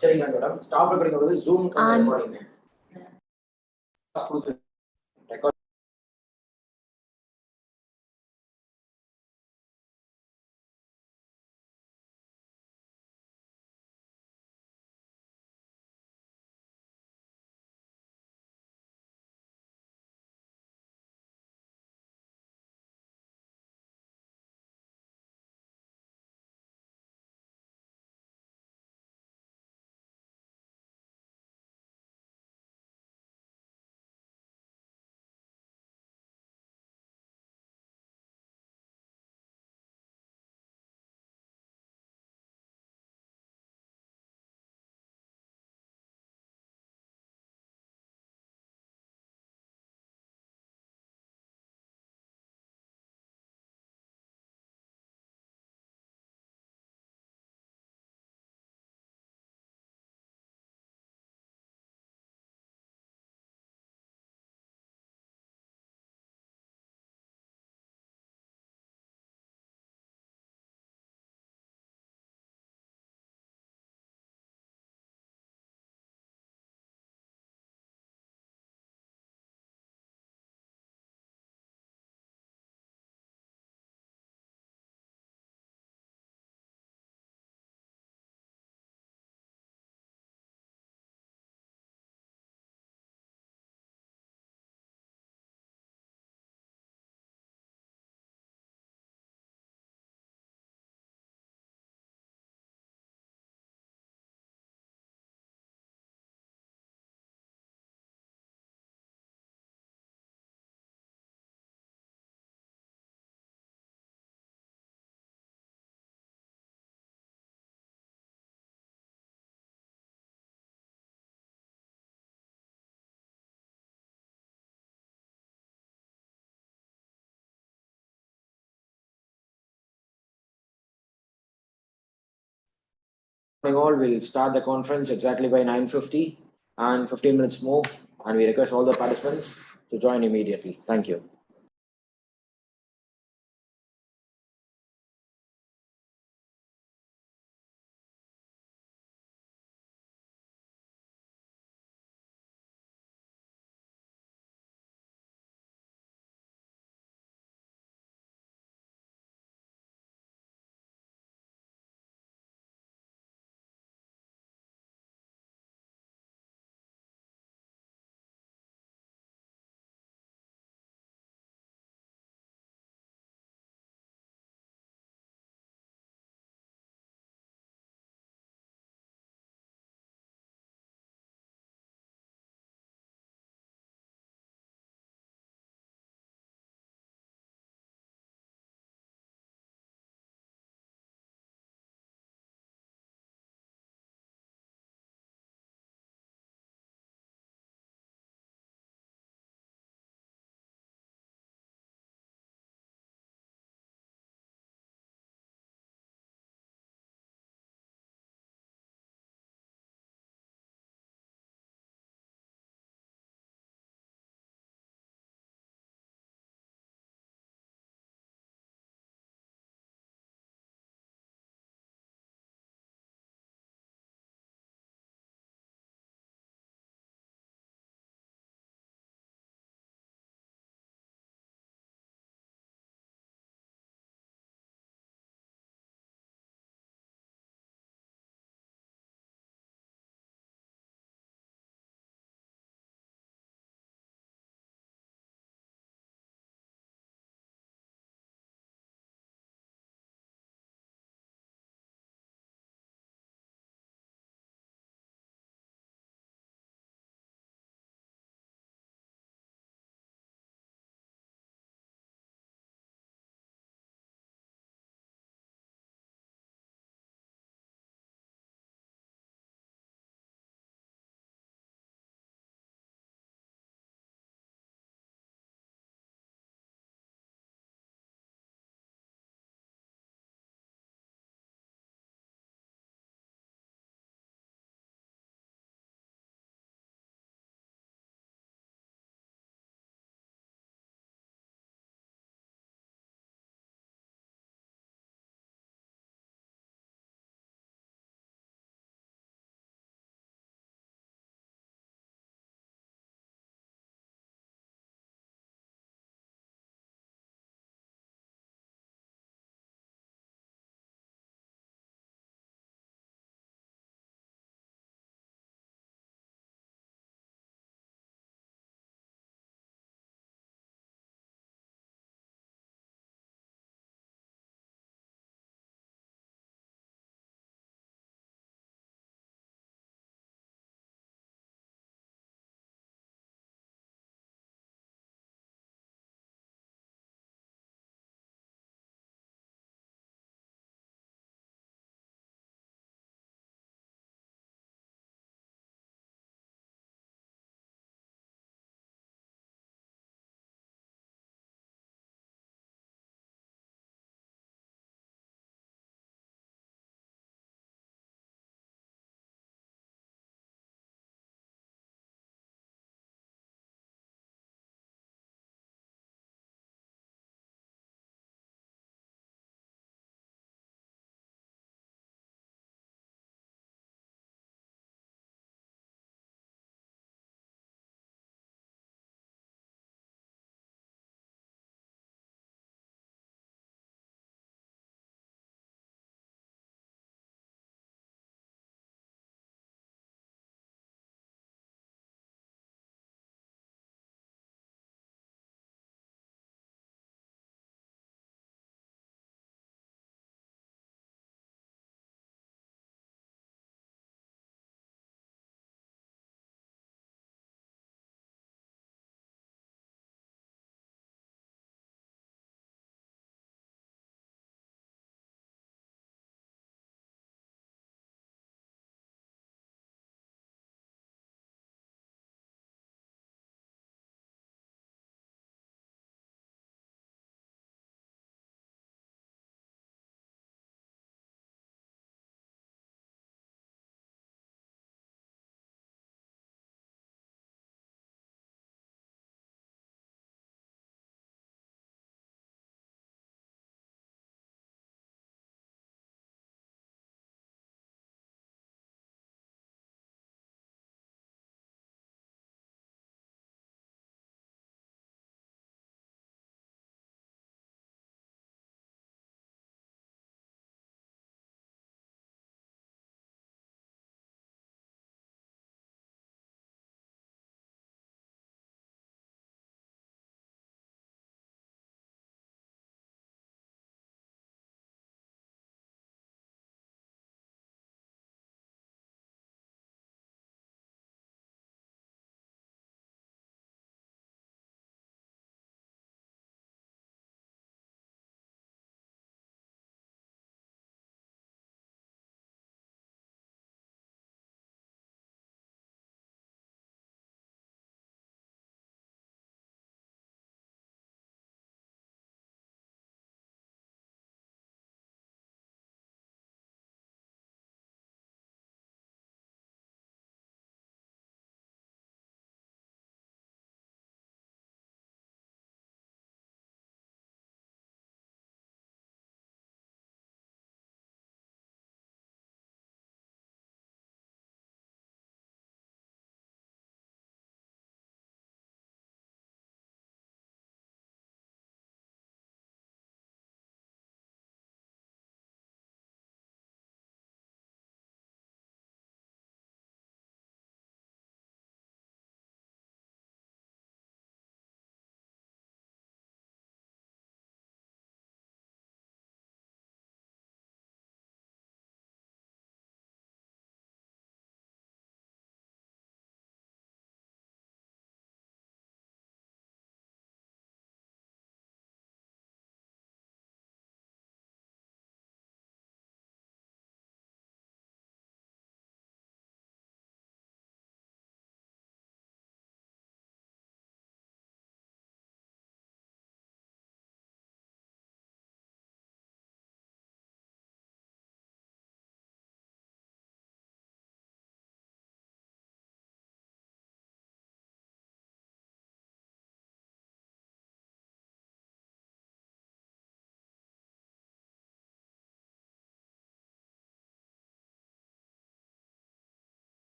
சரிங்க madam. Stop recording zoom recording record all will start the conference exactly by 9:50 and 15 minutes more, and we request all the participants to join immediately. Thank you.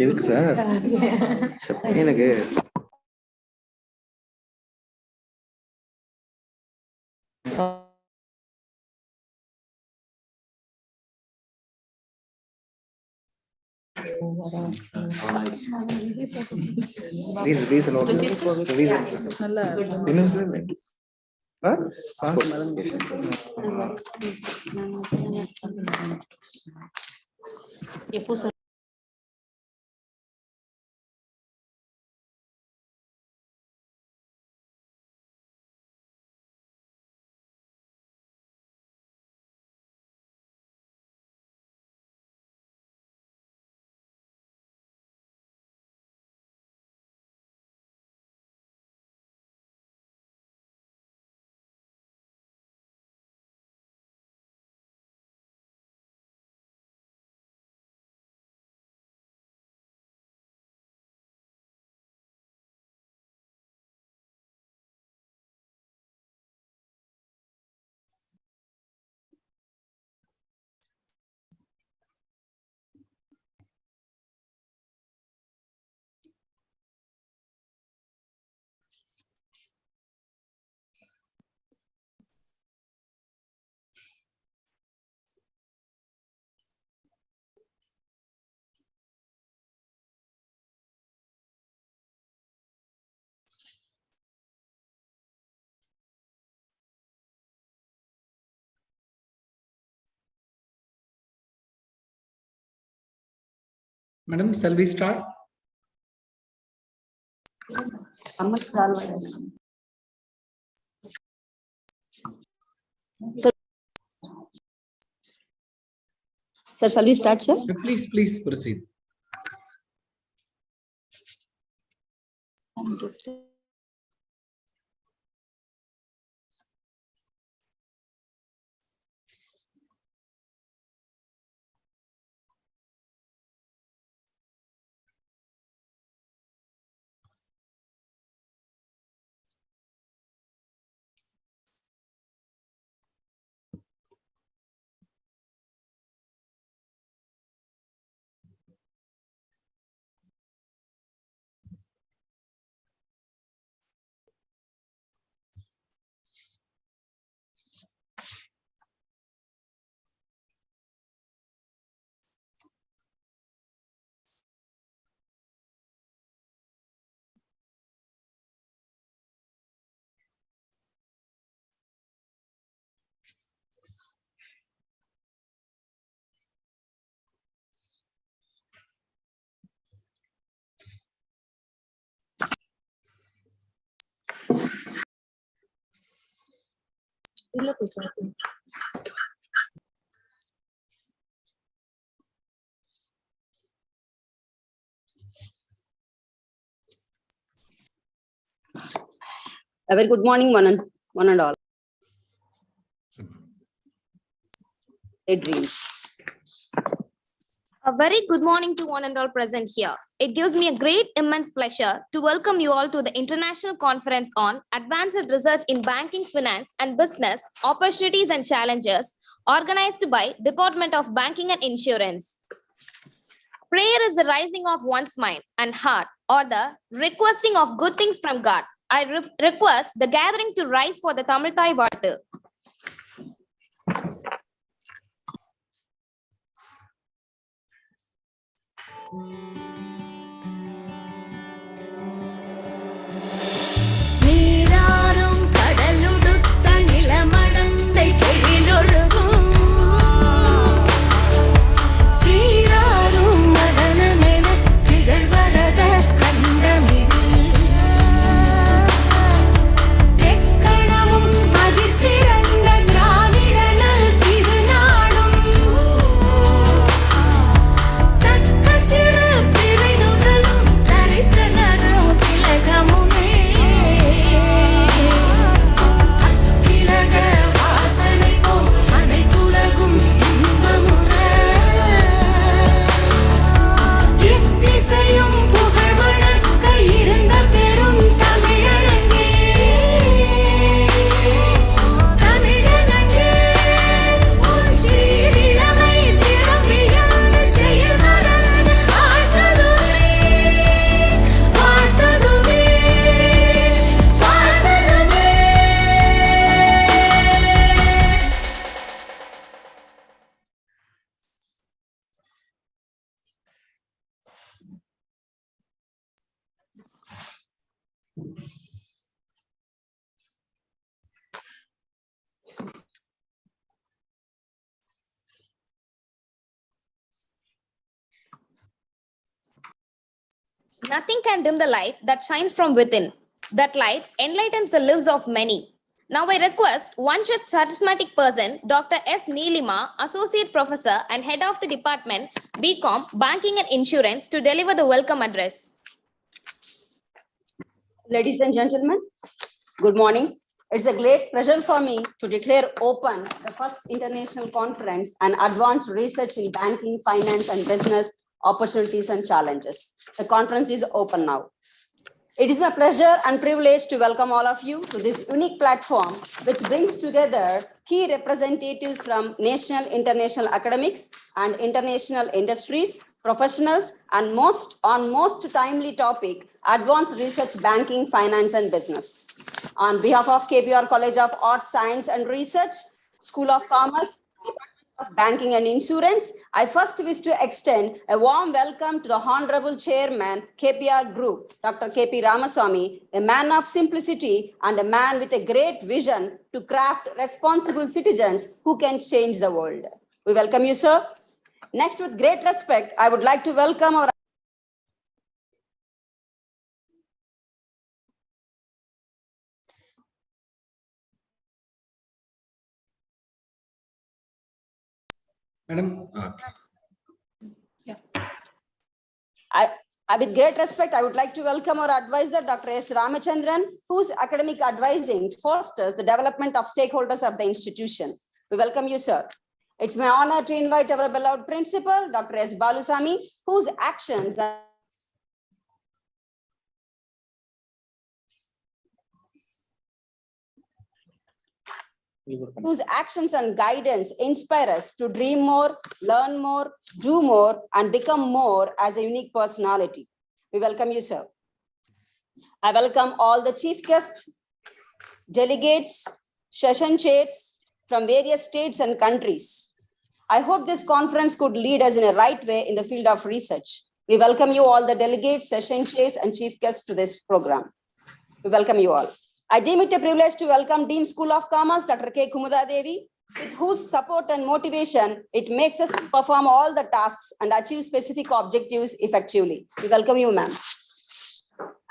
எதுக்கு sir எனக்கு Madam, shall we start? Sir, shall we start, sir? Please proceed. A very good morning, one and all. Dreams. A very good morning to one and all present here. It gives me a great immense pleasure to welcome you all to the International Conference on Advanced Research in Banking, Finance and Business, Opportunities and Challenges, organized by Department of Banking and Insurance. Prayer is the rising of one's mind and heart, or the requesting of good things from God. I request the gathering to rise for the Tamil Thai Varthu. சிறு Nothing can dim the light that shines from within. That light enlightens the lives of many. Now I request one such charismatic person, Dr. S. Neelima, Associate Professor and Head of the Department, BCom, Banking and Insurance, to deliver the welcome address. Ladies and gentlemen, good morning. It's a great pleasure for me to declare open the first international conference on advanced research in banking, finance, and business opportunities and challenges. The conference is open now. It is my pleasure and privilege to welcome all of you to this unique platform, which brings together key representatives from national, international academics and international industries, professionals, and most timely topic, advanced research, banking, finance, and business. On behalf of KPR College of Arts, Science, and Research, School of Commerce, of Banking and Insurance, I first wish to extend a warm welcome to the Honorable Chairman, KPR Group, Dr. KP Ramaswamy, a man of simplicity and a man with a great vision to craft responsible citizens who can change the world. We welcome you, sir. Next, with great respect, I would like to welcome our Madam, with great respect, I would like to welcome our advisor, Dr. S. Ramachandran, whose academic advising fosters the development of stakeholders of the institution. We welcome you, sir. It's my honor to invite our beloved principal, Dr. S. Balusamy, whose actions and guidance inspire us to dream more, learn more, do more, and become more as a unique personality. We welcome you, sir. I welcome all the chief guests, delegates, session chairs from various states and countries. I hope this conference could lead us in a right way in the field of research. We welcome you all, the delegates, session chairs, and chief guests to this program. We welcome you all. I deem it a privilege to welcome Dean School of Commerce, Dr. K. Kumuda Devi, with whose support and motivation it makes us perform all the tasks and achieve specific objectives effectively. We welcome you, ma'am.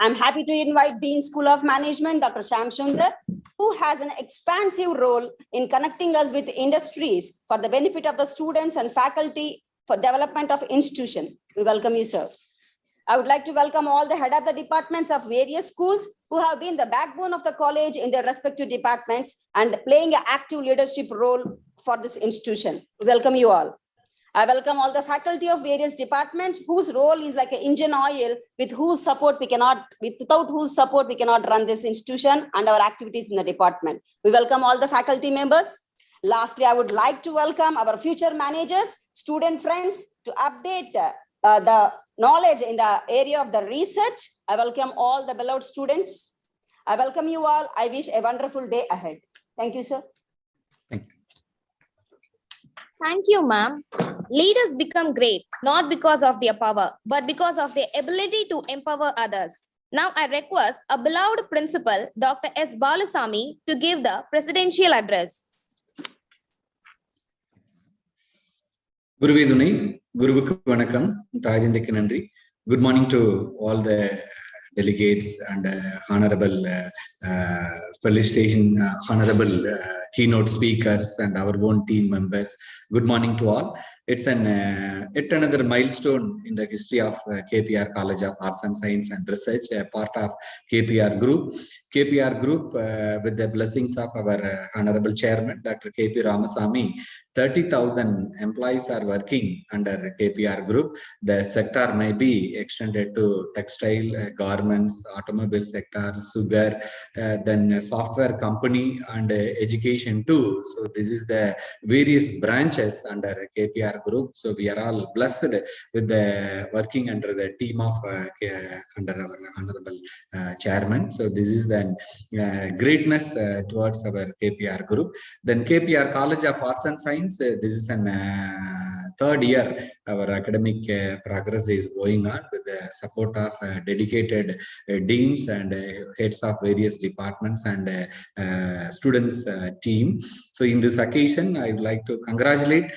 I'm happy to invite Dean School of Management, Dr. Sham Sundar, who has an expansive role in connecting us with industries for the benefit of the students and faculty for development of institution. We welcome you, sir. I would like to welcome all the head of the departments of various schools who have been the backbone of the college in their respective departments and playing an active leadership role for this institution. We welcome you all. I welcome all the faculty of various departments whose role is like an engine oil without whose support we cannot run this institution and our activities in the department. We welcome all the faculty members. Lastly, I would like to welcome our future managers, student friends to update the knowledge in the area of the research. I welcome all the beloved students. I welcome you all. I wish a wonderful day ahead. Thank you, sir. Thank you, ma'am. Leaders become great, not because of their power, but because of their ability to empower others. Now I request a beloved principal, Dr. S. Balusamy, to give the presidential address. Guruvedunai, Guruvukku Vanakkam, Thayindikku Nandri. Good morning to all the delegates and honorable felicitation, honorable keynote speakers and our own team members. Good morning to all. It's yet another milestone in the history of KPR College of Arts and Science and Research, a part of KPR Group. KPR Group, with the blessings of our honorable chairman, Dr. KP Ramaswamy, 30,000 employees are working under KPR Group. The sector may be extended to textile, garments, automobile sector, sugar, then software company and education too. So this is the various branches under KPR Group. So we are all blessed with the working under the team of under our honorable chairman. So this is the greatness towards our KPR Group. Then KPR College of Arts and Science, this is an third year, our academic progress is going on with the support of dedicated deans and heads of various departments and students team. So in this occasion, I would like to congratulate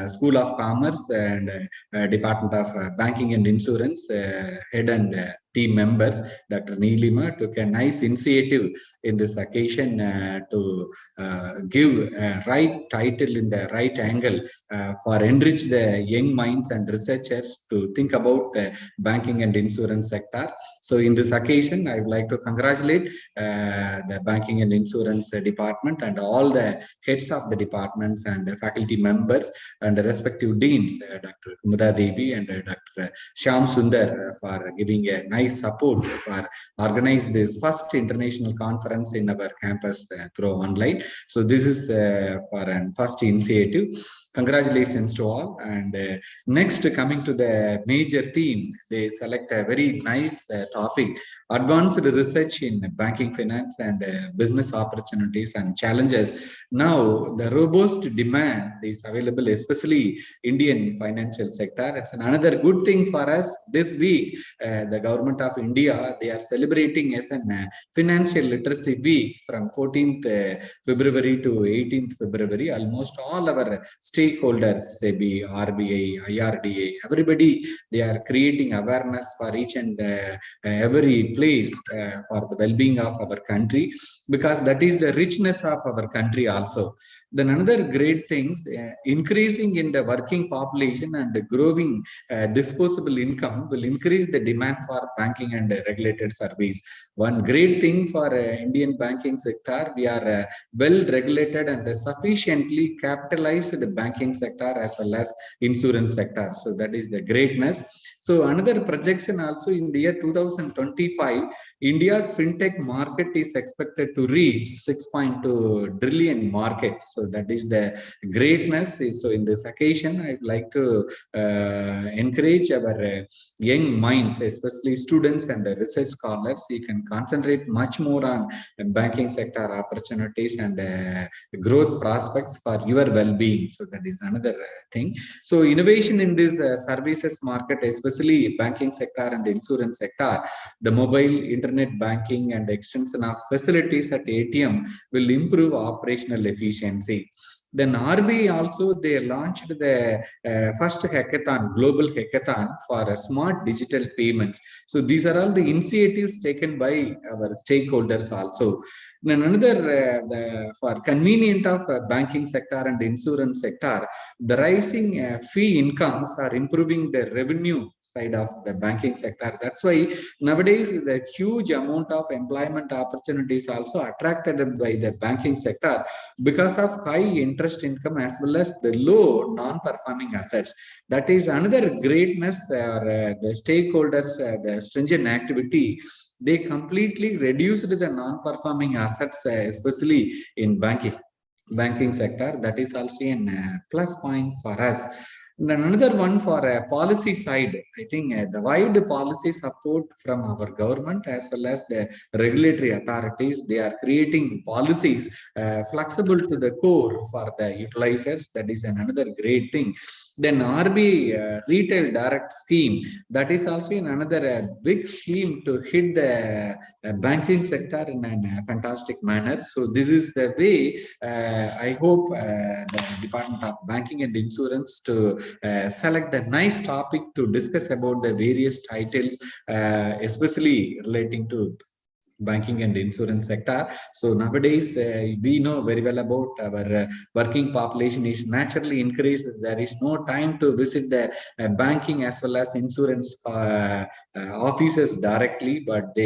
School of Commerce and Department of Banking and Insurance head and team members. Dr. Neelima took a nice initiative in this occasion to give a right title in the right angle for enrich the young minds and researchers to think about the banking and insurance sector. So in this occasion, I would like to congratulate the banking and insurance department and all the heads of the departments and the faculty members and the respective deans, Dr. Kumuda Devi and Dr. Shyam Sundar for giving a nice support for organize this first international conference in our campus through online. So this is for an first initiative. Congratulations to all. And next, coming to the major theme, they select a very nice topic: advanced research in banking, finance, and business opportunities and challenges. Now, the robust demand is available, especially Indian financial sector. It's another good thing for us. This week, the government of India, they are celebrating as a financial literacy week from 14th February to 18th February. Almost all our stakeholders, SEBI, RBI, IRDA, everybody, they are creating awareness for each and every place for the well-being of our country, because that is the richness of our country also. Then another great things, increasing in the working population and growing disposable income will increase the demand for banking and regulated service. One great thing for Indian banking sector, we are well regulated and sufficiently capitalized the banking sector as well as insurance sector. So that is the greatness. So another projection also in the year 2025, India's fintech market is expected to reach 6.2 trillion market. So that is the greatness. So in this occasion, I'd like to encourage our young minds, especially students and research scholars. You can concentrate much more on banking sector opportunities and growth prospects for your well-being. So that is another thing. So innovation in this services market, especially banking sector and the insurance sector, the mobile internet banking and extension of facilities at ATM will improve operational efficiency. Then RBI also, they launched the first hackathon, global hackathon for smart digital payments. So these are all the initiatives taken by our stakeholders also. Then another, for convenient of banking sector and insurance sector, the rising fee incomes are improving the revenue side of the banking sector. That's why nowadays the huge amount of employment opportunities also attracted by the banking sector because of high interest income as well as the low non-performing assets. That is another greatness, the stakeholders, the stringent activity. They completely reduced the non-performing assets, especially in banking sector. That is also a plus point for us. And another one for a policy side, I think the wide policy support from our government as well as the regulatory authorities, they are creating policies flexible to the core for the utilizers. That is another great thing. Then RBI retail direct scheme, that is also another big scheme to hit the banking sector in a fantastic manner. So this is the way I hope the Department of Banking and Insurance to select a nice topic to discuss about the various titles, especially relating to banking and insurance sector. So nowadays we know very well about our working population is naturally increased. There is no time to visit the banking as well as insurance offices directly, but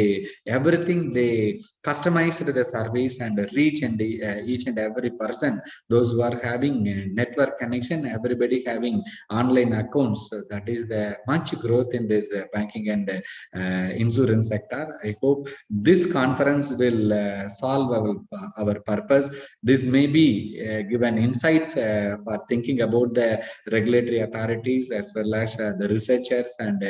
everything they customized the service and reach and each and every person, those who are having network connection, everybody having online accounts. So that is the much growth in this banking and insurance sector. I hope this this conference will solve our purpose. This may be given insights for thinking about the regulatory authorities as well as the researchers and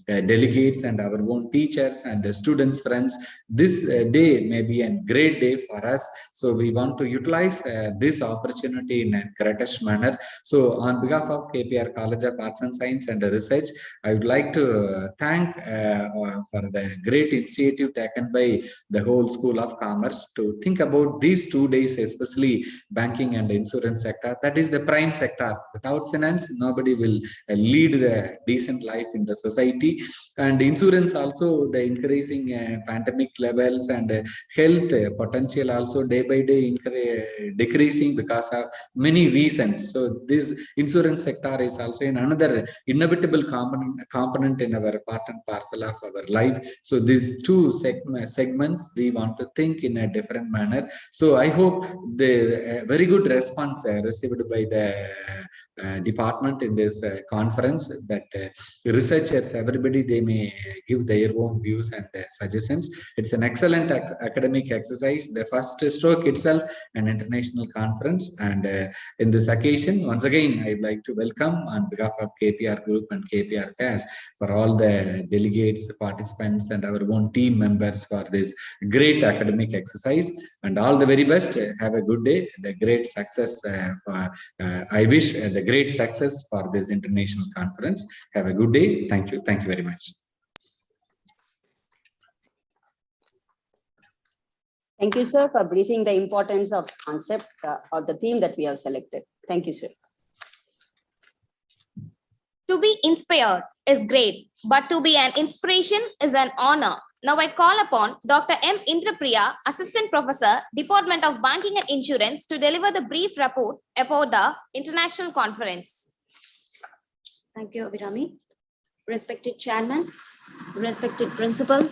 delegates and our own teachers and students, friends. This day may be a great day for us. So we want to utilize this opportunity in a greatest manner. So on behalf of KPR College of Arts and Science and Research, I would like to thank for the great initiative taken by the whole School of Commerce to think about these 2 days, especially banking and insurance sector. That is the prime sector. Without finance, nobody will lead the decent life in the society. And insurance also, the increasing pandemic levels and health potential also day by day decreasing because of many reasons. So this insurance sector is also another inevitable component in our part and parcel of our life. So these two segments we want to think in a different manner. So I hope the very good response received by the department in this conference, that researchers, everybody, they may give their own views and suggestions. It's an excellent academic exercise. The first stroke itself, an international conference. And in this occasion, once again, I'd like to welcome on behalf of KPR Group and KPR CAS for all the delegates, participants, and our own team members for this great academic exercise. And all the very best. Have a good day. The great success. I wish the great success for this international conference. Have a good day. Thank you. Thank you very much. Thank you, sir, for briefing the importance of concept or the theme that we have selected. Thank you, sir. To be inspired is great, but to be an inspiration is an honor. Now I call upon Dr. M. Indrapriya, Assistant Professor, Department of Banking and Insurance, to deliver the brief report about the international conference. Thank you, Abhirami. Respected Chairman, respected Principal,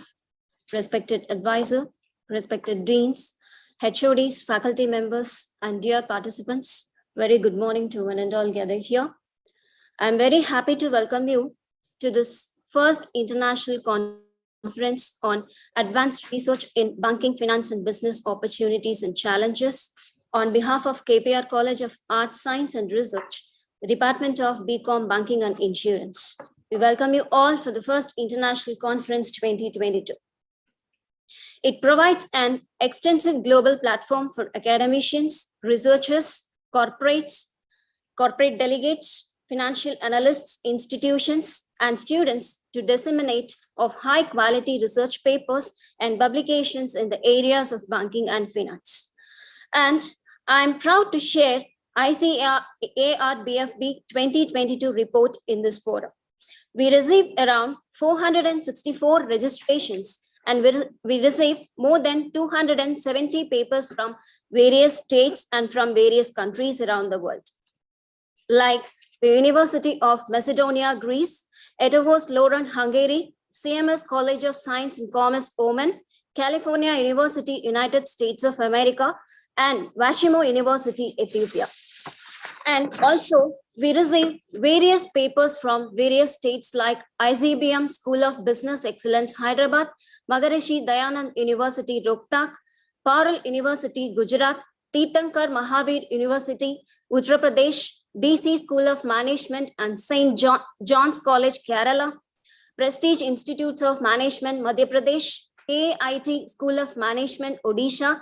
respected Advisor, respected Deans, HODs, faculty members, and dear participants, very good morning to one and all gathered here. I'm very happy to welcome you to this first international conference on advanced research in banking, finance, and business opportunities and challenges. On behalf of KPR College of Arts, Science, and Research, the Department of BCom Banking and Insurance, we welcome you all for the first international conference 2022. It provides an extensive global platform for academicians, researchers, corporate delegates, financial analysts, institutions, and students to disseminate of high-quality research papers and publications in the areas of banking and finance. And I'm proud to share ICAR BFB 2022 report in this forum. We received around 464 registrations, and we received more than 270 papers from various states and from various countries around the world, like the University of Macedonia, Greece, Etovos Loren, Hungary, CMS College of Science and Commerce, Oman, California University, United States of America, and Washimo University, Ethiopia. And also, we received various papers from various states like ICBM School of Business Excellence, Hyderabad, Maharishi Dayanand University, Rohtak, Parul University, Gujarat, Tirthankar Mahavir University, Uttar Pradesh, DC School of Management and St. John's College, Kerala, Prestige Institutes of Management, Madhya Pradesh, KIT School of Management, Odisha,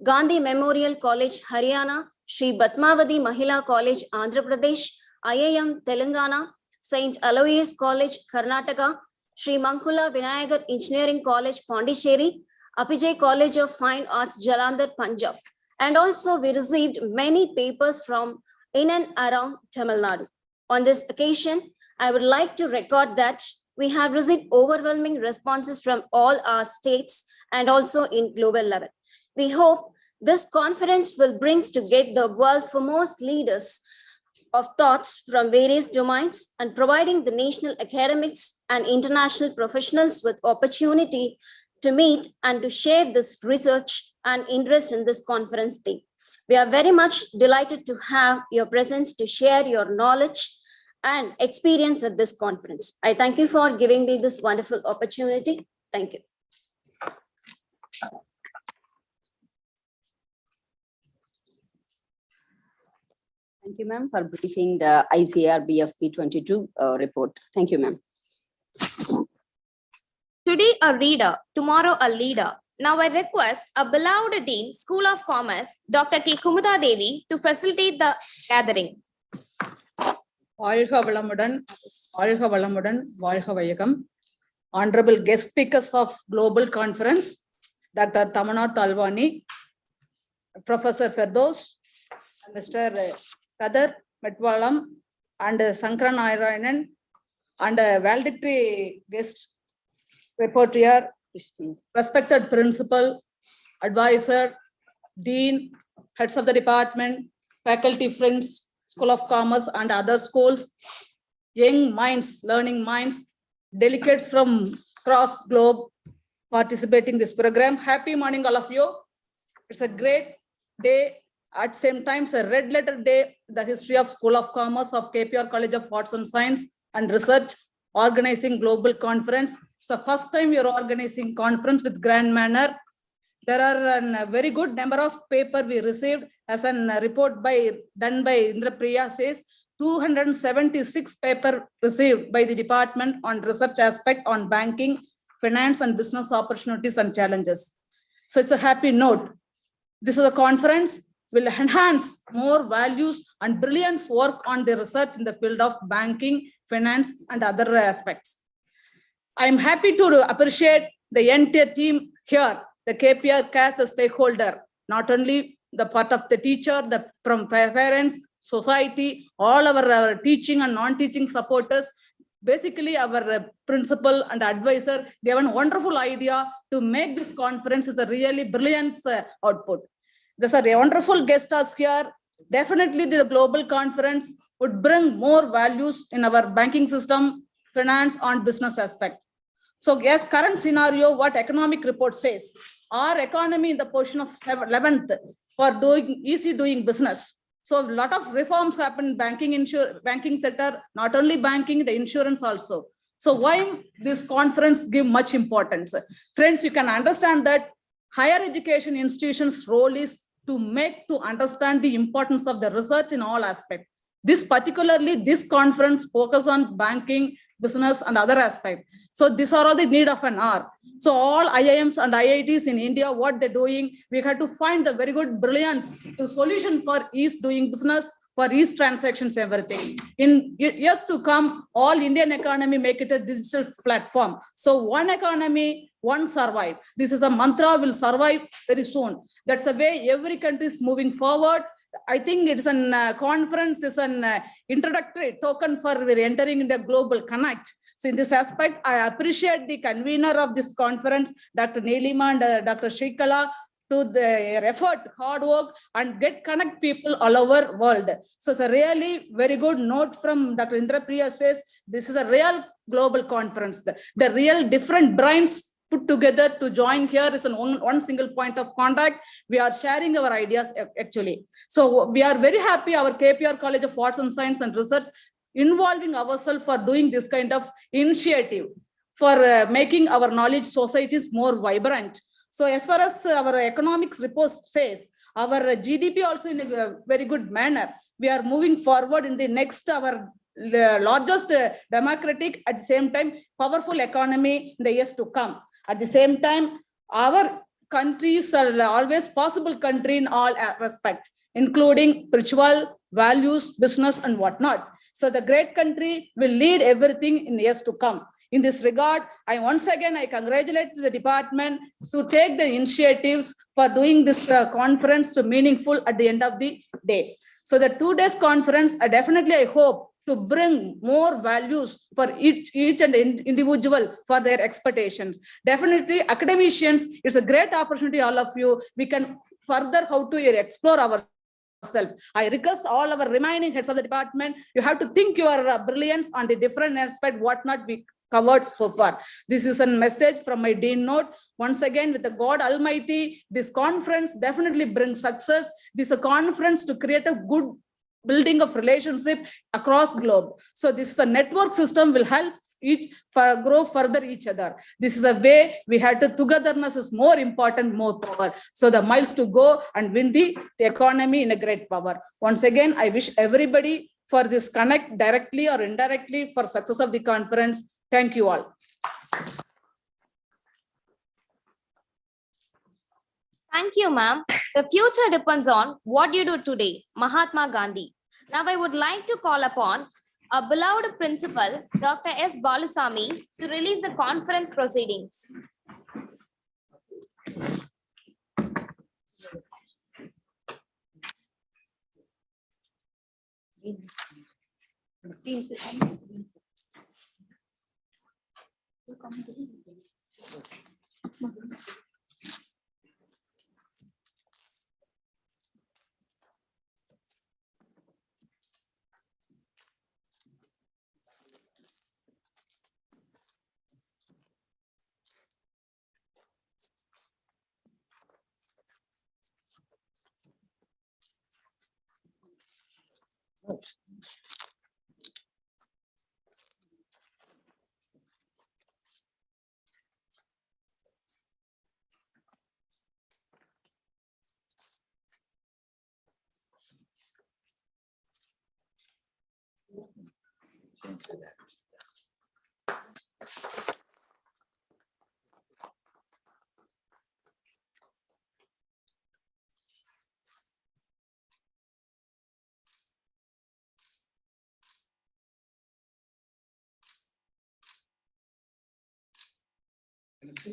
Gandhi Memorial College, Haryana, Sri Batmavati Mahila College, Andhra Pradesh, IIM Telangana, St. Aloysius College, Karnataka, Sri Mankula Vinayagar Engineering College, Pondicherry, Apijay College of Fine Arts, Jalandhar, Punjab. And also we received many papers from in and around Tamil Nadu. On this occasion, I would like to record that we have received overwhelming responses from all our states and also in global level. We hope this conference will bring together the world foremost leaders of thoughts from various domains and providing the national academics and international professionals with opportunity to meet and to share this research and interest in this conference theme. We are very much delighted to have your presence to share your knowledge and experience at this conference. I thank you for giving me this wonderful opportunity. Thank you. Thank you, ma'am, for briefing the ICAR BFP 22 report. Thank you, ma'am. Today a reader, tomorrow a leader. Now I request our beloved Dean, School of Commerce, Dr. K. Kumudha Devi, to facilitate the gathering. வாழ்க வளமுடன், வாழ்க வளமுடன், வாழ்க வையகம். Honorable guest speakers of Global Conference, Dr. Tamanath Alwani, Professor Ferdos, Mr. Kadar Metwalam, and Sankran Ayranan, and valedictory guest reporter, respected principal, advisor, dean, heads of the department, faculty friends, School of Commerce and other schools, young minds, learning minds, delegates from across globe participating in this program. Happy morning, all of you. It's a great day. At the same time, it's a red letter day, the history of School of Commerce of KPR College of Arts and Science and Research, organizing global conference. It's the first time you're organizing conference with grand manner. There are a very good number of paper we received as a report done by Indra Priya says 276 paper received by the department on research aspect on banking, finance and business opportunities and challenges. So it's a happy note. This is a conference will enhance more values and brilliance work on the research in the field of banking, finance and other aspects. I'm happy to appreciate the entire team here. The KPR as a stakeholder, not only the part of the teacher, from parents, society, all our teaching and non-teaching supporters, basically our principal and advisor, they have a wonderful idea to make this conference is a really brilliant output. There's a wonderful guest stars here. Definitely the global conference would bring more values in our banking system, finance and business aspect. So yes, current scenario, what economic report says, our economy in the position of 11th for easy doing business. So a lot of reforms happen in banking sector, not only banking, the insurance also. So why this conference give much importance? Friends, you can understand that higher education institutions' role is to understand the importance of the research in all aspects. This conference focus on banking, business and other aspects. So these are all the need of an hour. So all IIMs and IITs in India, what they're doing, we have to find the very good brilliance to solution for ease doing business, for ease transactions, everything. In years to come, all Indian economy make it a digital platform. So one economy, one survive. This is a mantra, will survive very soon. That's the way every country is moving forward. I think it's an conference, is an introductory token for we're entering in the global connect. So in this aspect, I appreciate the convener of this conference, Dr. Neelima and Dr. Shrikala, to their effort, hard work, and connect people all over world. So it's a really very good note from Dr. Indra Priya says, this is a real global conference. The real different brains put together to join here is one single point of contact. We are sharing our ideas actually. So we are very happy our KPR College of Arts and Science and Research involving ourselves for doing this kind of initiative for making our knowledge societies more vibrant. So as far as our economics report says, our GDP also in a very good manner. We are moving forward in the next, our largest democratic, at the same time, powerful economy in the years to come. At the same time, our countries are always possible country in all respect, including spiritual, values, business, and whatnot. So the great country will lead everything in years to come. In this regard, I congratulate the department to take the initiatives for doing this conference to meaningful at the end of the day. So the 2 days conference, I hope to bring more values for each and individual for their expectations. Definitely academicians, it's a great opportunity, all of you. We can further how to explore ourselves. I request all our remaining heads of the department, you have to think your brilliance on the different aspect, what not we covered so far. This is a message from my Dean note. Once again, with the God Almighty, this conference definitely brings success. This is a conference to create a good building of relationship across globe. So this is a network system will help each for grow further each other. This is a way we had to togetherness is more important, more power. So the miles to go and win the economy in a great power. Once again, I wish everybody for this connect directly or indirectly for success of the conference. Thank you all. Thank you, ma'am. The future depends on what you do today, Mahatma Gandhi. Now I would like to call upon our beloved principal, Dr. S. Balusamy, to release the conference proceedings.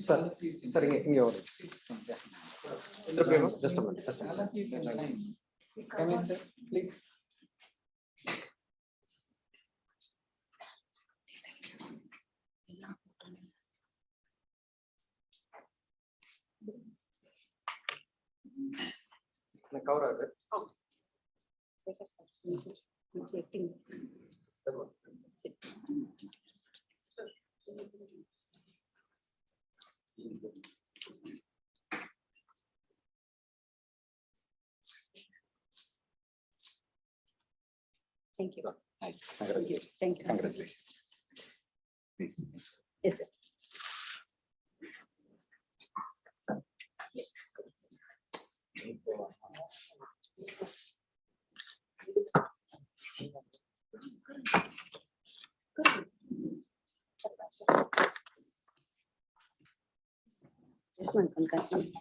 Sir, இங்க ஒரு just a minute. Can you, sir, please? Cover it. Thank you. Nice. Thank you. Thank you. Congratulations. Please. Yes, sir. This one can continue.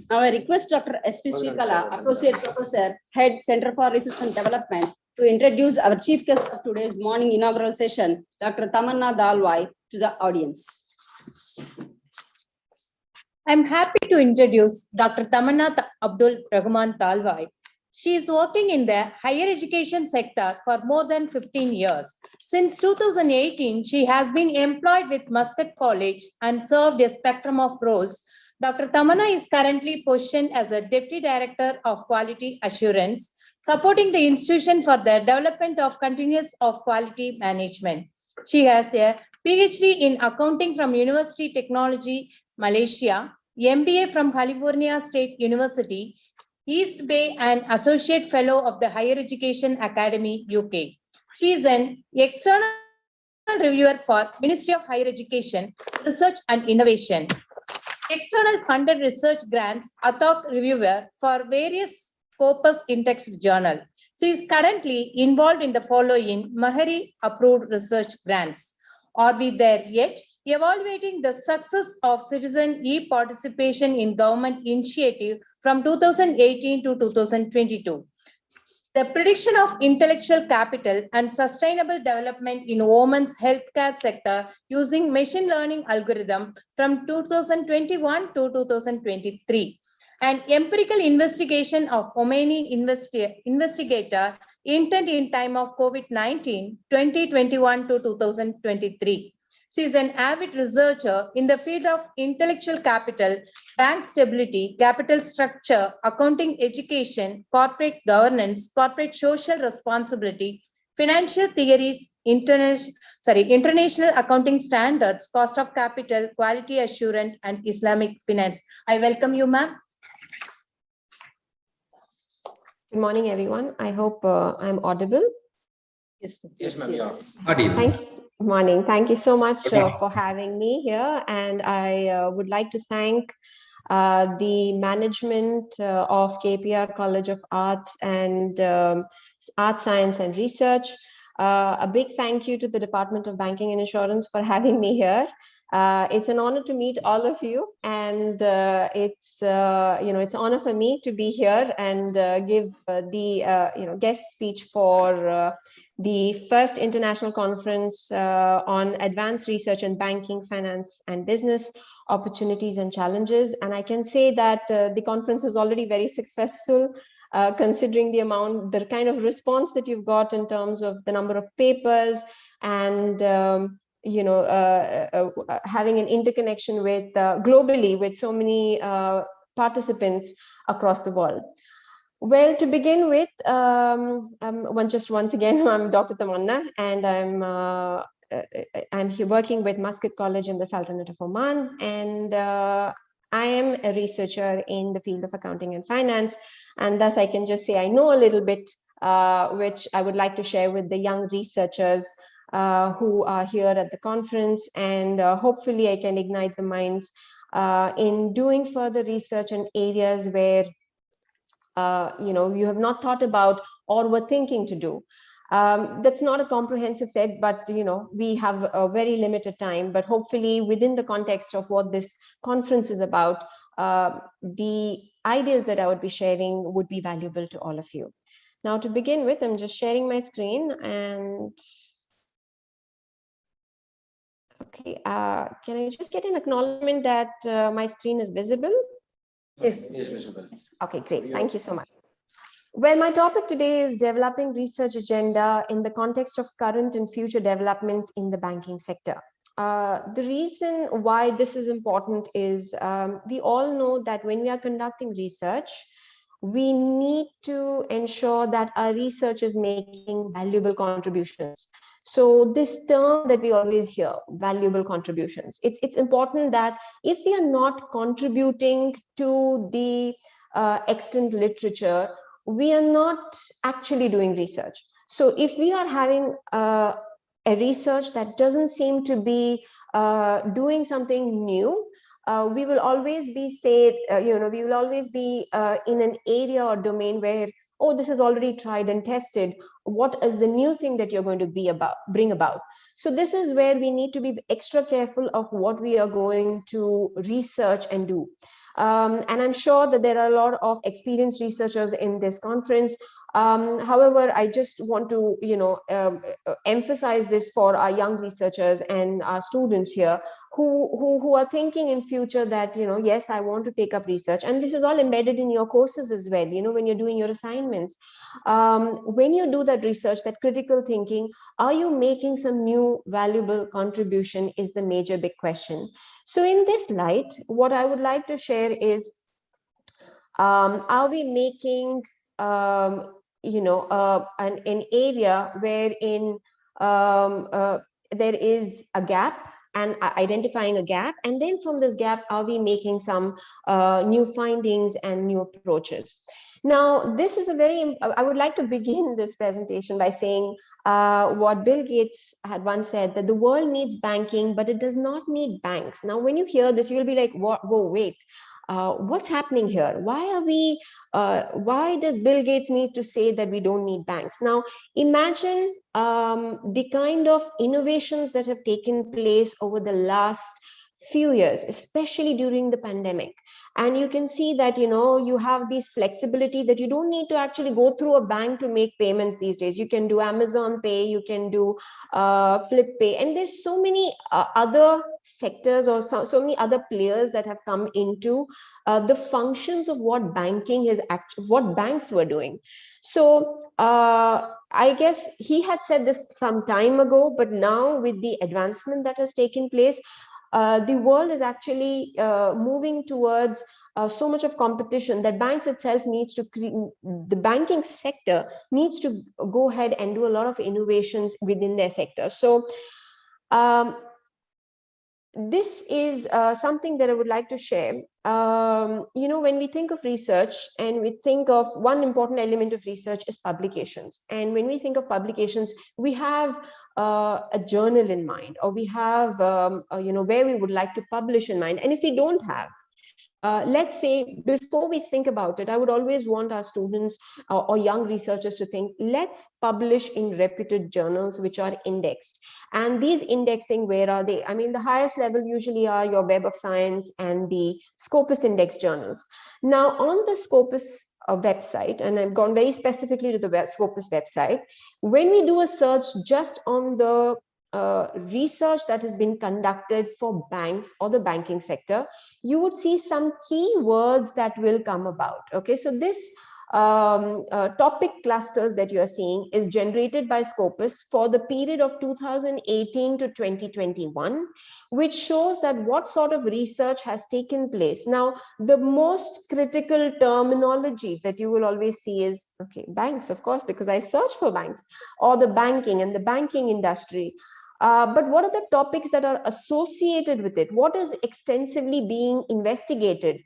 Now I request Dr. S.P. Srikala, Associate Professor, Head, Center for Research and Development, to introduce our chief guest of today's morning inaugural session, Dr. Tamanna Dalwai, to the audience. I'm happy to introduce Dr. Tamanna Abdul Rahman Talwai. She is working in the higher education sector for more than 15 years. Since 2018, she has been employed with Muscat College and served a spectrum of roles. Dr. Tamanna is currently positioned as a Deputy Director of Quality Assurance, supporting the institution for the development of continuous of quality management. She has a PhD in accounting from University Technology, Malaysia, MBA from California State University, East Bay, and Associate Fellow of the Higher Education Academy, UK. She is an external reviewer for Ministry of Higher Education, Research and Innovation, external funded research grants, ad hoc reviewer for various Scopus in-text journal. She is currently involved in the following Mahari approved research grants. Are we there yet? Evaluating the success of citizen e-participation in government initiative from 2018 to 2022. The prediction of intellectual capital and sustainable development in women's healthcare sector using machine learning algorithm from 2021 to 2023. And empirical investigation of Omani investigator interned in time of COVID-19, 2021 to 2023. She is an avid researcher in the field of intellectual capital, bank stability, capital structure, accounting education, corporate governance, corporate social responsibility, financial theories, international accounting standards, cost of capital, quality assurance, and Islamic finance. I welcome you, ma'am. Good morning, everyone. I hope I'm audible. Yes, Yes, ma'am, yeah. Audible. Thank you. Morning. Thank you so much Good morning. for having me here. And I would like to thank the management of KPR College of Arts and Art Science and Research. A big thank you to the Department of Banking and Insurance for having me here. It's an honor to meet all of you, and it's it's an honor for me to be here and give the guest speech for the first international conference on advanced research in banking, finance, and business opportunities and challenges. And I can say that the conference is already very successful. Considering the kind of response that you've got in terms of the number of papers and having an interconnection with globally with so many participants across the world. Well, to begin with, once again, I'm Dr. Tamanna, and I'm here working with Muscat College in the Sultanate of Oman, and I am a researcher in the field of accounting and finance, and thus I can just say I know a little bit, which I would like to share with the young researchers who are here at the conference, and hopefully I can ignite the minds in doing further research in areas where you have not thought about or were thinking to do. That's not a comprehensive set, but we have a very limited time, but hopefully within the context of what this conference is about, the ideas that I would be sharing would be valuable to all of you. Now, to begin with, I'm just sharing my screen and okay, can I just get an acknowledgement that my screen is visible? Yes. Yes, Mr. Bell. Okay, great. Thank you so much. Well, my topic today is developing research agenda in the context of current and future developments in the banking sector. The reason why this is important is we all know that when we are conducting research, we need to ensure that our research is making valuable contributions. So this term that we always hear, valuable contributions, it's important that if we are not contributing to the extant literature, we are not actually doing research. So if we are having a research that doesn't seem to be doing something new, we will always be we will always be in an area or domain where, oh, this is already tried and tested. What is the new thing that you're going to bring about? So this is where we need to be extra careful of what we are going to research and do. And I'm sure that there are a lot of experienced researchers in this conference. However, I just want to, emphasize this for our young researchers and our students here who are thinking in future that, yes, I want to take up research. And this is all embedded in your courses as well, when you're doing your assignments. When you do that research, that critical thinking, are you making some new valuable contribution is the major big question. So in this light, what I would like to share is, are we making, an area wherein there is a gap and identifying a gap, and then from this gap, are we making some new findings and new approaches? Now, this is I would like to begin this presentation by saying what Bill Gates had once said, that the world needs banking, but it does not need banks. Now, when you hear this, you'll be like, whoa, wait, what's happening here? Why does Bill Gates need to say that we don't need banks? Now, imagine the kind of innovations that have taken place over the last few years, especially during the pandemic. And you can see that, you have this flexibility that you don't need to actually go through a bank to make payments these days. You can do Amazon Pay, you can do Flip Pay, and there's so many other sectors or so many other players that have come into the functions of what banking is what banks were doing. So I guess he had said this some time ago, but now with the advancement that has taken place, the world is actually moving towards so much of competition that banks itself needs to the banking sector needs to go ahead and do a lot of innovations within their sector. So this is something that I would like to share. When we think of research and we think of one important element of research is publications. And when we think of publications, we have a journal in mind, or we have, where we would like to publish in mind. And if we don't have, let's say, before we think about it, I would always want our students or young researchers to think, let's publish in reputed journals which are indexed. And these indexing, where are they? I mean, the highest level usually are your Web of Science and the Scopus index journals. Now, on the Scopus website, and I've gone very specifically to the Scopus website, when we do a search just on the research that has been conducted for banks or the banking sector, you would see some key words that will come about. Okay, so this topic clusters that you are seeing is generated by Scopus for the period of 2018 to 2021, which shows that what sort of research has taken place. Now, the most critical terminology that you will always see is, okay, banks, of course, because I search for banks, or the banking and the banking industry. But what are the topics that are associated with it? What is extensively being investigated?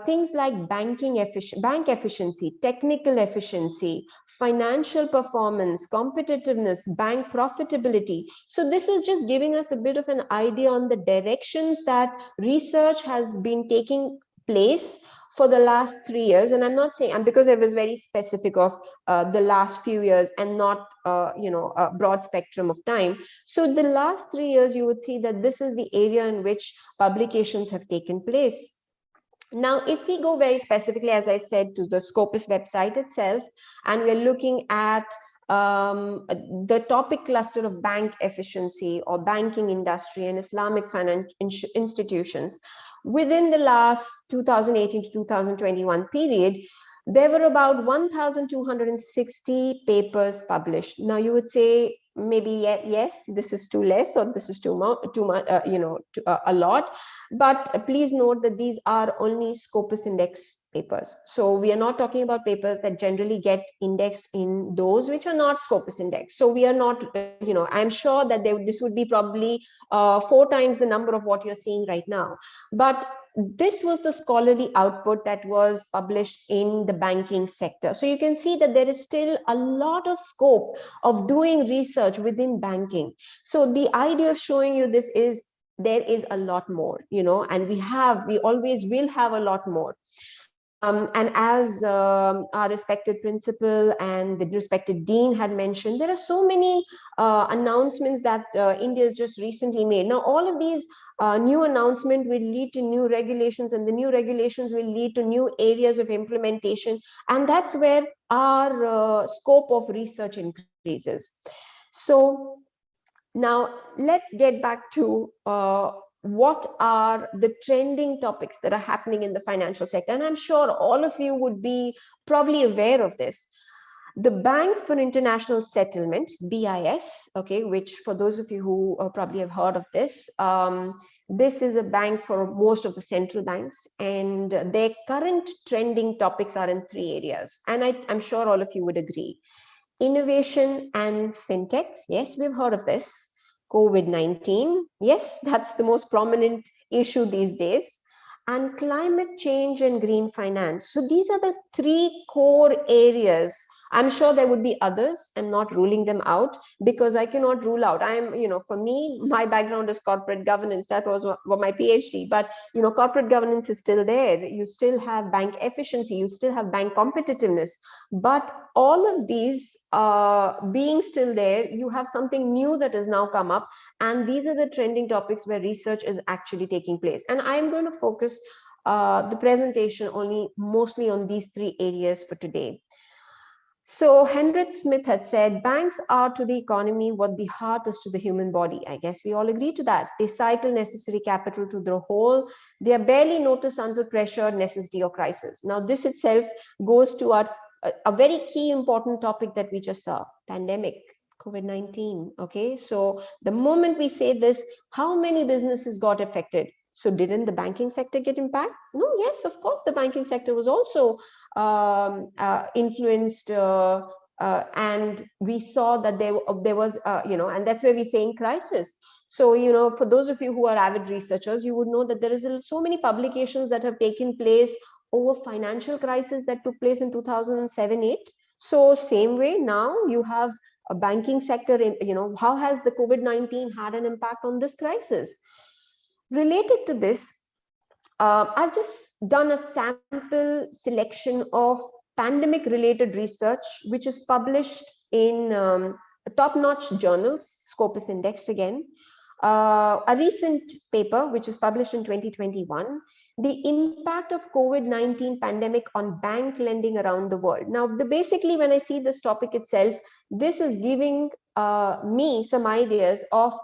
Things like bank efficiency, technical efficiency, financial performance, competitiveness, bank profitability. So this is just giving us a bit of an idea on the directions that research has been taking place for the last 3 years. And I'm not saying, and because it was very specific of the last few years and not a broad spectrum of time. So the last 3 years, you would see that this is the area in which publications have taken place. Now, if we go very specifically, as I said, to the Scopus website itself, and we're looking at the topic cluster of bank efficiency or banking industry and Islamic finance institutions, within the last 2018 to 2021 period, there were about 1,260 papers published. Now, you would say, maybe yes, this is too less, or this is too much, a lot. But please note that these are only Scopus index papers. So we are not talking about papers that generally get indexed in those which are not Scopus index. So we are not, I'm sure that this would be probably 4 times the number of what you're seeing right now. But this was the scholarly output that was published in the banking sector. So you can see that there is still a lot of scope of doing research within banking. So the idea of showing you this is there is a lot more, and we always will have a lot more. And as our respected principal and the respected dean had mentioned, there are so many announcements that India has just recently made. Now, all of these new announcements will lead to new regulations, and the new regulations will lead to new areas of implementation. And that's where our scope of research increases. So now let's get back to what are the trending topics that are happening in the financial sector. And I'm sure all of you would be probably aware of this. The Bank for International Settlement, BIS, okay, which for those of you who probably have heard of this, this is a bank for most of the central banks, and their current trending topics are in 3 areas. And I'm sure all of you would agree. Innovation and fintech, yes, we've heard of this. COVID-19, yes, that's the most prominent issue these days. And climate change and green finance. So these are the 3 core areas. I'm sure there would be others. I'm not ruling them out, because I cannot rule out. For me, my background is corporate governance. That was my PhD. But, corporate governance is still there. You still have bank efficiency. You still have bank competitiveness. But all of these being still there, you have something new that has now come up. And these are the trending topics where research is actually taking place. And I'm going to focus the presentation mostly on these 3 areas for today. So Hendrik Smith had said, banks are to the economy what the heart is to the human body. I guess we all agree to that. They cycle necessary capital to the whole. They are barely noticed until pressure, necessity, or crisis. Now, this itself goes to our a very key important topic that we just saw, pandemic, COVID-19. Okay, so the moment we say this, how many businesses got affected? So didn't the banking sector get impacted? No, yes, of course, the banking sector was also influenced, and we saw that there was, and that's where we're saying crisis. So, for those of you who are avid researchers, you would know that there is so many publications that have taken place over financial crisis that took place in 2007-8. So same way now you have a banking sector in, how has the COVID-19 had an impact on this crisis? Related to this, I've just done a sample selection of pandemic related research, which is published in top-notch journals, Scopus Index again. A recent paper, which is published in 2021, the impact of COVID-19 pandemic on bank lending around the world. Now, basically, when I see this topic itself, this is giving me some ideas of,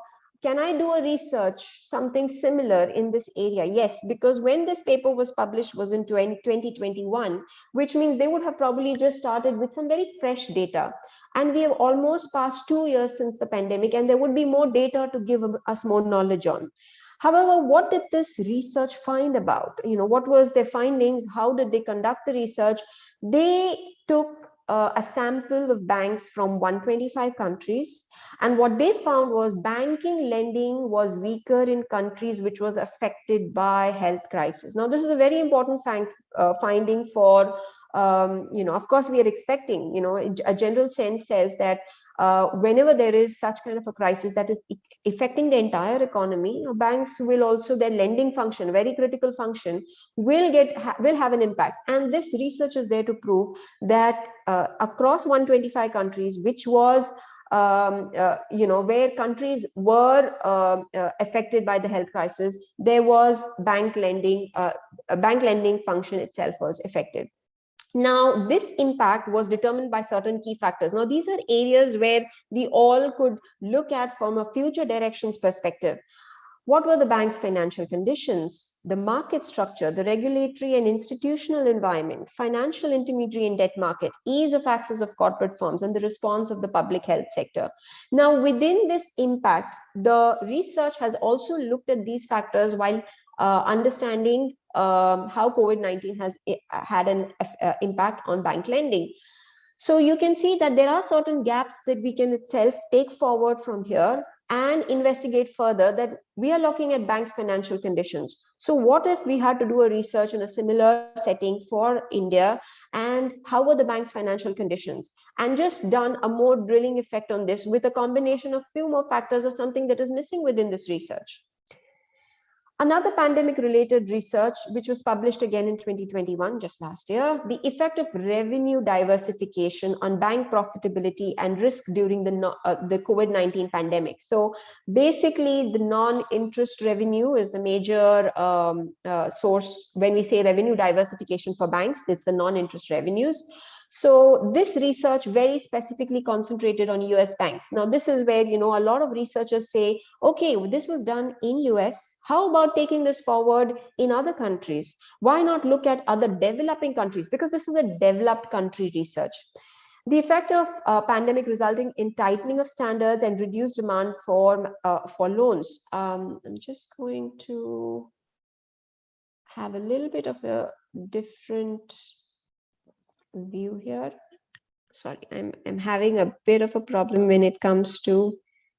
can I do a research, something similar in this area? Yes, because when this paper was published was in 2021, which means they would have probably just started with some very fresh data. And we have almost passed 2 years since the pandemic, and there would be more data to give us more knowledge on. However, what did this research find about? What was their findings? How did they conduct the research? They took a sample of banks from 125 countries. And what they found was banking lending was weaker in countries which was affected by health crisis. Now, this is a very important finding for, of course, we are expecting, a general sense says that whenever there is such kind of a crisis that is affecting the entire economy, banks will also, their lending function, very critical function, will have an impact. And this research is there to prove that across 125 countries, which was where countries were affected by the health crisis, there was bank lending function itself was affected. Now, this impact was determined by certain key factors. Now, these are areas where we all could look at from a future directions perspective. What were the bank's financial conditions, the market structure, the regulatory and institutional environment, financial intermediary and debt market, ease of access of corporate firms, and the response of the public health sector. Now, within this impact, the research has also looked at these factors while understanding how COVID-19 has had an impact on bank lending. So you can see that there are certain gaps that we can itself take forward from here and investigate further, that we are looking at banks' financial conditions. So what if we had to do a research in a similar setting for India, and how were the bank's financial conditions, and just done a more drilling effect on this with a combination of few more factors or something that is missing within this research. Another pandemic-related research, which was published again in 2021, just last year, the effect of revenue diversification on bank profitability and risk during the COVID-19 pandemic. So basically, the non-interest revenue is the major source. When we say revenue diversification for banks, it's the non-interest revenues. So this research very specifically concentrated on US banks. Now, this is where, a lot of researchers say, okay, this was done in US. How about taking this forward in other countries? Why not look at other developing countries? Because this is a developed country research. The effect of pandemic resulting in tightening of standards and reduced demand for loans. I'm just going to have a little bit of a different view here. Sorry, I'm having a bit of a problem when it comes to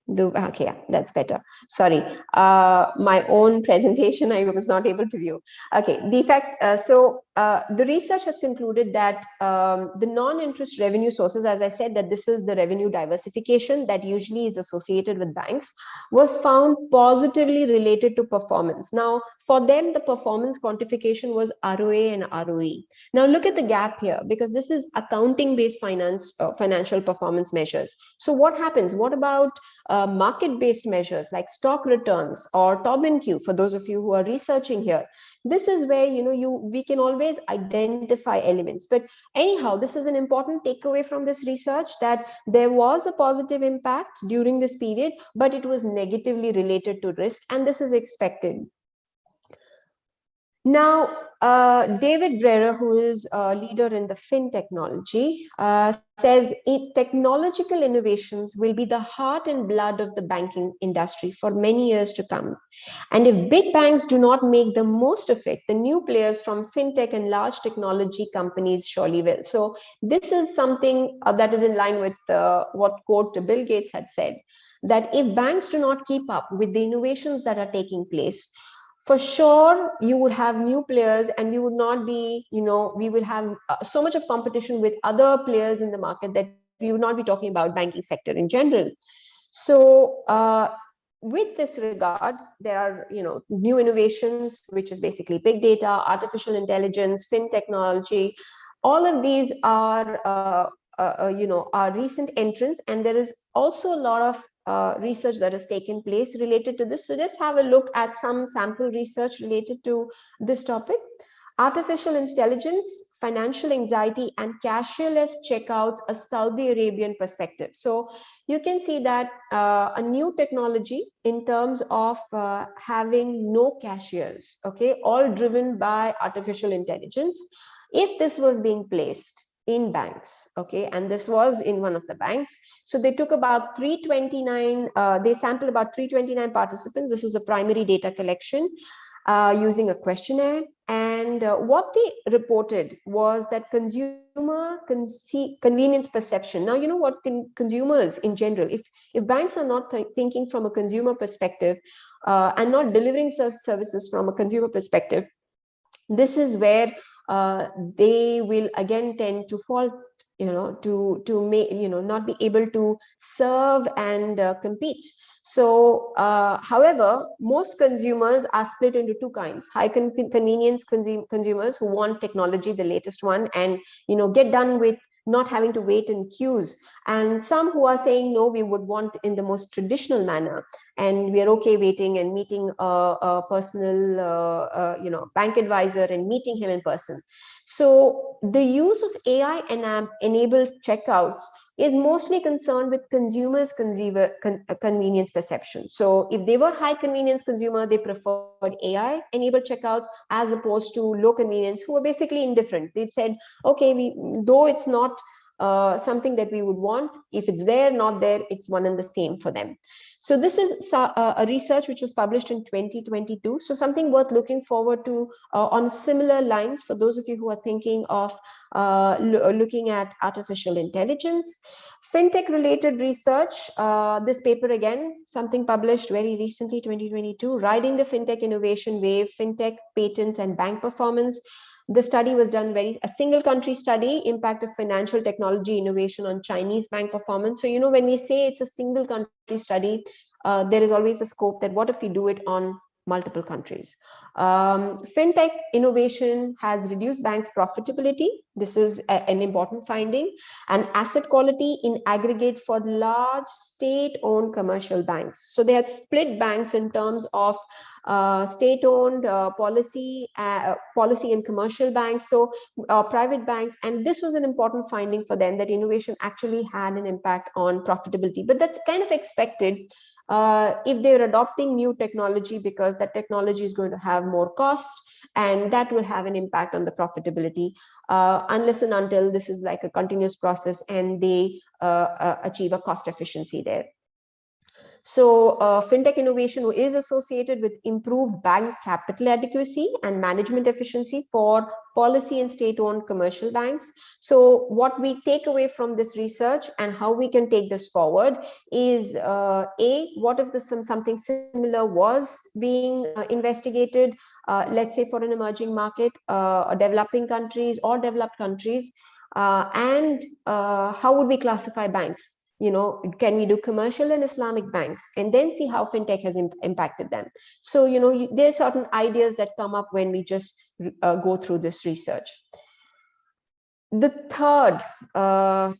the, okay, yeah, that's better. Sorry, my own presentation I was not able to view. Okay, the effect, the research has concluded that the non-interest revenue sources, as I said, that this is the revenue diversification that usually is associated with banks, was found positively related to performance. Now, for them, the performance quantification was ROA and ROE. Now, look at the gap here, because this is accounting-based financial performance measures. So what happens? What about market-based measures like stock returns or Tobin Q, for those of you who are researching here? This is where, we can always identify elements. But anyhow, this is an important takeaway from this research, that there was a positive impact during this period, but it was negatively related to risk, and this is expected. Now, David Brerer, who is a leader in the FinTechnology, says technological innovations will be the heart and blood of the banking industry for many years to come. And if big banks do not make the most of it, the new players from FinTech and large technology companies surely will. So this is something that is in line with what quote Bill Gates had said, that if banks do not keep up with the innovations that are taking place, for sure you would have new players, and we would not be, we will have so much of competition with other players in the market that we would not be talking about banking sector in general. So with this regard, there are new innovations, which is basically big data, artificial intelligence, FinTechnology. All of these are are recent entrants, and there is also a lot of research that has taken place related to this. So just have a look at some sample research related to this topic. Artificial intelligence, financial anxiety, and cashierless checkouts, a Saudi Arabian perspective. So you can see that a new technology in terms of having no cashiers, okay, all driven by artificial intelligence. If this was being placed in banks, okay, and this was in one of the banks, so they took about 329, they sampled about 329 participants. This was a primary data collection using a questionnaire. And what they reported was that consumer convenience perception. Now, you know what, consumers in general, if banks are not thinking from a consumer perspective and not delivering services from a consumer perspective, this is where they will again tend to fall, to make, not be able to serve and compete. So, however, most consumers are split into two kinds: high convenience consumers who want technology, the latest one, and get done with not having to wait in queues, and some who are saying no, we would want in the most traditional manner, and we are okay waiting and meeting a personal bank advisor and meeting him in person. So the use of AI enabled checkouts is mostly concerned with consumers' convenience perception. So if they were high convenience consumer, they preferred AI enabled checkouts as opposed to low convenience, who were basically indifferent. They said, okay, though it's not something that we would want, if it's there, not there, it's one and the same for them. So this is a research which was published in 2022. So something worth looking forward to on similar lines for those of you who are thinking of looking at artificial intelligence. FinTech related research, this paper again, something published very recently, 2022, Riding the FinTech Innovation Wave, FinTech Patents and Bank Performance. The study was done a single country study, impact of financial technology innovation on Chinese bank performance. So, when we say it's a single country study, there is always a scope that what if we do it on multiple countries. FinTech innovation has reduced banks' profitability. This is an important finding. And asset quality in aggregate for large state-owned commercial banks. So they have split banks in terms of state-owned policy and commercial banks, so private banks. And this was an important finding for them, that innovation actually had an impact on profitability. But that's kind of expected if they're adopting new technology, because that technology is going to have more cost, and that will have an impact on the profitability unless and until this is like a continuous process and they achieve a cost efficiency there. So FinTech innovation is associated with improved bank capital adequacy and management efficiency for policy and state-owned commercial banks. So what we take away from this research and how we can take this forward is what if something similar was being investigated, let's say for an emerging market, developing countries or developed countries, and how would we classify banks? Can we do commercial and Islamic banks, and then see how FinTech has impacted them? So, there are certain ideas that come up when we just go through this research. The third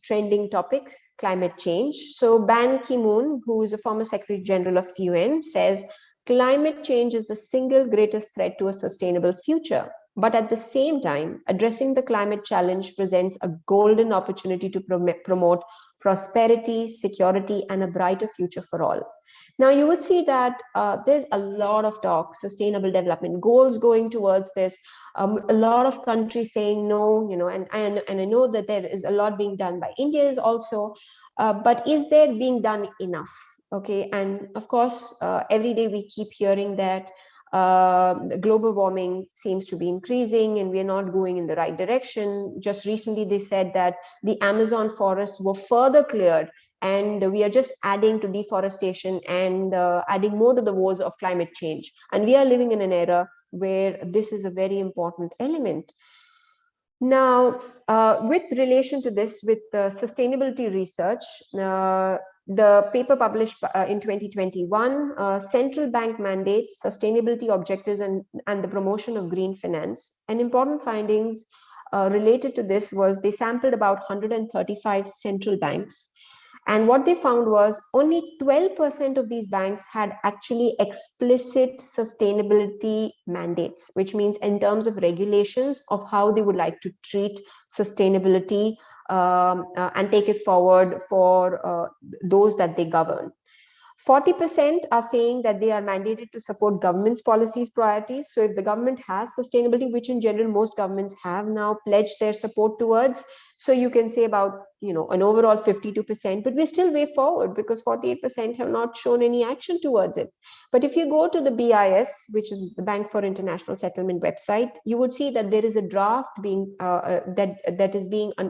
trending topic, climate change. So Ban Ki-moon, who is a former Secretary General of UN, says climate change is the single greatest threat to a sustainable future. But at the same time, addressing the climate challenge presents a golden opportunity to promote prosperity, security, and a brighter future for all. Now, you would see that there's a lot of talk, sustainable development goals going towards this. A lot of countries saying no, and I know that there is a lot being done by India is also, but is there being done enough? Okay, and of course, every day we keep hearing that global warming seems to be increasing and we're not going in the right direction. Just recently, they said that the Amazon forests were further cleared, and we are just adding to deforestation and adding more to the woes of climate change. And we are living in an era where this is a very important element. Now, with relation to this, with sustainability research, the paper published in 2021, Central Bank Mandates, Sustainability Objectives and the Promotion of Green Finance. And important findings related to this was they sampled about 135 central banks. And what they found was only 12% of these banks had actually explicit sustainability mandates, which means in terms of regulations of how they would like to treat sustainability and take it forward for those that they govern. 40% are saying that they are mandated to support government's policies priorities. So if the government has sustainability, which in general most governments have now pledged their support towards, so you can say about an overall 52%, but we're still way forward because 48% have not shown any action towards it. But if you go to the BIS, which is the Bank for International Settlement website, you would see that there is a draft being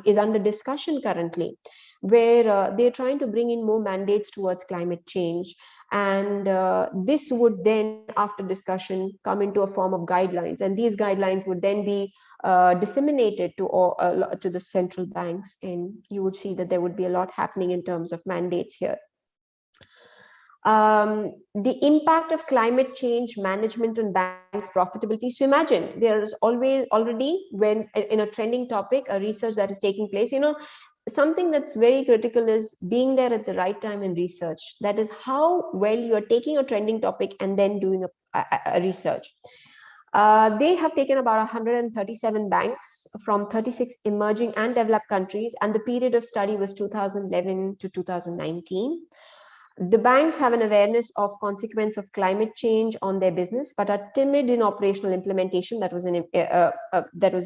is under discussion currently, where they're trying to bring in more mandates towards climate change. And this would then, after discussion, come into a form of guidelines. And these guidelines would then be disseminated to the central banks. And you would see that there would be a lot happening in terms of mandates here. The impact of climate change management on banks' profitability. So imagine there is already when in a trending topic, a research that is taking place, something that's very critical is being there at the right time in research. That is how well you are taking a trending topic and then doing a research. They have taken about 137 banks from 36 emerging and developed countries, and the period of study was 2011 to 2019. The banks have an awareness of consequence of climate change on their business, but are timid in operational implementation. That was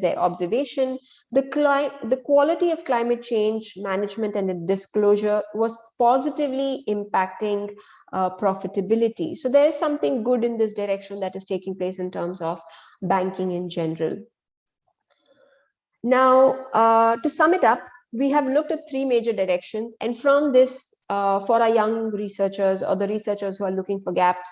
their observation. The quality of climate change management and the disclosure was positively impacting profitability. So there is something good in this direction that is taking place in terms of banking in general. Now, to sum it up, we have looked at three major directions, and from this, for our young researchers or the researchers who are looking for gaps,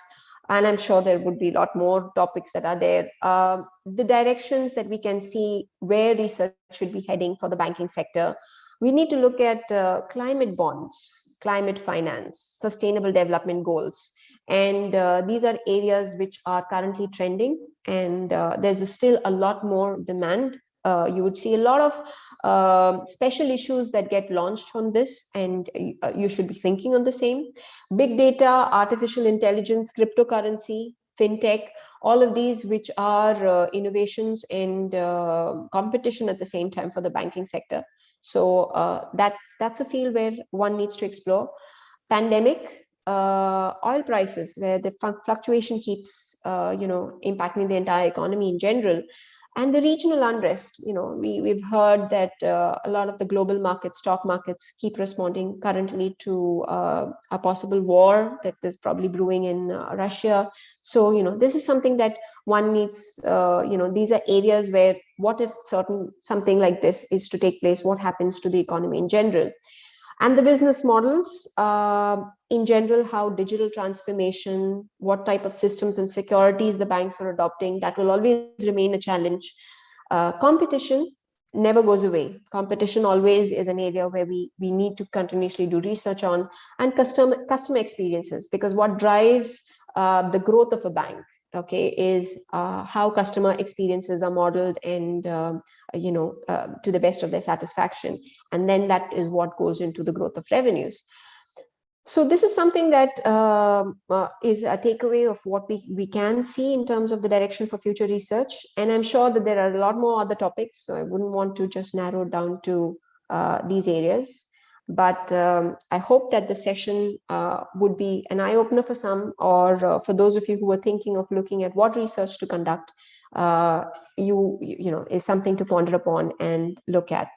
and I'm sure there would be a lot more topics that are there, the directions that we can see where research should be heading for the banking sector. We need to look at climate bonds, climate finance, sustainable development goals. And these are areas which are currently trending, and there's still a lot more demand. You would see a lot of special issues that get launched from this, and you should be thinking on the same. Big data, artificial intelligence, cryptocurrency, fintech, all of these which are innovations and competition at the same time for the banking sector. So that's a field where one needs to explore. Pandemic, oil prices, where the fluctuation keeps impacting the entire economy in general. And the regional unrest, we've heard that a lot of the global markets, stock markets, keep responding currently to a possible war that is probably brewing in Russia. So, this is something that one needs, these are areas where what if something like this is to take place, what happens to the economy in general? And the business models, in general, how digital transformation, what type of systems and securities the banks are adopting, that will always remain a challenge. Competition never goes away. Competition always is an area where we need to continuously do research on, and customer experiences, because what drives the growth of a bank, is how customer experiences are modeled and to the best of their satisfaction, and then that is what goes into the growth of revenues. So this is something that is a takeaway of what we can see in terms of the direction for future research, and I'm sure that there are a lot more other topics, so I wouldn't want to just narrow down to these areas. But I hope that the session would be an eye-opener for some, or for those of you who are thinking of looking at what research to conduct, you know, is something to ponder upon and look at.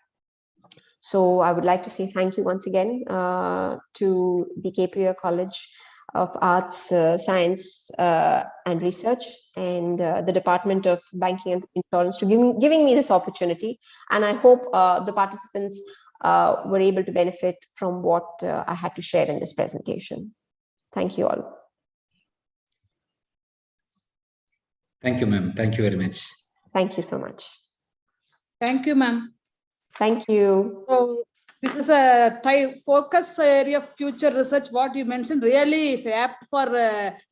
So I would like to say thank you once again to the KPR College of Arts, Science and Research, and the Department of Banking and Insurance to giving me this opportunity. And I hope the participants were able to benefit from what I had to share in this presentation. Thank you all. Thank you, ma'am. Thank you very much. Thank you so much. Thank you, ma'am. Thank you. So this is a focus area of future research. What you mentioned really is apt for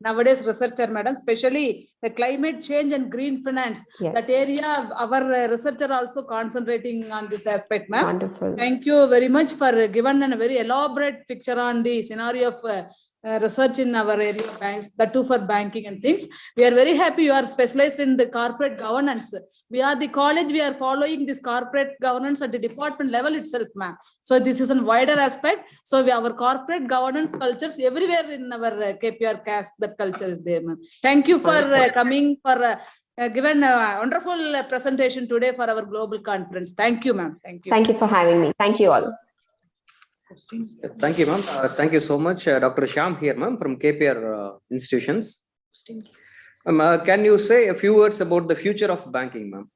nowadays researcher, madam, especially the climate change and green finance. Yes. That area, our researcher also concentrating on this aspect, ma'am. Wonderful. Thank you very much for giving a very elaborate picture on the scenario of research in our area of banks, that too for banking and things. We are very happy you are specialized in the corporate governance. We are the college, we are following this corporate governance at the department level itself, ma'am. So this is a wider aspect. So our corporate governance cultures everywhere in our KPR cast, that culture is there, ma'am. Thank you for coming, for given a wonderful presentation today for our global conference. Thank you, ma'am. Thank you. Thank you for having me. Thank you all. Thank you, ma'am. Thank you so much, Dr. Shyam here, ma'am, from KPR institutions. Can you say a few words about the future of banking, ma'am?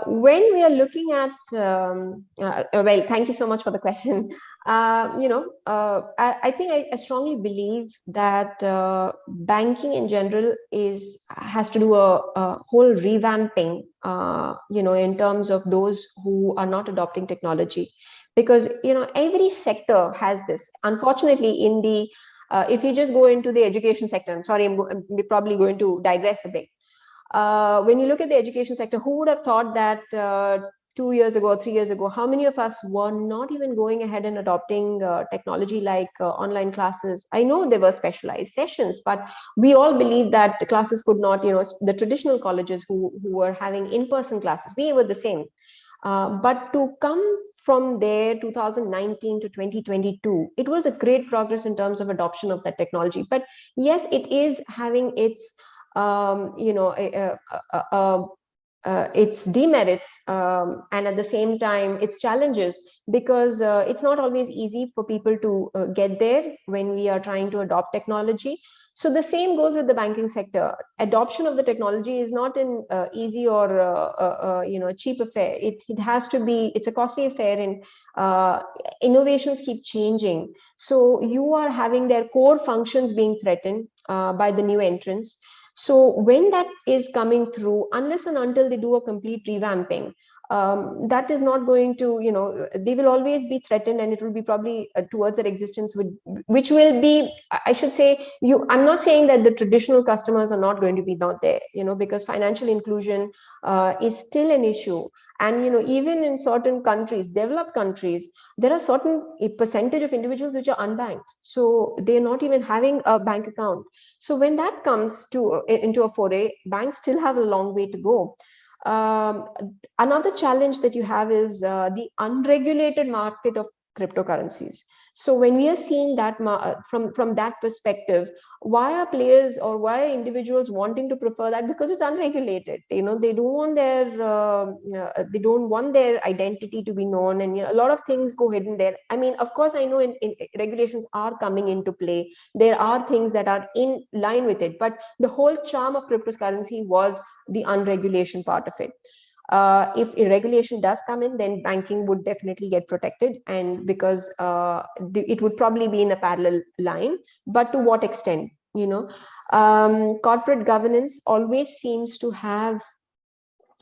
When we are looking at, well, thank you so much for the question. You know, I think I strongly believe that banking in general has to do a whole revamping, you know, in terms of those who are not adopting technology, because, you know, every sector has this. Unfortunately, in the if you just go into the education sector, I'm sorry, I'm probably going to digress a bit. When you look at the education sector, who would have thought that 2 years ago, 3 years ago, how many of us were not even going ahead and adopting technology like online classes? I know there were specialized sessions, but we all believe that the classes could not, you know, the traditional colleges who were having in-person classes, we were the same. But to come from there, 2019 to 2022, it was a great progress in terms of adoption of that technology. But yes, it is having its you know, its demerits, and at the same time its challenges, because it's not always easy for people to get there when we are trying to adopt technology. So the same goes with the banking sector. Adoption of the technology is not an easy or you know, cheap affair. It has to be, it's a costly affair, and innovations keep changing. So you are having their core functions being threatened by the new entrants. So when that is coming through, unless and until they do a complete revamping, that is not going to, you know, they will always be threatened, and it will be probably towards their existence, which will be, I should say, I'm not saying that the traditional customers are not going to be not there, you know, because financial inclusion is still an issue. And, you know, even in certain countries, developed countries, there are a percentage of individuals which are unbanked. So they're not even having a bank account. So when that comes into a foray, banks still have a long way to go. Another challenge that you have is the unregulated market of cryptocurrencies. So when we are seeing that from that perspective, why are players or why are individuals wanting to prefer that? Because it's unregulated. You know, they don't want their identity to be known, and, you know, a lot of things go hidden there. I mean, of course, I know in regulations are coming into play. There are things that are in line with it, but the whole charm of cryptocurrency was the unregulation part of it. If a regulation does come in, then banking would definitely get protected, and because it would probably be in a parallel line. But to what extent? You know, corporate governance always seems to have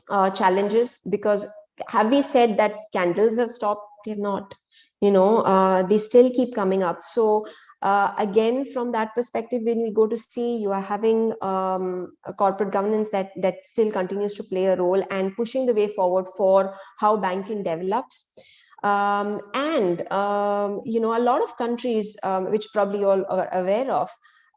challenges, because have we said that scandals have stopped? They're not. You know, they still keep coming up. So again, from that perspective, when we go to see, you are having a corporate governance that still continues to play a role and pushing the way forward for how banking develops. And you know, a lot of countries, which probably all are aware of,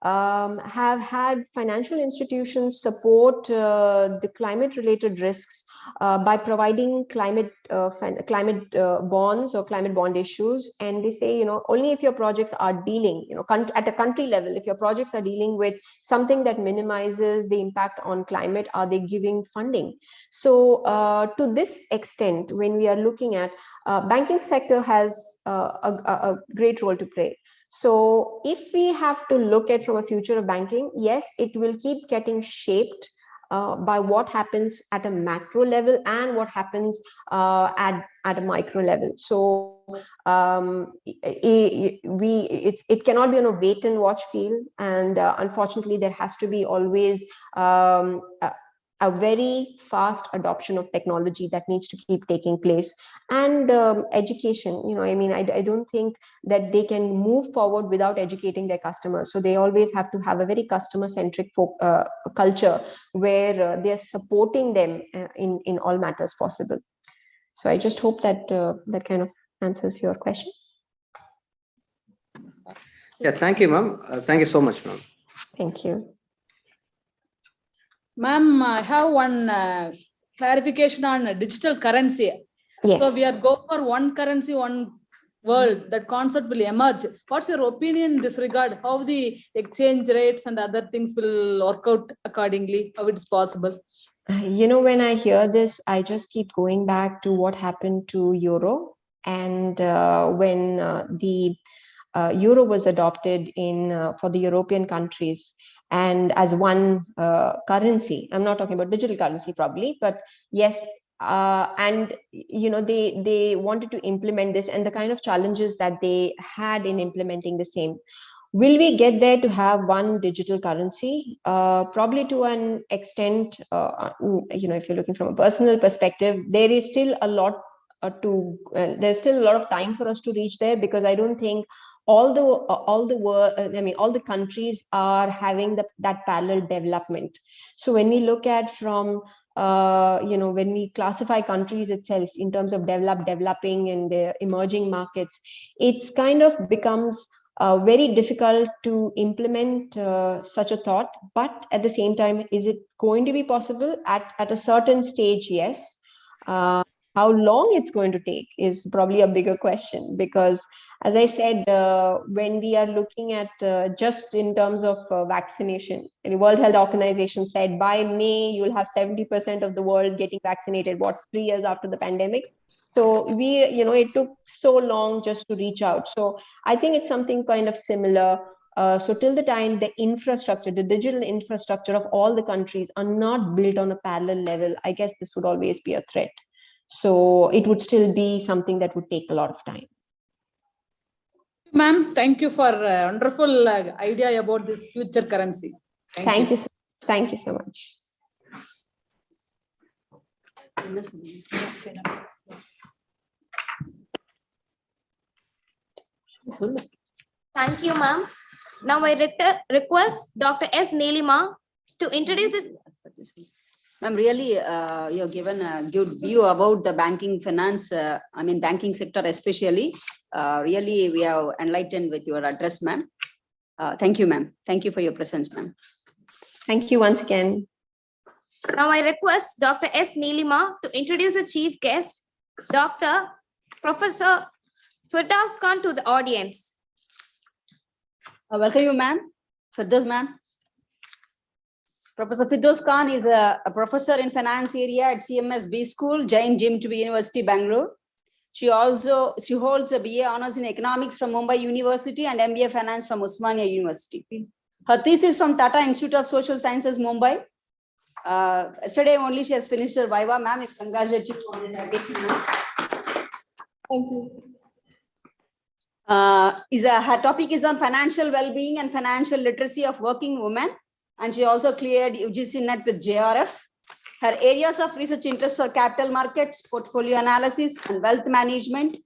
have had financial institutions support the climate-related risks by providing climate bonds or climate bond issues. And they say, only if your projects are dealing, at a country level, if your projects are dealing with something that minimizes the impact on climate, are they giving funding? So to this extent, when we are looking at banking sector has a great role to play. So if we have to look at from a future of banking, yes, it will keep getting shaped by what happens at a macro level and what happens at a micro level. So it cannot be on a wait and watch field, and unfortunately there has to be always a very fast adoption of technology that needs to keep taking place. And education, I don't think that they can move forward without educating their customers. So they always have to have a very customer-centric culture where they're supporting them in all matters possible. So I just hope that that kind of answers your question. Yeah, thank you, ma'am. Thank you so much, ma'am. Thank you. Ma'am, I have one clarification on digital currency. Yes. So we are going for one currency, one world. That concept will emerge. What's your opinion in this regard? How the exchange rates and other things will work out accordingly? How it's possible? When I hear this, I just keep going back to what happened to euro. And when the euro was adopted for the European countries, and as one currency, I'm not talking about digital currency probably, but yes, and they wanted to implement this, and the kind of challenges that they had in implementing the same. Will we get there to have one digital currency? Probably to an extent, if you're looking from a personal perspective, there is still a lot there's still a lot of time for us to reach there, because I don't think all the countries are having that parallel development. So when we look at from when we classify countries itself in terms of developing and the emerging markets, it's kind of becomes very difficult to implement such a thought. But at the same time, is it going to be possible at a certain stage? Yes. How long it's going to take is probably a bigger question, because as I said, when we are looking at just in terms of vaccination, the World Health Organization said by May, you'll have 70% of the world getting vaccinated, 3 years after the pandemic. So it took so long just to reach out. So I think it's something kind of similar. So till the time the infrastructure, the digital infrastructure of all the countries are not built on a parallel level, I guess this would always be a threat. So it would still be something that would take a lot of time. Ma'am, thank you for a wonderful idea about this future currency. Thank you. Thank you so much. Thank you, ma'am. Now I request Dr. S. Nilima to introduce it. Ma'am, really, you have given a good view about the banking finance, banking sector especially. Really, we are enlightened with your address, ma'am. Thank you, ma'am. Thank you for your presence, ma'am. Thank you once again. Now I request Dr. S. Nilima to introduce the chief guest, Dr. Professor Firdaus Khan, to the audience. Welcome you, ma'am. Firdaus, ma'am. Professor Firdaus Khan is a professor in finance area at CMS B School, Jain Jim to be University, Bangalore. She holds a BA Honours in Economics from Mumbai University and MBA Finance from Osmania University. Her thesis from Tata Institute of Social Sciences, Mumbai. Yesterday only she has finished her Viva, ma'am. It's congratulate you on this citation, ma'am. Thank you. Her topic is on financial well-being and financial literacy of working women. And she also cleared UGC NET with JRF. Her areas of research interests are capital markets, portfolio analysis, and wealth management,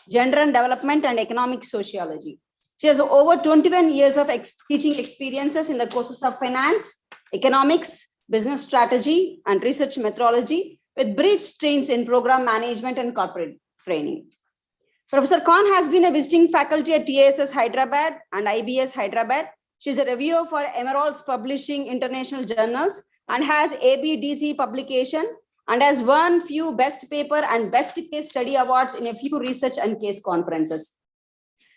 gender and development, and economic sociology. She has over 21 years of teaching experiences in the courses of finance, economics, business strategy, and research methodology, with brief stints in program management and corporate training. Professor Khan has been a visiting faculty at TASS Hyderabad and IBS Hyderabad, She's a reviewer for Emeralds Publishing International Journals and has ABDC publication and has won few best paper and best case study awards in a few research and case conferences.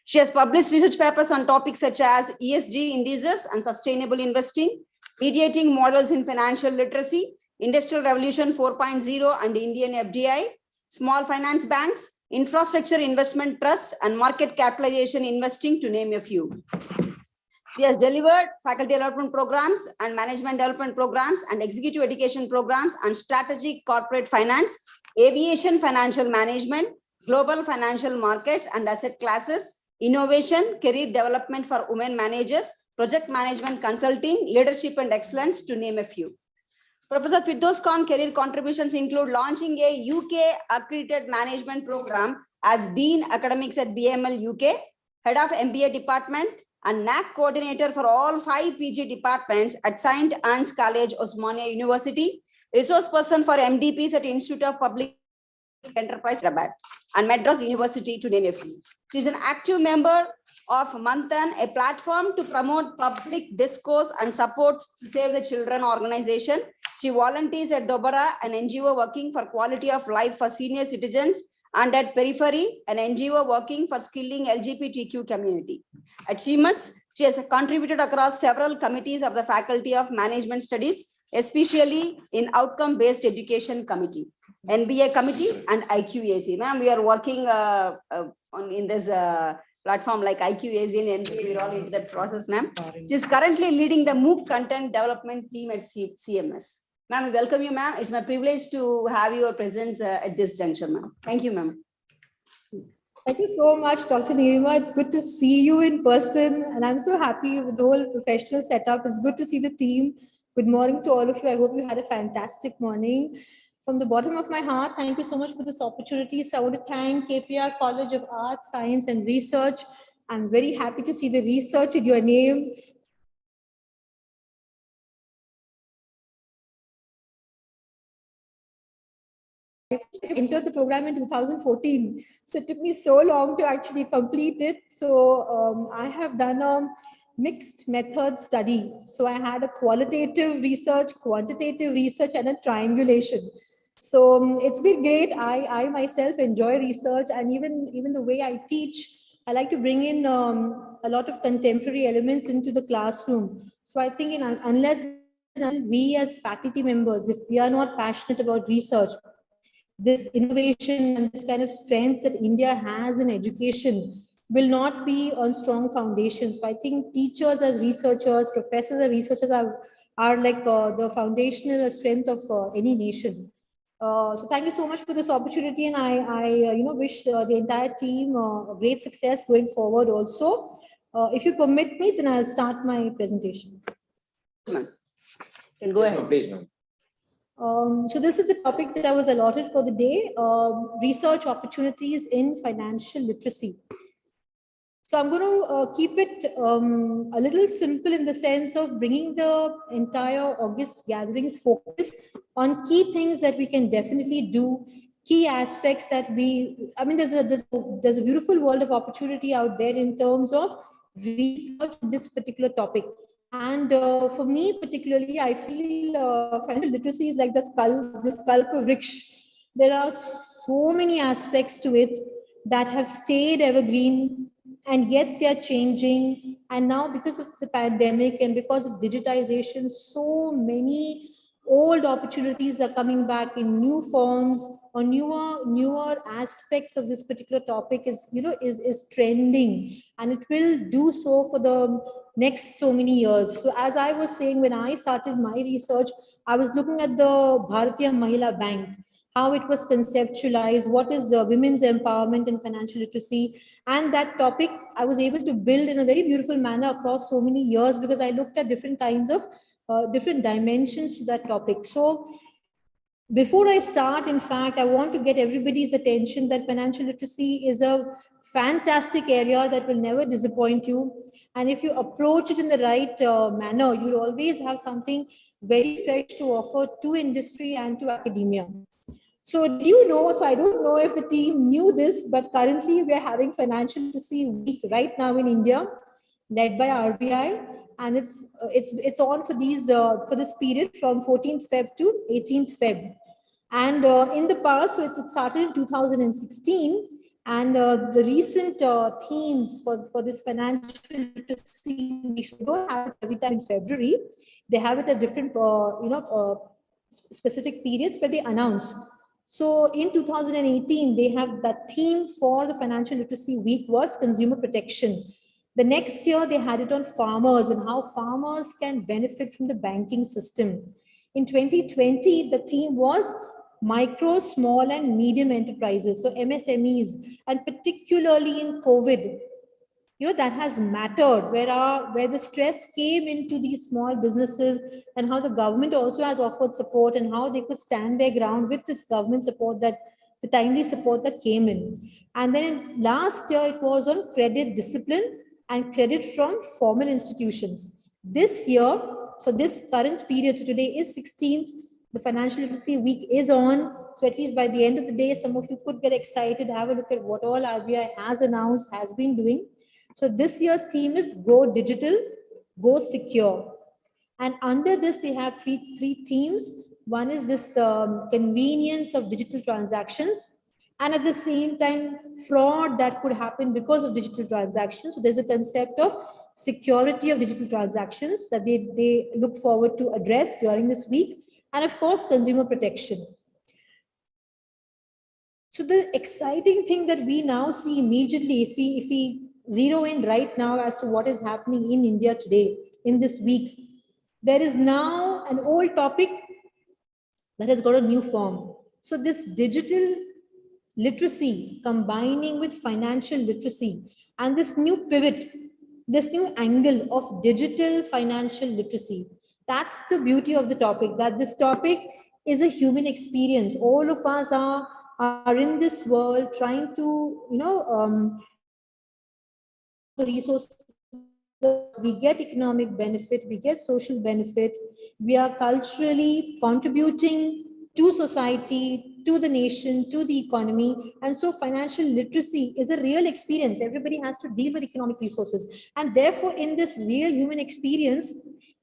She has published research papers on topics such as ESG indices and sustainable investing, mediating models in financial literacy, Industrial Revolution 4.0 and Indian FDI, small finance banks, infrastructure investment trusts, and market capitalization investing, to name a few. She has delivered faculty development programs and management development programs and executive education programs and strategic corporate finance, aviation financial management, global financial markets and asset classes, innovation, career development for women managers, project management consulting, leadership and excellence, to name a few. Professor Firdaus Khan career contributions include launching a UK accredited management program as Dean Academics at BML UK, Head of MBA Department, and NAC coordinator for all 5 PG departments at St. Anne's College, Osmania University, resource person for MDPs at Institute of Public Enterprise, Rabat, and Madras University, to name a few. She is an active member of Manthan, a platform to promote public discourse and support Save the Children organization. She volunteers at Dobara, an NGO working for quality of life for senior citizens, and at Periphery, an NGO working for skilling LGBTQ community. At SEMAS, she has contributed across several committees of the Faculty of Management Studies, especially in Outcome-Based Education Committee, NBA Committee, and IQAC. Ma'am, we are working in this platform like IQAC and NBA. We're all into that process, ma'am. She is currently leading the MOOC content development team at CMS. Ma'am, we welcome you, ma'am. It's my privilege to have your presence at this juncture, ma'am. Thank you, ma'am. Thank you so much, Dr. Nirima. It's good to see you in person, and I'm so happy with the whole professional setup. It's good to see the team. Good morning to all of you. I hope you had a fantastic morning. From the bottom of my heart, thank you so much for this opportunity. So I want to thank KPR College of Arts, Science and Research. I'm very happy to see the research in your name. I entered the program in 2014, so it took me so long to actually complete it. So I have done a mixed method study. So I had a qualitative research, quantitative research, and a triangulation. So it's been great. I myself enjoy research, and even the way I teach, I like to bring in a lot of contemporary elements into the classroom. So I think unless we as faculty members, if we are not passionate about research, this innovation and this kind of strength that India has in education will not be on strong foundations. So I think teachers as researchers, professors as researchers are like the foundational strength of any nation. So thank you so much for this opportunity, and I wish the entire team great success going forward also. If you permit me, then I'll start my presentation. Can go ahead. Please, ma'am. So this is the topic that I was allotted for the day, research opportunities in financial literacy. So I'm going to keep it a little simple in the sense of bringing the entire August gatherings focus on key things that we can definitely do, key aspects that there's a beautiful world of opportunity out there in terms of research in this particular topic. And for me particularly, I feel financial literacy is like the sculp of Vriksha. There are so many aspects to it that have stayed evergreen, and yet they are changing. And now because of the pandemic and because of digitization, so many old opportunities are coming back in new forms or newer aspects of this particular topic is trending, and it will do so for the next so many years. So as I was saying, when I started my research, I was looking at the Bharatiya Mahila Bank, how it was conceptualized, what is women's empowerment and financial literacy. And that topic I was able to build in a very beautiful manner across so many years, because I looked at different kinds of different dimensions to that topic. So before I start, in fact, I want to get everybody's attention that financial literacy is a fantastic area that will never disappoint you. And if you approach it in the right manner, you'll always have something very fresh to offer to industry and to academia. So do you know, so I don't know if the team knew this, but currently we're having Financial Literacy Week right now in India, led by RBI. and it's on for for this period from 14th Feb to 18th Feb. And in the past, so it started in 2016, and the recent themes for this financial literacy, we don't have it every time in February. They have it at different specific periods where they announce. So in 2018, they have that theme for the Financial Literacy Week was consumer protection. The next year, they had it on farmers and how farmers can benefit from the banking system. In 2020, the theme was micro, small, and medium enterprises, so MSMEs, and particularly in COVID, that has mattered, where the stress came into these small businesses and how the government also has offered support and how they could stand their ground with this government support, that the timely support that came in. And then last year, it was on credit discipline and credit from formal institutions. This year, so this current period, so today is 16th, the Financial Literacy Week is on. So at least by the end of the day, some of you could get excited, have a look at what all RBI has announced, has been doing. So this year's theme is Go Digital, Go Secure. And under this, they have three themes. One is this convenience of digital transactions, and at the same time, fraud that could happen because of digital transactions. So there's a concept of security of digital transactions that they look forward to address during this week. And of course, consumer protection. So the exciting thing that we now see immediately, if we zero in right now as to what is happening in India today, in this week, there is now an old topic that has got a new form. So this digital literacy combining with financial literacy and this new pivot, this new angle of digital financial literacy, that's the beauty of the topic, that this topic is a human experience. All of us are in this world trying to, the resources, we get economic benefit, we get social benefit, we are culturally contributing to society, to the nation, to the economy. And so financial literacy is a real experience. Everybody has to deal with economic resources. And therefore, in this real human experience,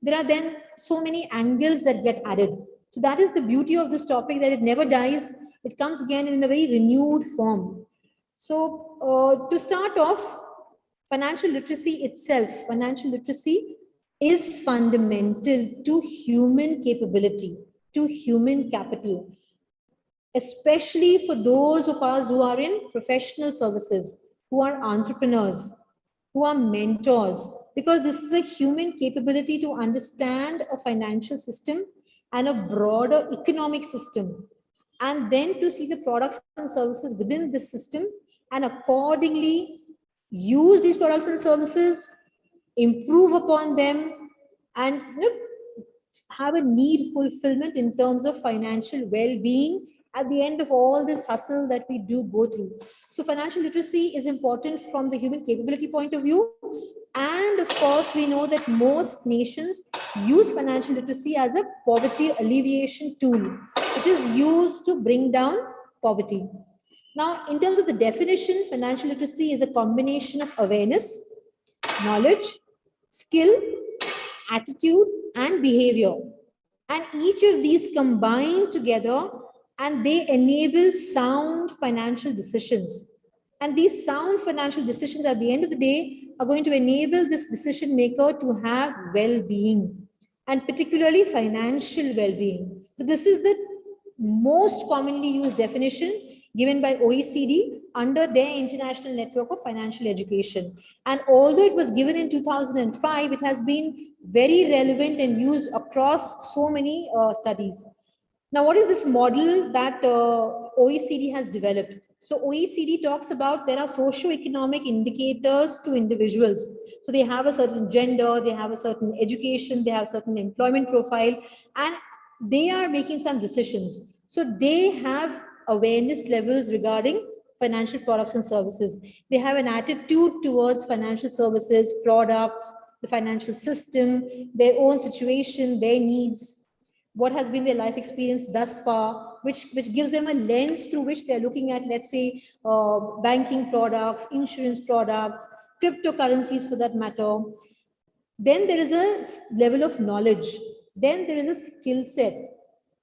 there are then so many angles that get added. So that is the beauty of this topic, that it never dies. It comes again in a very renewed form. So to start off, financial literacy itself, financial literacy is fundamental to human capability, to human capital, especially for those of us who are in professional services, who are entrepreneurs, who are mentors, because this is a human capability to understand a financial system and a broader economic system, and then to see the products and services within this system and accordingly use these products and services, improve upon them, and have a need fulfillment in terms of financial well-being at the end of all this hustle that we do go through. So financial literacy is important from the human capability point of view. And of course, we know that most nations use financial literacy as a poverty alleviation tool. It is used to bring down poverty. Now, in terms of the definition, financial literacy is a combination of awareness, knowledge, skill, attitude, and behavior. And each of these combine together and they enable sound financial decisions. And these sound financial decisions at the end of the day are going to enable this decision maker to have well-being, and particularly financial well-being. So this is the most commonly used definition given by OECD under their International Network of Financial Education. And although it was given in 2005, it has been very relevant and used across so many studies. Now, what is this model that OECD has developed? So OECD talks about there are socio-economic indicators to individuals. So they have a certain gender, they have a certain education, they have a certain employment profile, and they are making some decisions. So they have awareness levels regarding financial products and services. They have an attitude towards financial services, products, the financial system, their own situation, their needs, what has been their life experience thus far, which gives them a lens through which they're looking at, let's say, banking products, insurance products, cryptocurrencies for that matter. Then there is a level of knowledge. Then there is a skill set.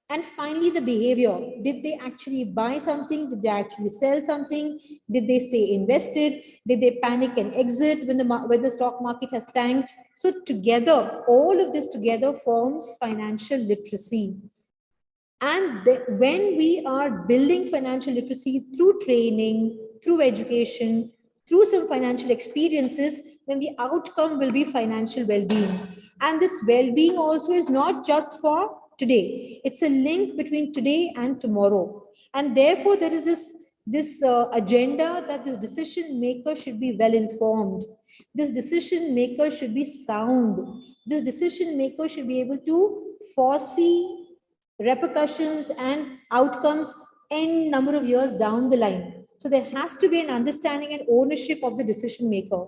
And finally, the behavior. Did they actually buy something? Did they actually sell something? Did they stay invested? Did they panic and exit when the stock market has tanked? So together, all of this together forms financial literacy. And when we are building financial literacy through training, through education, through some financial experiences, then the outcome will be financial well-being. And this well-being also is not just for today. It's a link between today and tomorrow. And therefore, there is this agenda that this decision maker should be well informed. This decision maker should be sound. This decision maker should be able to foresee repercussions and outcomes n number of years down the line. So there has to be an understanding and ownership of the decision maker.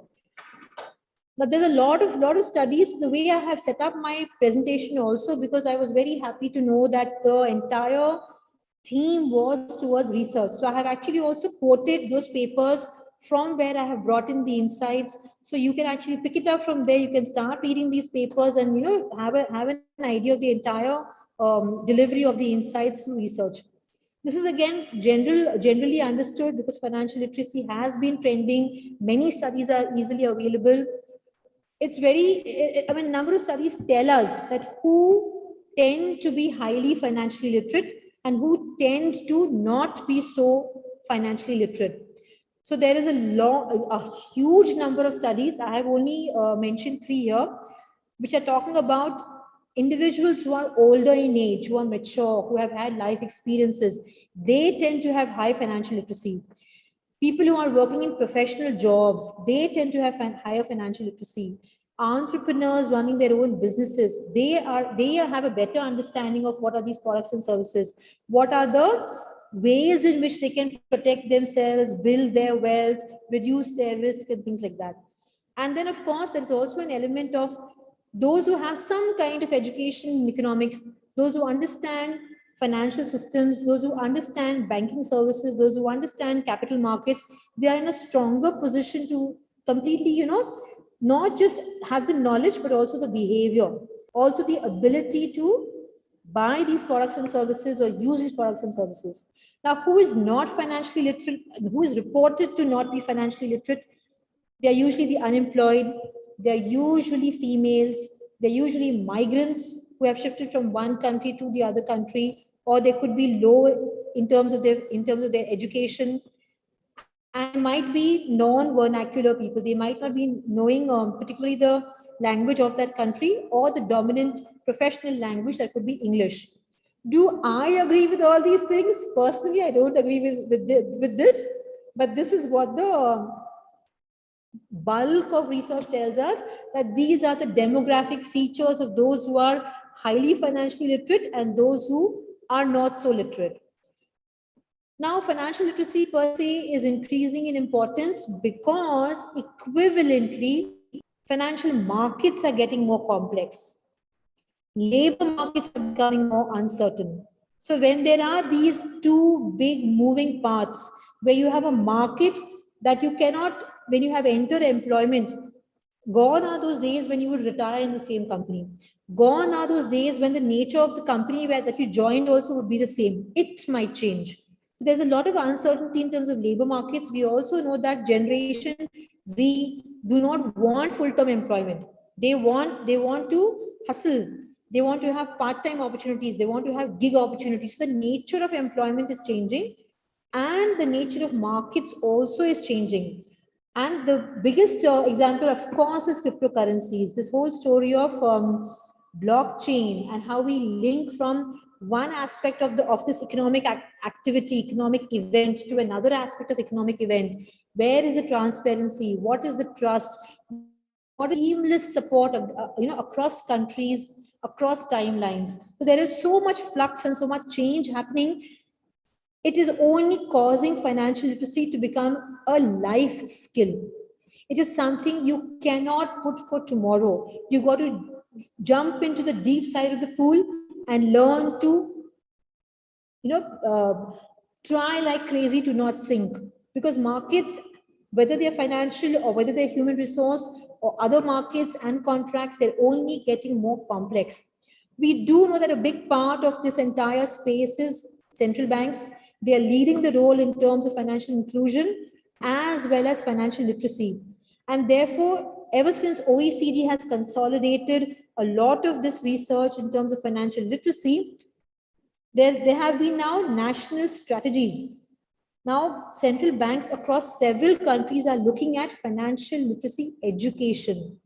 Now there's a lot of studies. The way I have set up my presentation also, because I was very happy to know that the entire theme was towards research. So I have actually also quoted those papers from where I have brought in the insights. So you can actually pick it up from there. You can start reading these papers and have an idea of the entire delivery of the insights through research. This is again generally understood because financial literacy has been trending. Many studies are easily available. It's number of studies tell us that who tend to be highly financially literate and who tend to not be so financially literate. So there is a huge number of studies. I have only mentioned 3 here, which are talking about individuals who are older in age, who are mature, who have had life experiences. They tend to have high financial literacy. People who are working in professional jobs, they tend to have higher financial literacy. Entrepreneurs running their own businesses, they have a better understanding of what are these products and services, what are the ways in which they can protect themselves, build their wealth, reduce their risk and things like that. And then of course, there is also an element of those who have some kind of education in economics, those who understand financial systems, those who understand banking services, those who understand capital markets, they are in a stronger position to completely, not just have the knowledge, but also the behavior, also the ability to buy these products and services or use these products and services. Now, who is not financially literate, who is reported to not be financially literate? They are usually the unemployed, they're usually females, they're usually migrants who have shifted from one country to the other country, or they could be low in terms of their education, and might be non-vernacular people. They might not be knowing particularly the language of that country or the dominant professional language that could be English. Do I agree with all these things? Personally, I don't agree with this, but this is what the bulk of research tells us, that these are the demographic features of those who are highly financially literate and those who are not so literate. Now, financial literacy per se is increasing in importance because equivalently, financial markets are getting more complex. Labor markets are becoming more uncertain. So when there are these two big moving parts where you have a market that you cannot, when you have entered employment, gone are those days when you would retire in the same company. Gone are those days when the nature of the company that you joined also would be the same. It might change. So there's a lot of uncertainty in terms of labor markets. We also know that Generation Z do not want full-term employment. They want to hustle. They want to have part-time opportunities. They want to have gig opportunities. So the nature of employment is changing and the nature of markets also is changing. And the biggest example, of course, is cryptocurrencies. This whole story of blockchain and how we link from one aspect of this economic activity, economic event to another aspect of economic event. Where is the transparency? What is the trust? What is seamless support of, across countries, across timelines? So there is so much flux and so much change happening. It is only causing financial literacy to become a life skill. It is something you cannot put for tomorrow. You got to jump into the deep side of the pool and learn to, try like crazy to not sink. Because markets, whether they're financial or whether they're human resource or other markets and contracts, they're only getting more complex. We do know that a big part of this entire space is central banks. They are leading the role in terms of financial inclusion as well as financial literacy. And therefore, ever since OECD has consolidated a lot of this research in terms of financial literacy, there have been now national strategies. Now, central banks across several countries are looking at financial literacy education.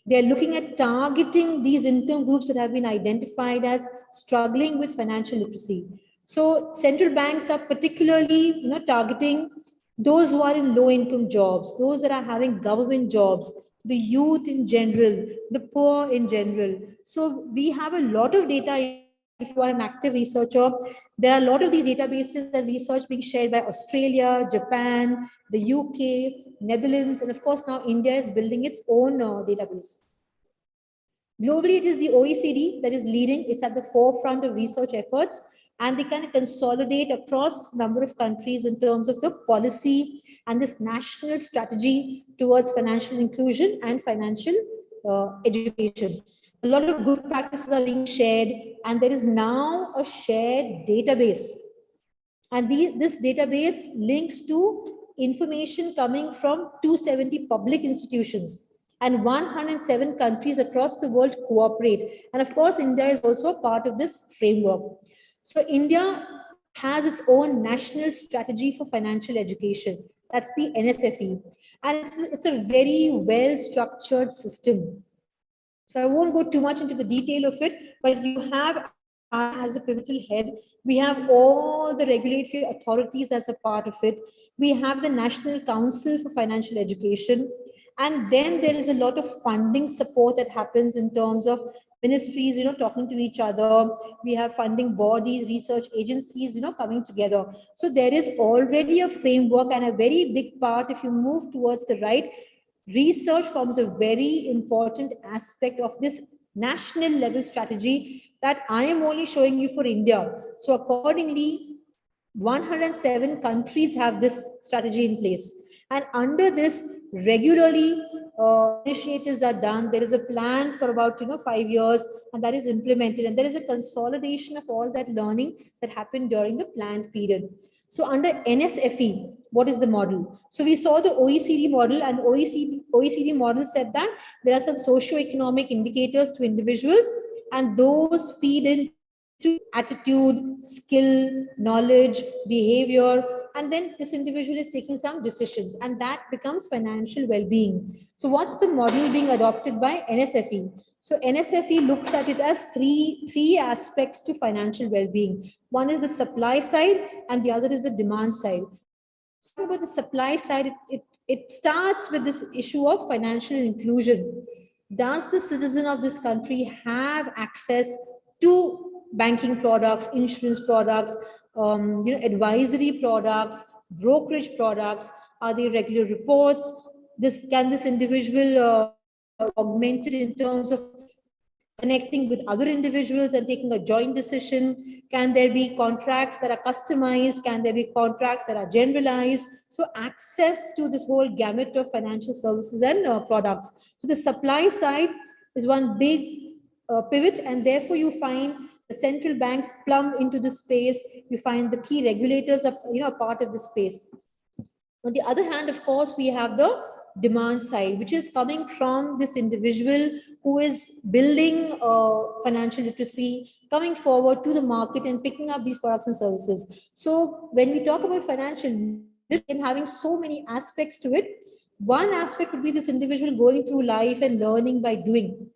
They're looking at targeting these income groups that have been identified as struggling with financial literacy. So central banks are particularly, targeting those who are in low income jobs, those that are having government jobs, the youth in general, the poor in general. So we have a lot of data. If you are an active researcher, there are a lot of these databases and research being shared by Australia, Japan, the UK, Netherlands, and of course now India is building its own database. Globally, it is the OECD that is leading. It's at the forefront of research efforts, and they kind of consolidate across a number of countries in terms of the policy and this national strategy towards financial inclusion and financial education. A lot of good practices are being shared, and there is now a shared database. And this database links to information coming from 270 public institutions, and 107 countries across the world cooperate. And of course, India is also a part of this framework. So India has its own national strategy for financial education. That's the NSFE. And it's a very well-structured system. So I won't go too much into the detail of it, but you have as a pivotal head, we have all the regulatory authorities as a part of it. We have the National Council for Financial Education. And then there is a lot of funding support that happens in terms of ministries, talking to each other. We have funding bodies, research agencies, coming together. So there is already a framework, and a very big part, if you move towards the right, research forms a very important aspect of this national level strategy that I am only showing you for India. So accordingly, 107 countries have this strategy in place. And under this, regularly initiatives are done. There is a plan for about 5 years, and that is implemented. And there is a consolidation of all that learning that happened during the planned period. So under NSFE, what is the model? So we saw the OECD model, and OECD model said that there are some socio-economic indicators to individuals, and those feed into attitude, skill, knowledge, behavior, and then this individual is taking some decisions, and that becomes financial well-being. So what's the model being adopted by NSFE? So NSFE looks at it as three aspects to financial well-being. One is the supply side, and the other is the demand side. So about the supply side, it starts with this issue of financial inclusion. Does the citizen of this country have access to banking products, insurance products, advisory products, brokerage products? Are there regular reports? Can this individual augmented in terms of connecting with other individuals and taking a joint decision? Can there be contracts that are customized? Can there be contracts that are generalized? So access to this whole gamut of financial services and products. So the supply side is one big pivot, and therefore you find the central banks plumb into the space. You find the key regulators are part of the space. On the other hand, of course, we have the demand side, which is coming from this individual who is building financial literacy, coming forward to the market and picking up these products and services. So when we talk about financial literacy and having so many aspects to it, one aspect would be this individual going through life and learning by doing.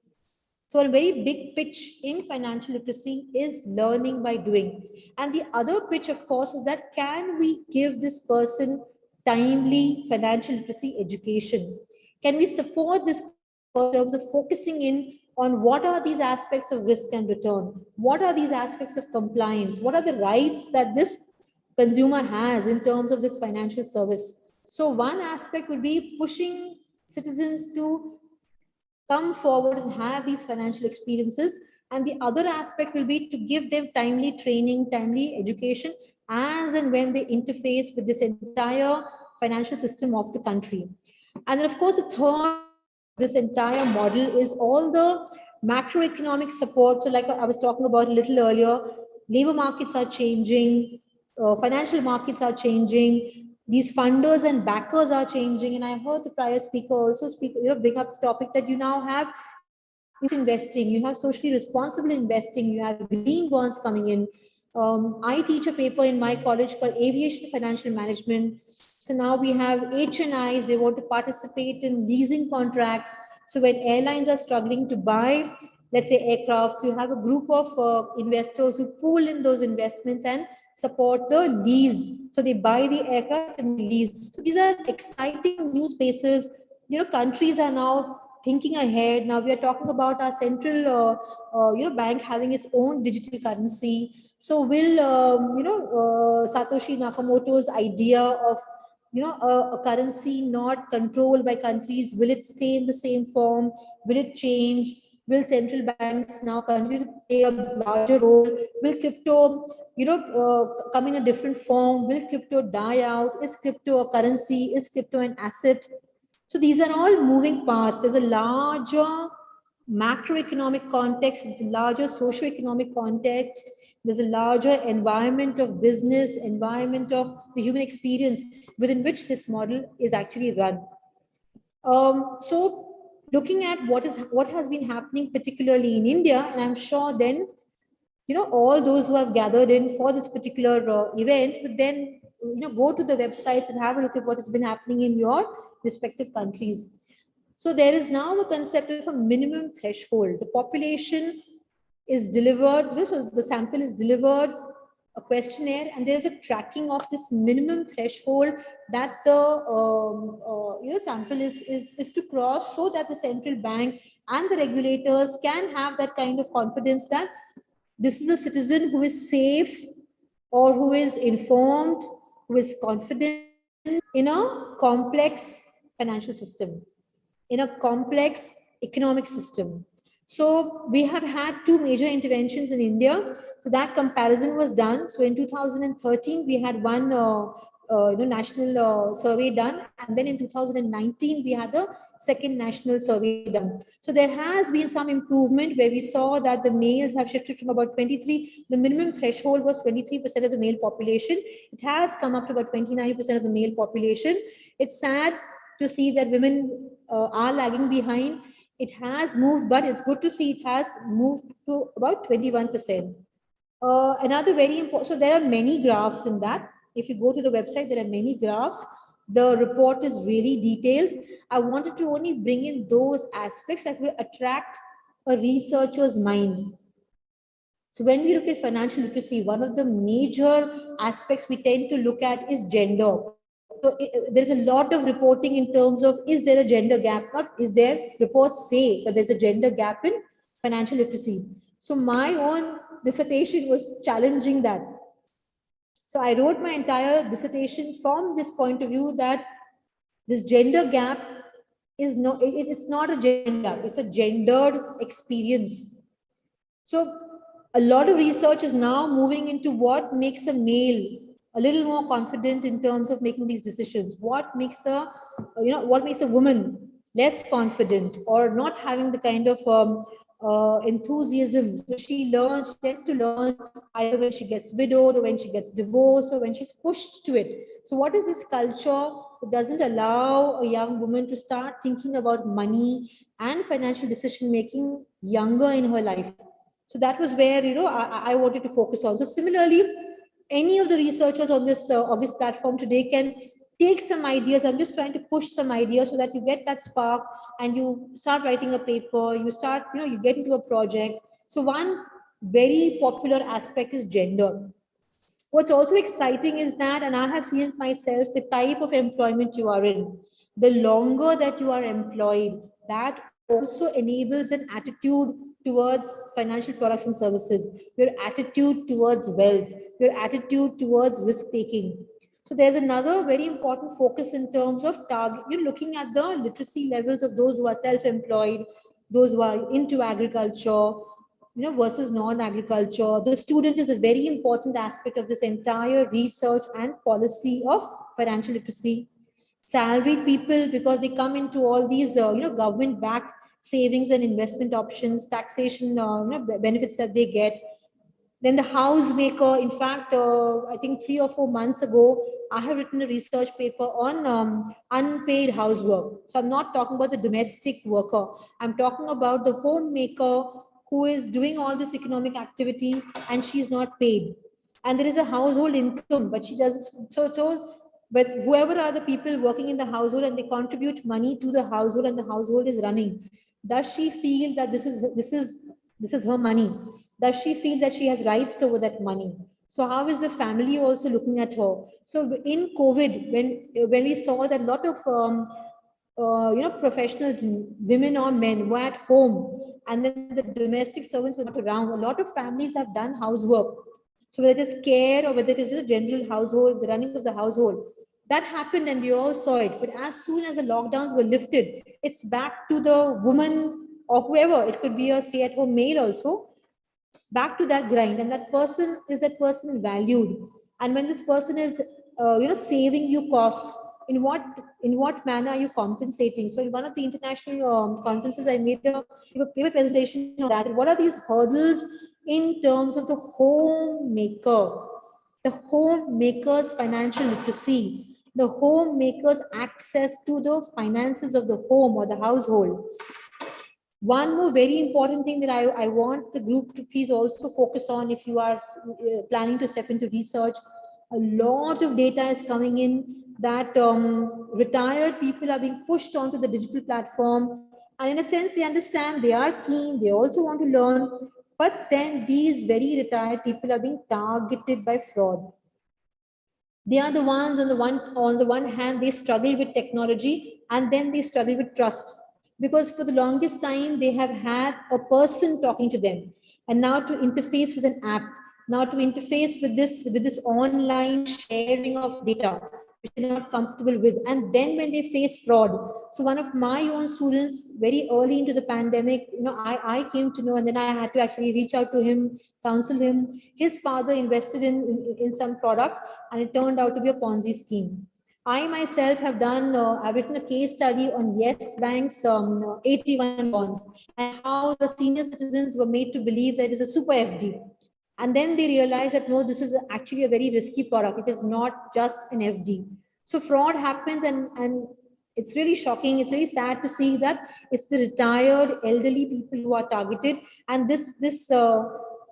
So a very big pitch in financial literacy is learning by doing. And the other pitch, of course, is that can we give this person timely financial literacy education? Can we support this in terms of focusing in on what are these aspects of risk and return? What are these aspects of compliance? What are the rights that this consumer has in terms of this financial service? So one aspect would be pushing citizens to come forward and have these financial experiences. And the other aspect will be to give them timely training, timely education, as and when they interface with this entire financial system of the country. And then, of course, the third this entire model is all the macroeconomic support. So like I was talking about a little earlier, labor markets are changing, financial markets are changing, these funders and backers are changing. And I heard the prior speaker also bring up the topic that you now have investing, you have socially responsible investing, you have green bonds coming in. I teach a paper in my college called Aviation Financial Management. So now we have HNIs, they want to participate in leasing contracts. So when airlines are struggling to buy, let's say aircrafts, you have a group of investors who pool in those investments and support the lease. So they buy the aircraft and lease. So these are exciting new spaces. Countries are now thinking ahead. Now we are talking about our central bank having its own digital currency. So will Satoshi Nakamoto's idea of a currency not controlled by countries, will it stay in the same form? Will it change? Will central banks now continue to play a larger role? Will crypto come in a different form? Will crypto die out? Is crypto a currency? Is crypto an asset? So these are all moving parts. There's a larger macroeconomic context, there's a larger socioeconomic context, there's a larger environment of business, environment of the human experience within which this model is actually run. So looking at what has been happening particularly in India, and I'm sure then all those who have gathered in for this particular event would then go to the websites and have a look at what has been happening in your respective countries. So there is now a concept of a minimum threshold. The population is delivered, so the sample is delivered a questionnaire, and there is a tracking of this minimum threshold that the sample is to cross, so that the central bank and the regulators can have that kind of confidence that this is a citizen who is safe or who is informed, who is confident in a complex financial system, in a complex economic system. So we have had two major interventions in India. So that comparison was done. So in 2013, we had one national survey done. And then in 2019, we had the second national survey done. So there has been some improvement where we saw that the males have shifted from about 23, the minimum threshold was 23% of the male population. It has come up to about 29% of the male population. It's sad to see that women are lagging behind. It has moved, but it's good to see it has moved to about 21%. Another very important, so there are many graphs in that. If you go to the website, there are many graphs. The report is really detailed. I wanted to only bring in those aspects that will attract a researcher's mind. So when we look at financial literacy, one of the major aspects we tend to look at is gender. So there's a lot of reporting in terms of, is there a gender gap? Not is there, reports say that there's a gender gap in financial literacy. So my own dissertation was challenging that. So I wrote my entire dissertation from this point of view that this gender gap is not, it's not a gender gap, it's a gendered experience. So a lot of research is now moving into what makes a male a little more confident in terms of making these decisions. What makes a, what makes a woman less confident or not having the kind of enthusiasm. So she tends to learn either when she gets widowed or when she gets divorced or when she's pushed to it. So what is this culture that doesn't allow a young woman to start thinking about money and financial decision making younger in her life? So that was where, I wanted to focus on. So similarly, any of the researchers on this platform today can take some ideas. I'm just trying to push some ideas so that you get that spark and you start writing a paper, you start, you get into a project. So one very popular aspect is gender. What's also exciting is that, and I have seen it myself, the type of employment you are in, the longer that you are employed, that also enables an attitude towards financial products and services, your attitude towards wealth, your attitude towards risk-taking. So there's another very important focus in terms of looking at the literacy levels of those who are self-employed, those who are into agriculture, versus non-agriculture. The student is a very important aspect of this entire research and policy of financial literacy. salaried people, because they come into all these, government-backed savings and investment options, taxation, benefits that they get. Then the housemaker, in fact, I think 3 or 4 months ago, I have written a research paper on unpaid housework. So I'm not talking about the domestic worker. I'm talking about the homemaker who is doing all this economic activity and she's not paid. And there is a household income, but she does but whoever are the people working in the household and they contribute money to the household and the household is running, does she feel that this is her money? Does she feel that she has rights over that money? So how is the family also looking at her? So in COVID, when we saw that a lot of professionals, women or men, were at home, and then the domestic servants were not around, a lot of families have done housework. So whether it is care or whether it is a general household, the running of the household, that happened and we all saw it. But as soon as the lockdowns were lifted, it's back to the woman or whoever. It could be a stay-at-home male also, back to that grind, and that person valued. And when this person is saving you costs, in what manner are you compensating? So in one of the international conferences, I made a presentation on that. What are these hurdles in terms of the homemaker's financial literacy, the homemaker's access to the finances of the home or the household? One more very important thing that I want the group to please also focus on, if you are planning to step into research, a lot of data is coming in that retired people are being pushed onto the digital platform. And in a sense, they understand, they are keen, they also want to learn. But then these very retired people are being targeted by fraud. They are the ones on the one hand, they struggle with technology and then they struggle with trust. Because for the longest time, they have had a person talking to them. And now to interface with an app, now to interface with this online sharing of data, which they're not comfortable with. And then when they face fraud. So one of my own students, very early into the pandemic, I came to know, and then I had to actually reach out to him, counsel him. His father invested in some product, and it turned out to be a Ponzi scheme. I myself have I've written a case study on Yes Bank's 81 bonds and how the senior citizens were made to believe that it is a super FD. And then they realized that, no, this is actually a very risky product. It is not just an FD. So fraud happens, and it's really shocking. It's very sad to see that it's the retired elderly people who are targeted. And this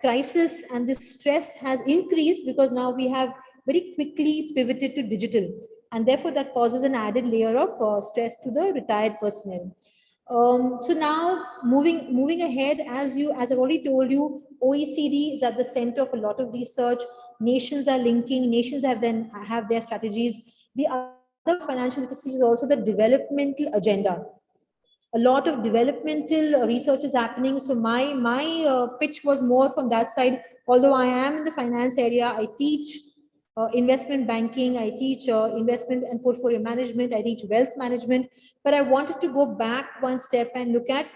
crisis and this stress has increased because now we have very quickly pivoted to digital. And therefore, that causes an added layer of stress to the retired personnel. So now moving ahead, as I've already told you, OECD is at the center of a lot of research. Nations are linking. Nations have their strategies. The other financial literacy is also the developmental agenda. A lot of developmental research is happening. So my pitch was more from that side. Although I am in the finance area, I teach investment banking, I teach investment and portfolio management, I teach wealth management, but I wanted to go back one step and look at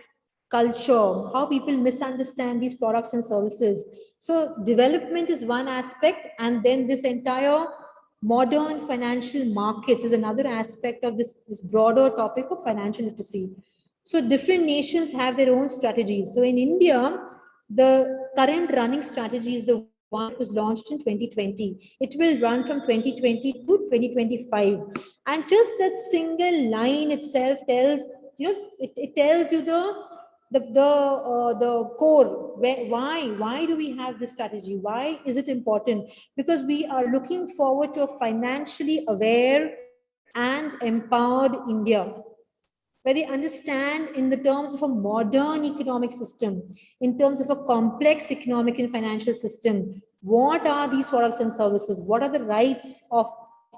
culture, how people misunderstand these products and services. So development is one aspect, and then this entire modern financial markets is another aspect of this broader topic of financial literacy. So different nations have their own strategies. So in India, the current running strategy is the one was launched in 2020. It will run from 2020 to 2025. And just that single line itself tells, it tells you the core. Why do we have this strategy? Why is it important? Because we are looking forward to a financially aware and empowered India, where they understand in the terms of a modern economic system, in terms of a complex economic and financial system, what are these products and services? What are the rights of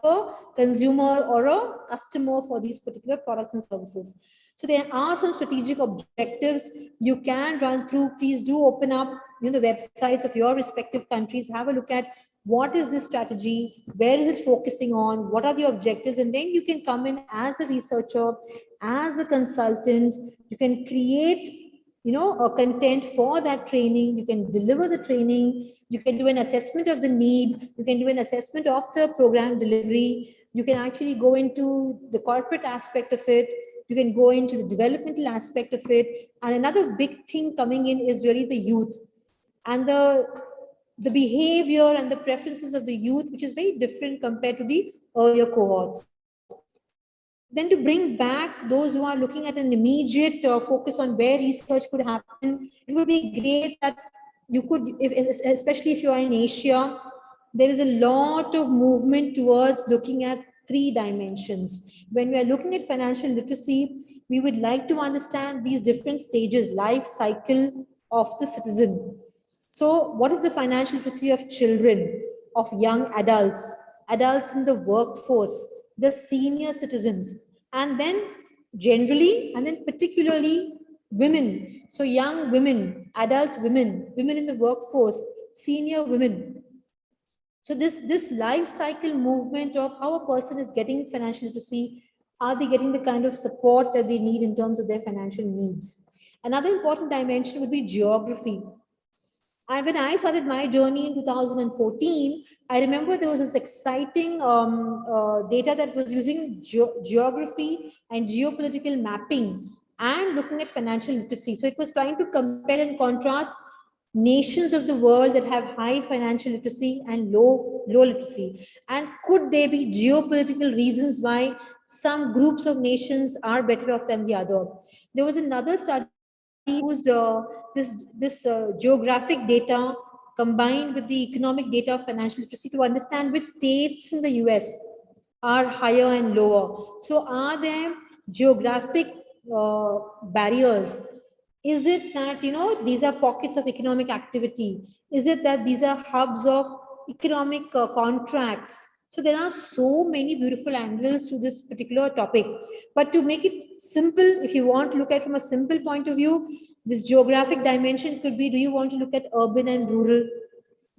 a consumer or a customer for these particular products and services? So there are some strategic objectives you can run through. Please do open up the websites of your respective countries, have a look at what is this strategy, where is it focusing on, what are the objectives, and then you can come in as a researcher, as a consultant. You can create content for that training. You can deliver the training. You can do an assessment of the need. You can do an assessment of the program delivery. You can actually go into the corporate aspect of it. You can go into the developmental aspect of it. And another big thing coming in is really the youth and the behavior and the preferences of the youth, which is very different compared to the earlier cohorts. Then to bring back those who are looking at an immediate focus on where research could happen, it would be great that you could, especially if you are in Asia, there is a lot of movement towards looking at 3 dimensions. When we are looking at financial literacy, we would like to understand these different stages, life cycle of the citizen. So what is the financial literacy of children, of young adults, adults in the workforce, the senior citizens, and then generally, and then particularly women. So young women, adult women, women in the workforce, senior women. So this life cycle movement of how a person is getting financial literacy, are they getting the kind of support that they need in terms of their financial needs? Another important dimension would be geography. And when I started my journey in 2014, I remember there was this exciting data that was using geography and geopolitical mapping and looking at financial literacy. So it was trying to compare and contrast nations of the world that have high financial literacy and low literacy. And could there be geopolitical reasons why some groups of nations are better off than the other? There was another study used this geographic data combined with the economic data of financial literacy to understand which states in the US are higher and lower. So are there geographic barriers? Is it that, these are pockets of economic activity? Is it that these are hubs of economic contracts? So there are so many beautiful angles to this particular topic. But to make it simple, if you want to look at it from a simple point of view, this geographic dimension could be, do you want to look at urban and rural?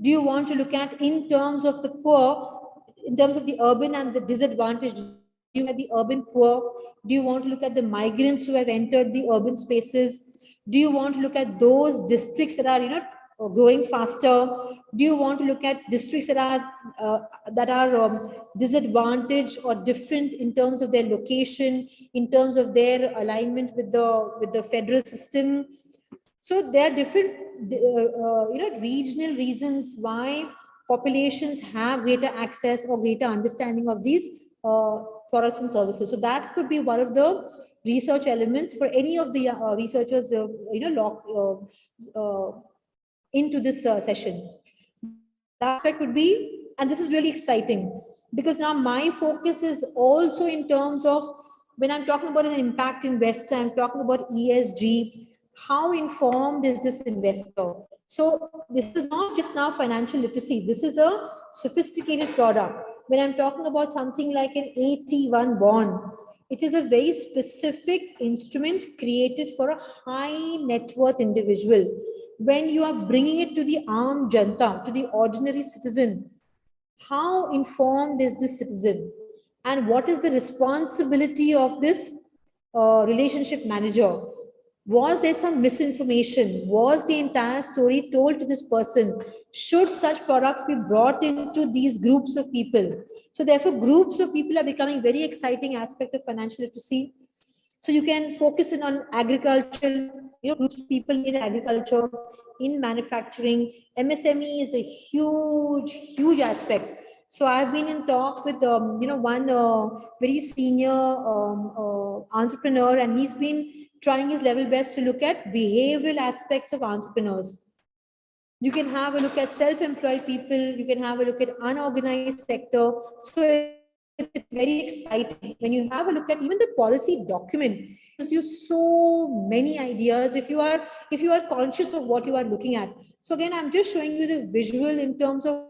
Do you want to look at in terms of the poor, in terms of the urban and the disadvantaged? Do you look at the urban poor? Do you want to look at the migrants who have entered the urban spaces? Do you want to look at those districts that are, growing faster? Do you want to look at districts that are disadvantaged or different in terms of their location, in terms of their alignment with the federal system? So there are different regional reasons why populations have greater access or greater understanding of these products and services. So that could be one of the research elements for any of the researchers into this session. That aspect would be, and this is really exciting because now my focus is also in terms of when I'm talking about an impact investor, I'm talking about ESG. How informed is this investor? So this is not just now financial literacy. This is a sophisticated product. When I'm talking about something like an AT1 bond, it is a very specific instrument created for a high net worth individual. When you are bringing it to the aam janta, to the ordinary citizen, how informed is this citizen? And what is the responsibility of this relationship manager? Was there some misinformation? Was the entire story told to this person? Should such products be brought into these groups of people? So therefore, groups of people are becoming very exciting aspect of financial literacy. So you can focus in on agriculture, groups of people in agriculture, in manufacturing. MSME is a huge aspect. So I've been in talk with one very senior entrepreneur, and he's been trying his level best to look at behavioral aspects of entrepreneurs. You can have a look at self-employed people. You can have a look at unorganized sector. So it's very exciting when you have a look at even the policy document. It gives you so many ideas if you are conscious of what you are looking at. So again, I'm just showing you the visual in terms of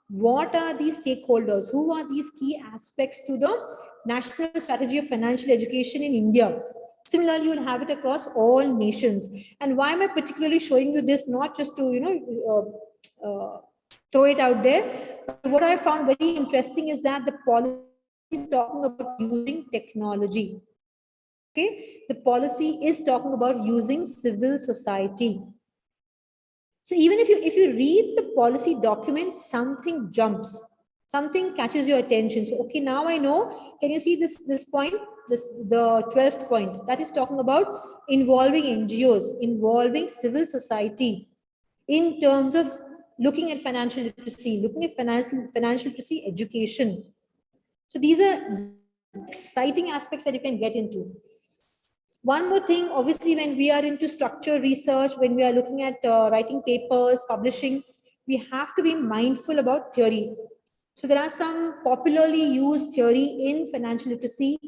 what are these stakeholders, who are these key aspects to the National Strategy of Financial Education in India. Similarly, you'll have it across all nations. And why am I particularly showing you this? Not just to throw it out there. But what I found very interesting is that the policy is talking about using technology. Okay, the policy is talking about using civil society. So even if you read the policy document, something jumps, something catches your attention. So okay, now I know. Can you see this point? The 12th point that is talking about involving NGOs, involving civil society in terms of looking at financial literacy, looking at financial literacy education. So these are exciting aspects that you can get into. One more thing, obviously, when we are into structured research, when we are looking at writing papers, publishing, we have to be mindful about theory. So there are some popularly used theory in financial literacy,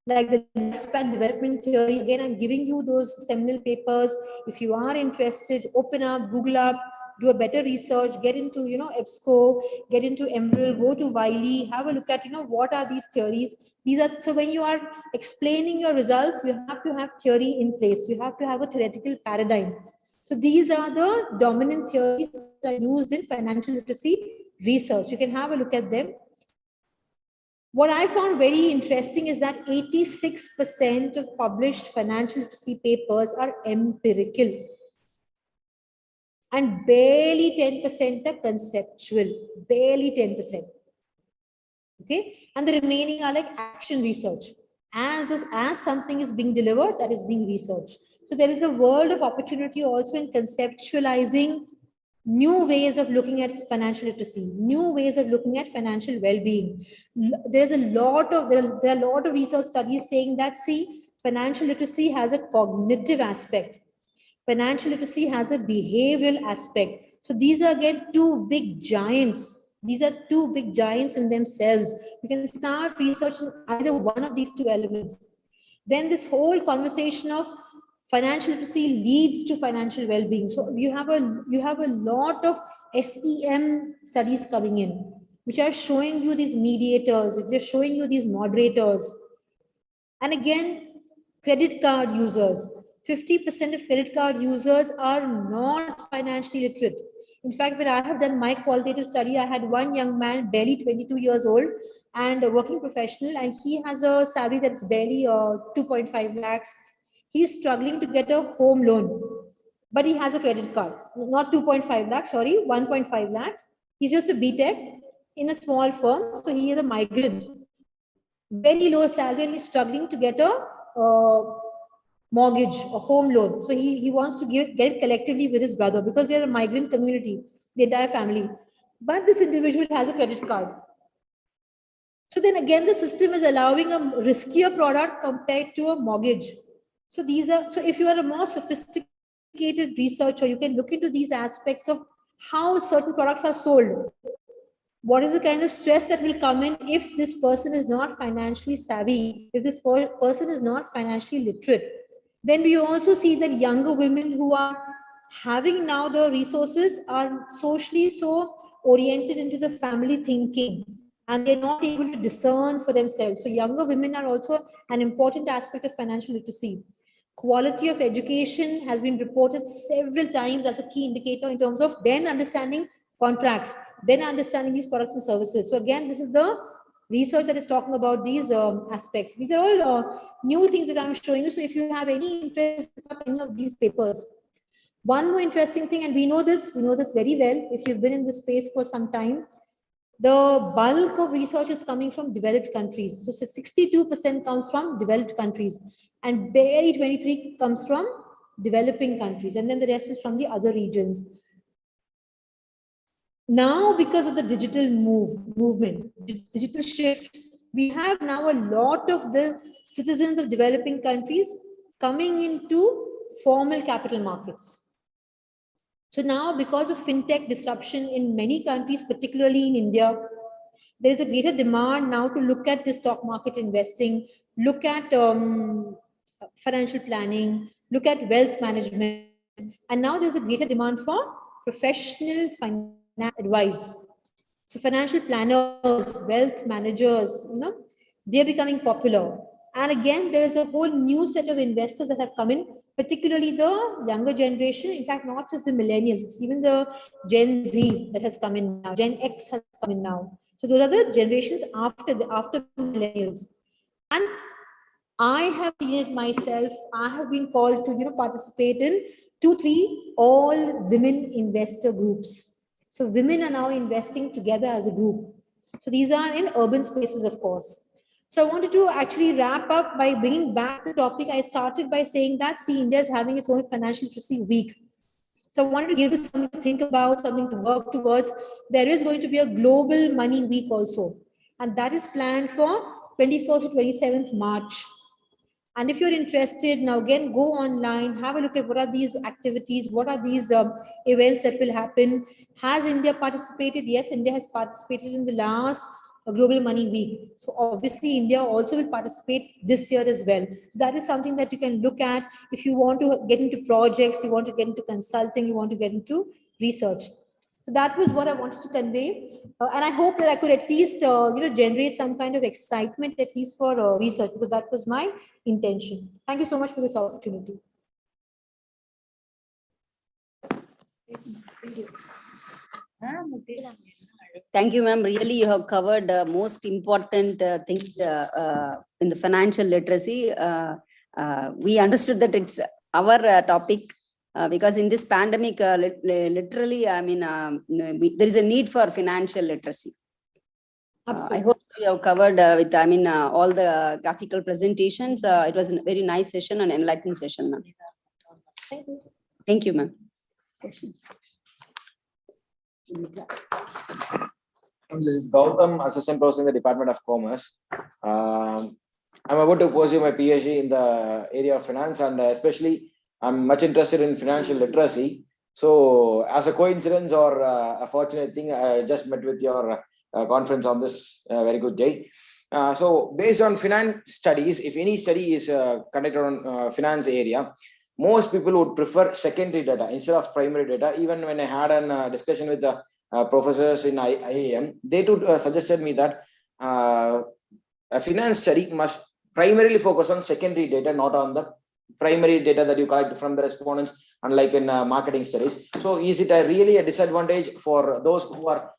like the lifespan development theory. Again, I'm giving you those seminal papers. If you are interested, open up, Google up, do a better research, get into, EBSCO, get into Emerald, go to Wiley, have a look at, what are these theories. These are, so when you are explaining your results, you have to have theory in place. You have to have a theoretical paradigm. So these are the dominant theories that are used in financial literacy research. You can have a look at them. What I found very interesting is that 86% of published financial literacy papers are empirical and barely 10% are conceptual, barely 10%. Okay, and the remaining are like action research. As something is being delivered, that is being researched. So there is a world of opportunity also in conceptualizing new ways of looking at financial literacy, new ways of looking at financial well-being. There are a lot of research studies saying that, see, financial literacy has a cognitive aspect. Financial literacy has a behavioral aspect. So these are again two big giants. These are two big giants in themselves. You can start researching either one of these two elements. Then this whole conversation of financial literacy leads to financial well-being. So you have a lot of SEM studies coming in, which are showing you these mediators, which are showing you these moderators. And again, credit card users. 50% of credit card users are not financially literate. In fact, when I have done my qualitative study, I had one young man, barely 22 years old, and a working professional, and he has a salary that's barely 2.5 lakhs. He's struggling to get a home loan, but he has a credit card. Not 2.5 lakhs, sorry, 1.5 lakhs. He's just a BTech in a small firm, so he is a migrant. Very low salary, and he's struggling to get a mortgage, a home loan. So he wants to get it collectively with his brother because they're a migrant community, the entire family. But this individual has a credit card. So then again, the system is allowing a riskier product compared to a mortgage. So if you are a more sophisticated researcher, you can look into these aspects of how certain products are sold. What is the kind of stress that will come in if this person is not financially savvy, if this person is not financially literate? Then we also see that younger women who are having now the resources are socially so oriented into the family thinking, and they're not able to discern for themselves. So younger women are also an important aspect of financial literacy. Quality of education has been reported several times as a key indicator in terms of then understanding contracts, then understanding these products and services. So again, this is the research that is talking about these aspects. These are all new things that I'm showing you. So if you have any interest in any of these papers, one more interesting thing, and we know this very well if you've been in this space for some time, the bulk of research is coming from developed countries. So 62% comes from developed countries, and barely 23 comes from developing countries, and then the rest is from the other regions. Now, because of the digital movement, digital shift, we have now a lot of the citizens of developing countries coming into formal capital markets. So now, because of fintech disruption in many countries, particularly in India, there is a greater demand now to look at the stock market investing, look at financial planning, look at wealth management. And now there's a greater demand for professional finance advice. So financial planners, wealth managers, they're becoming popular. And again, there is a whole new set of investors that have come in, particularly the younger generation. In fact, not just the millennials, it's even the Gen Z that has come in now. Gen X has come in now. So those are the generations after millennials. And I have seen it myself. I have been called to participate in 2-3 all women investor groups. So women are now investing together as a group. So these are in urban spaces, of course. So I wanted to actually wrap up by bringing back the topic. I started by saying that, see, India is having its own financial literacy week. So I wanted to give you something to think about, something to work towards. There is going to be a global money week also. And that is planned for 21st to 27th March. And if you're interested, now again, go online, have a look at what are these activities, what are these events that will happen. Has India participated? Yes, India has participated in the last Global Money Week. So obviously, India also will participate this year as well. So that is something that you can look at if you want to get into projects, you want to get into consulting, you want to get into research. So that was what I wanted to convey. And I hope that I could at least, generate some kind of excitement, at least for research, because that was my intention. Thank you so much for this opportunity. Thank you, ma'am. Really, you have covered most important things in the financial literacy. We understood that it's our topic because in this pandemic, literally, I mean, there is a need for financial literacy. I hope you have covered with, all the graphical presentations. It was a very nice session and enlightening session, ma'am. Thank you. Thank you, ma'am. This is Gautam, Assistant Professor in the Department of Commerce. I'm about to pursue my PhD in the area of finance, and especially I'm much interested in financial literacy. So as a coincidence or a fortunate thing, I just met with your conference on this very good day. So based on finance studies, if any study is conducted on finance area, most people would prefer secondary data instead of primary data. Even when I had a discussion with the professors in IIM, they too suggested me that a finance study must primarily focus on secondary data, not on the primary data that you collect from the respondents, unlike in marketing studies. So is it really a disadvantage for those who are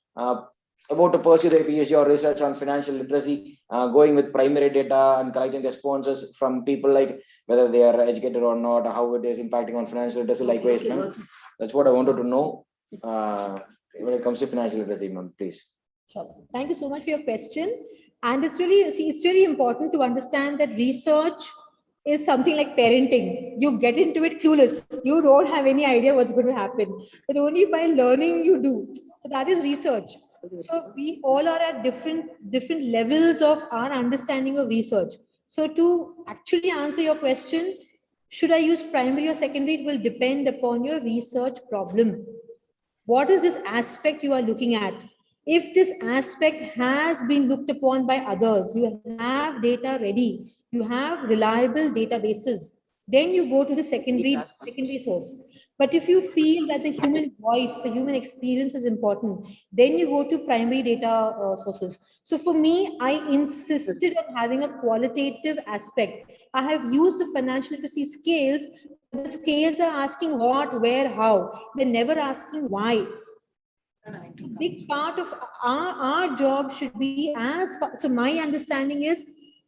about to pursue their PhD or research on financial literacy, going with primary data and collecting responses from people, like whether they are educated or not, how it is impacting on financial literacy? Likewise, ma'am. That's what I wanted to know when it comes to financial literacy, ma'am, please. Sure. Thank you so much for your question. And it's really important to understand that research is something like parenting. You get into it clueless. You don't have any idea what's going to happen, but only by learning you do. So that is research. So we all are at different levels of our understanding of research. So to actually answer your question, should I use primary or secondary? It will depend upon your research problem. What is this aspect you are looking at? If this aspect has been looked upon by others, you have data ready, you have reliable databases, then you go to the secondary source. But if you feel that the human voice, the human experience is important, then you go to primary data sources. So for me, I insisted on having a qualitative aspect. I have used the financial literacy scales. The scales are asking what, where, how. They're never asking why. A big part of our job should be so my understanding is,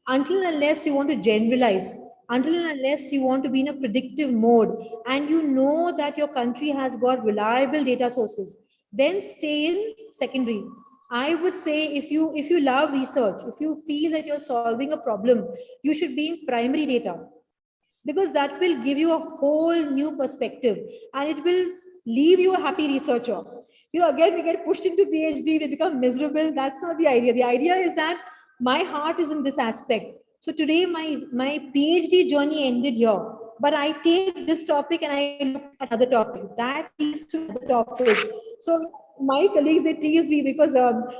until and unless you want to generalize, until and unless you want to be in a predictive mode, and you know that your country has got reliable data sources, then stay in secondary. I would say if you love research, if you feel that you're solving a problem, you should be in primary data, because that will give you a whole new perspective and it will leave you a happy researcher. Again, we get pushed into PhD, we become miserable. That's not the idea. The idea is that my heart is in this aspect. So today, my PhD journey ended here, but I take this topic and I look at other topic. That leads to other topics. So my colleagues, they tease me because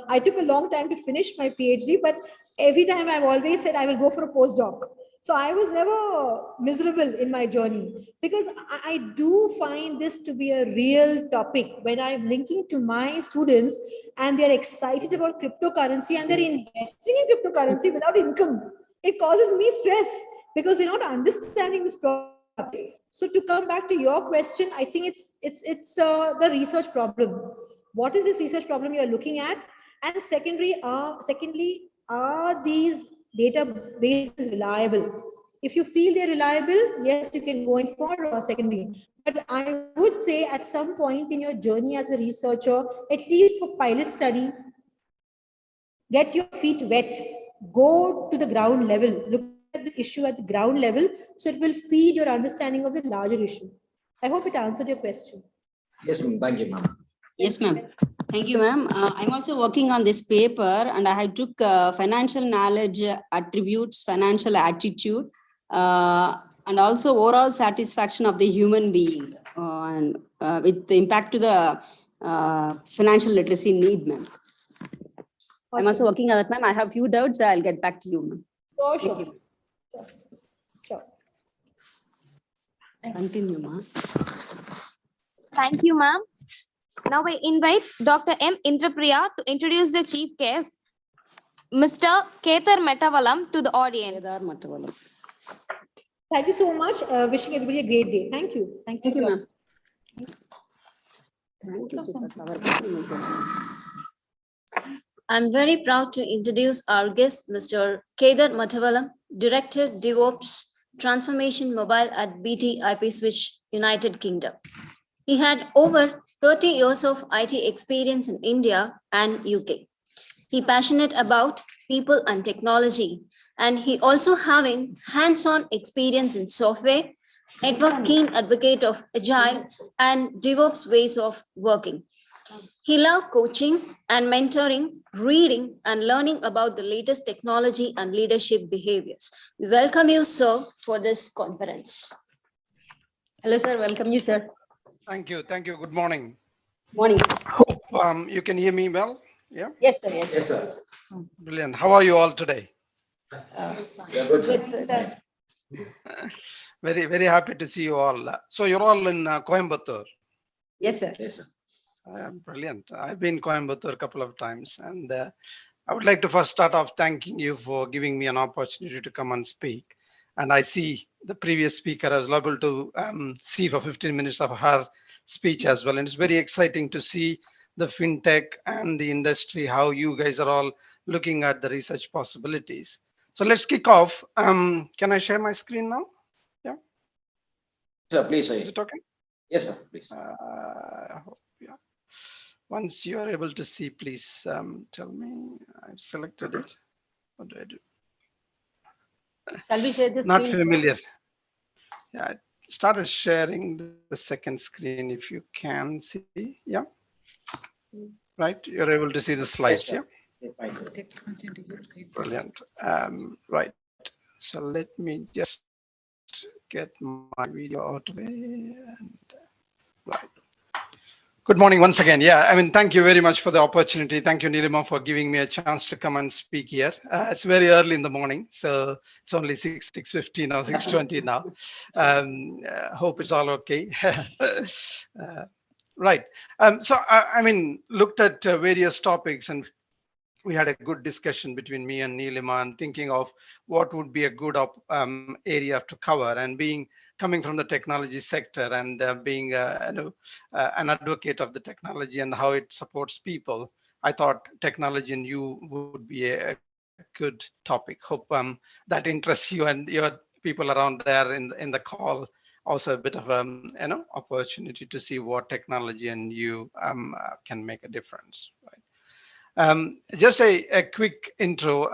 I took a long time to finish my PhD, but every time I've always said I will go for a postdoc. So I was never miserable in my journey, because I do find this to be a real topic when I'm linking to my students and they're excited about cryptocurrency and they're investing in cryptocurrency without income. It causes me stress because they're not understanding this problem. So to come back to your question, I think it's the research problem. What is this research problem you're looking at? And secondly, are these databases reliable? If you feel they're reliable, yes, you can go in for a secondary. But I would say at some point in your journey as a researcher, at least for pilot study, get your feet wet, go to the ground level, look at this issue at the ground level, so it will feed your understanding of the larger issue. I hope it answered your question. Yes, ma'am. Thank you, ma'am. Yes, ma'am. Thank you, ma'am. I'm also working on this paper and I took financial knowledge attributes, financial attitude, and also overall satisfaction of the human being and with the impact to the financial literacy need, ma'am. I'm also working on that, ma'am. I have few doubts. I'll get back to you, ma'am. Sure, Thank sure. you. Sure. Continue, ma'am. Thank you, ma'am. Now I invite Dr. M. Indrapriya to introduce the chief guest, Mr. Ketar Metavalam, to the audience. Thank you so much. Wishing everybody a great day. Thank you. Thank you. Thank you, ma'am. Thank you. I'm very proud to introduce our guest, Mr. Kedar Matavalam, Director DevOps Transformation Mobile at BT IP Switch, United Kingdom. He had over 30 years of IT experience in India and UK. He passionate about people and technology, and he also having hands-on experience in software, network keen advocate of agile and DevOps ways of working. He loved coaching and mentoring, reading and learning about the latest technology and leadership behaviors. We welcome you, sir, for this conference. Hello, sir. Welcome you, sir. Thank you. Thank you. Good morning. Morning, sir. Hope you can hear me well. Yeah. Yes, sir. Yes, Yes, sir. sir. Brilliant. How are you all today? Yeah, good, sir. Very, very happy to see you all. So you're all in Coimbatore. Yes, sir. Yes, sir. Brilliant. I've been Coimbatore a couple of times, and I would like to first start off thanking you for giving me an opportunity to come and speak. And I see the previous speaker, I was able to see for 15 minutes of her speech as well. And it's very exciting to see the fintech and the industry, how you guys are all looking at the research possibilities. So let's kick off. Can I share my screen now? Yeah. Sir, please, sir. Is it okay? Yes, sir. Please. Yeah. Once you are able to see, please tell me. I've selected it. What do I do? Shall we share this? Not familiar. Yeah, I started sharing the second screen. If you can see, yeah. Right, you're able to see the slides, yeah. Brilliant. Right. So let me just get my video out of the way. And right. Good morning once again. Yeah, I mean, thank you very much for the opportunity. Thank you, Nilima, for giving me a chance to come and speak here. It's very early in the morning, so it's only 6:15 or 6:20 now. Hope it's all okay. Right. So, I mean, looked at various topics, and we had a good discussion between me and Nilima and thinking of what would be a good area to cover, and coming from the technology sector and being an advocate of the technology and how it supports people, I thought technology and you would be a good topic. Hope that interests you and your people around there in the call. Also a bit of opportunity to see what technology and you can make a difference. Right. Just a quick intro.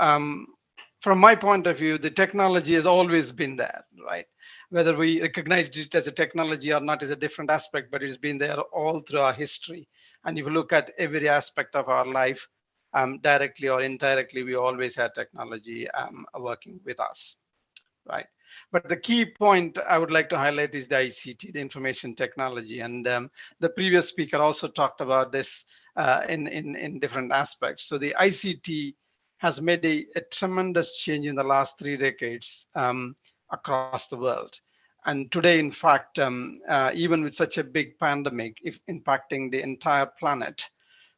From my point of view, the technology has always been there, right? Whether we recognized it as a technology or not is a different aspect, but it's been there all through our history. And if you look at every aspect of our life, directly or indirectly, we always had technology working with us, right? But the key point I would like to highlight is the ICT, the information technology. And the previous speaker also talked about this in different aspects. So the ICT has made a tremendous change in the last 3 decades across the world. And today, in fact, even with such a big pandemic, if impacting the entire planet,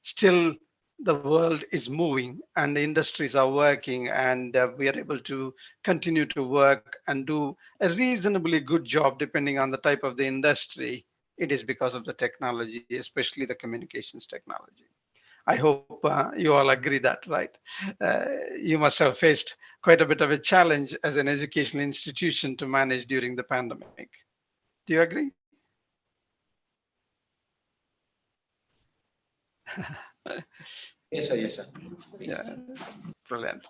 still the world is moving and the industries are working, and we are able to continue to work and do a reasonably good job depending on the type of the industry. It is because of the technology, especially the communications technology. I hope you all agree that, right? You must have faced quite a bit of a challenge as an educational institution to manage during the pandemic. Do you agree? Yes, sir. Yes, sir. Yeah, brilliant.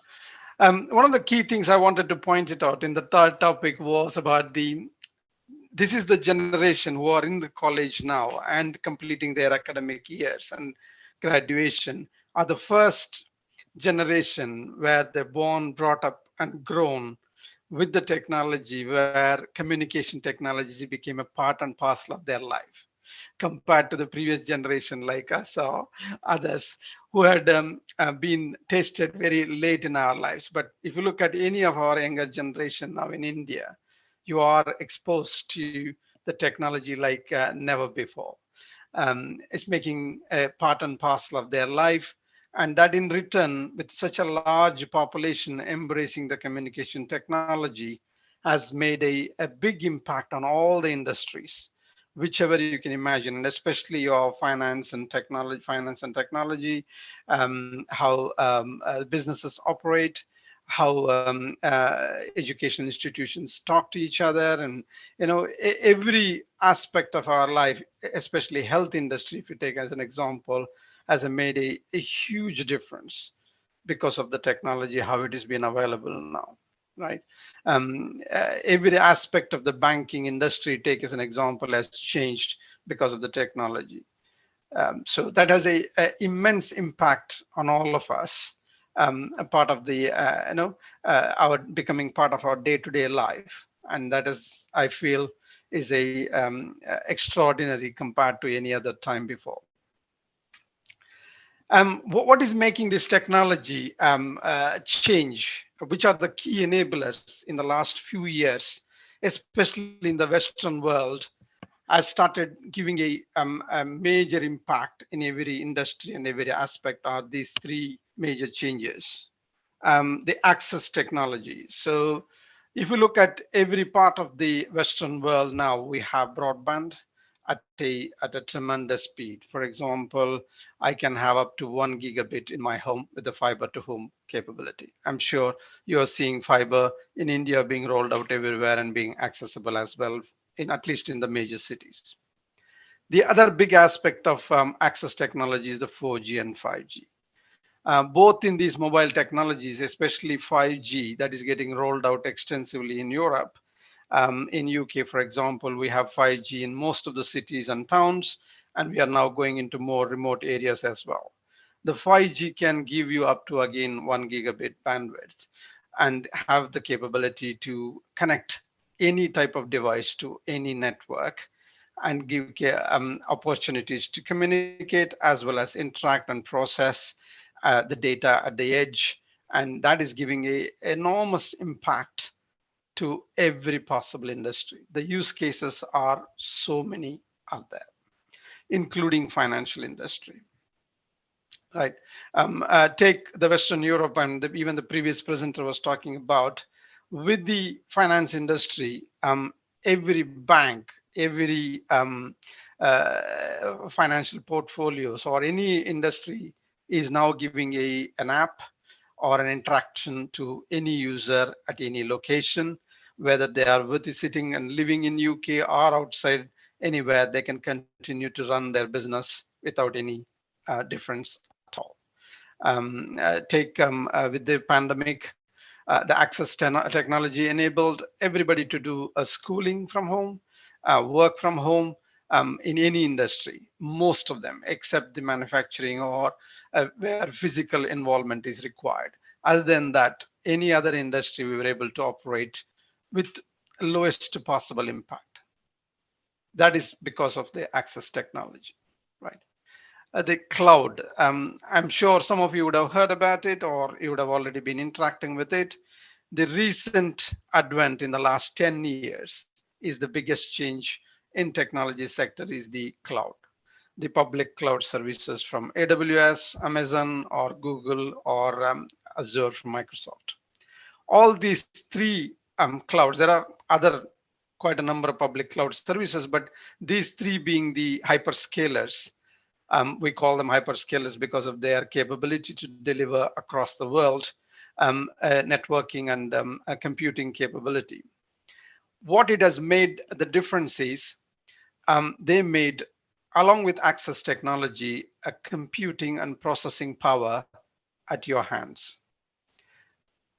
One of the key things I wanted to point it out in the third topic was about this is the generation who are in the college now and completing their academic years and graduation are the first generation where they're born, brought up, and grown with the technology, where communication technology became a part and parcel of their life, compared to the previous generation like us or others who had been tasted very late in our lives. But if you look at any of our younger generation now in India, you are exposed to the technology like never before. It's making a part and parcel of their life. And that in return, with such a large population embracing the communication technology, has made a big impact on all the industries, whichever you can imagine, and especially your finance and technology, how businesses operate, how education institutions talk to each other, and every aspect of our life, especially health industry, if you take as an example, has made a huge difference because of the technology, how it has been available now, right? Every aspect of the banking industry, take as an example, has changed because of the technology. So that has a immense impact on all of us, a part of the our becoming part of our day-to-day life, and that is, I feel, is a extraordinary compared to any other time before. What is making this technology change? Which are the key enablers in the last few years, especially in the Western world, has started giving a major impact in every industry and every aspect are these three major changes. The access technology. So if you look at every part of the Western world now, we have broadband at a tremendous speed. For example, I can have up to 1 gigabit in my home with the fiber to home capability. I'm sure you are seeing fiber in India being rolled out everywhere and being accessible as well, in at least in the major cities. The other big aspect of access technology is the 4G and 5G. Both in these mobile technologies, especially 5G that is getting rolled out extensively in Europe. In UK, for example, we have 5G in most of the cities and towns, and we are now going into more remote areas as well. The 5G can give you up to, again, 1 gigabit bandwidth and have the capability to connect any type of device to any network and give opportunities to communicate as well as interact and process the data at the edge. And that is giving a enormous impact to every possible industry. The use cases are so many out there, including financial industry. Right. Take the Western Europe, and even the previous presenter was talking about with the finance industry, every bank, every financial portfolios or any industry is now giving an app or an interaction to any user at any location, whether they are sitting and living in UK or outside anywhere, they can continue to run their business without any difference at all. Take with the pandemic, the access technology enabled everybody to do a schooling from home, work from home in any industry, most of them, except the manufacturing or where physical involvement is required. Other than that, any other industry we were able to operate with lowest possible impact. That is because of the access technology, right? The cloud. I'm sure some of you would have heard about it or you would have already been interacting with it. The recent advent in the last 10 years is the biggest change in technology sector is the cloud. The public cloud services from AWS, Amazon, or Google, or Azure from Microsoft. All these three clouds, there are other quite a number of public cloud services, but these three being the hyperscalers We call them hyperscalers because of their capability to deliver across the world networking and computing capability. What it has made the difference is they made, along with access technology, a computing and processing power at your hands.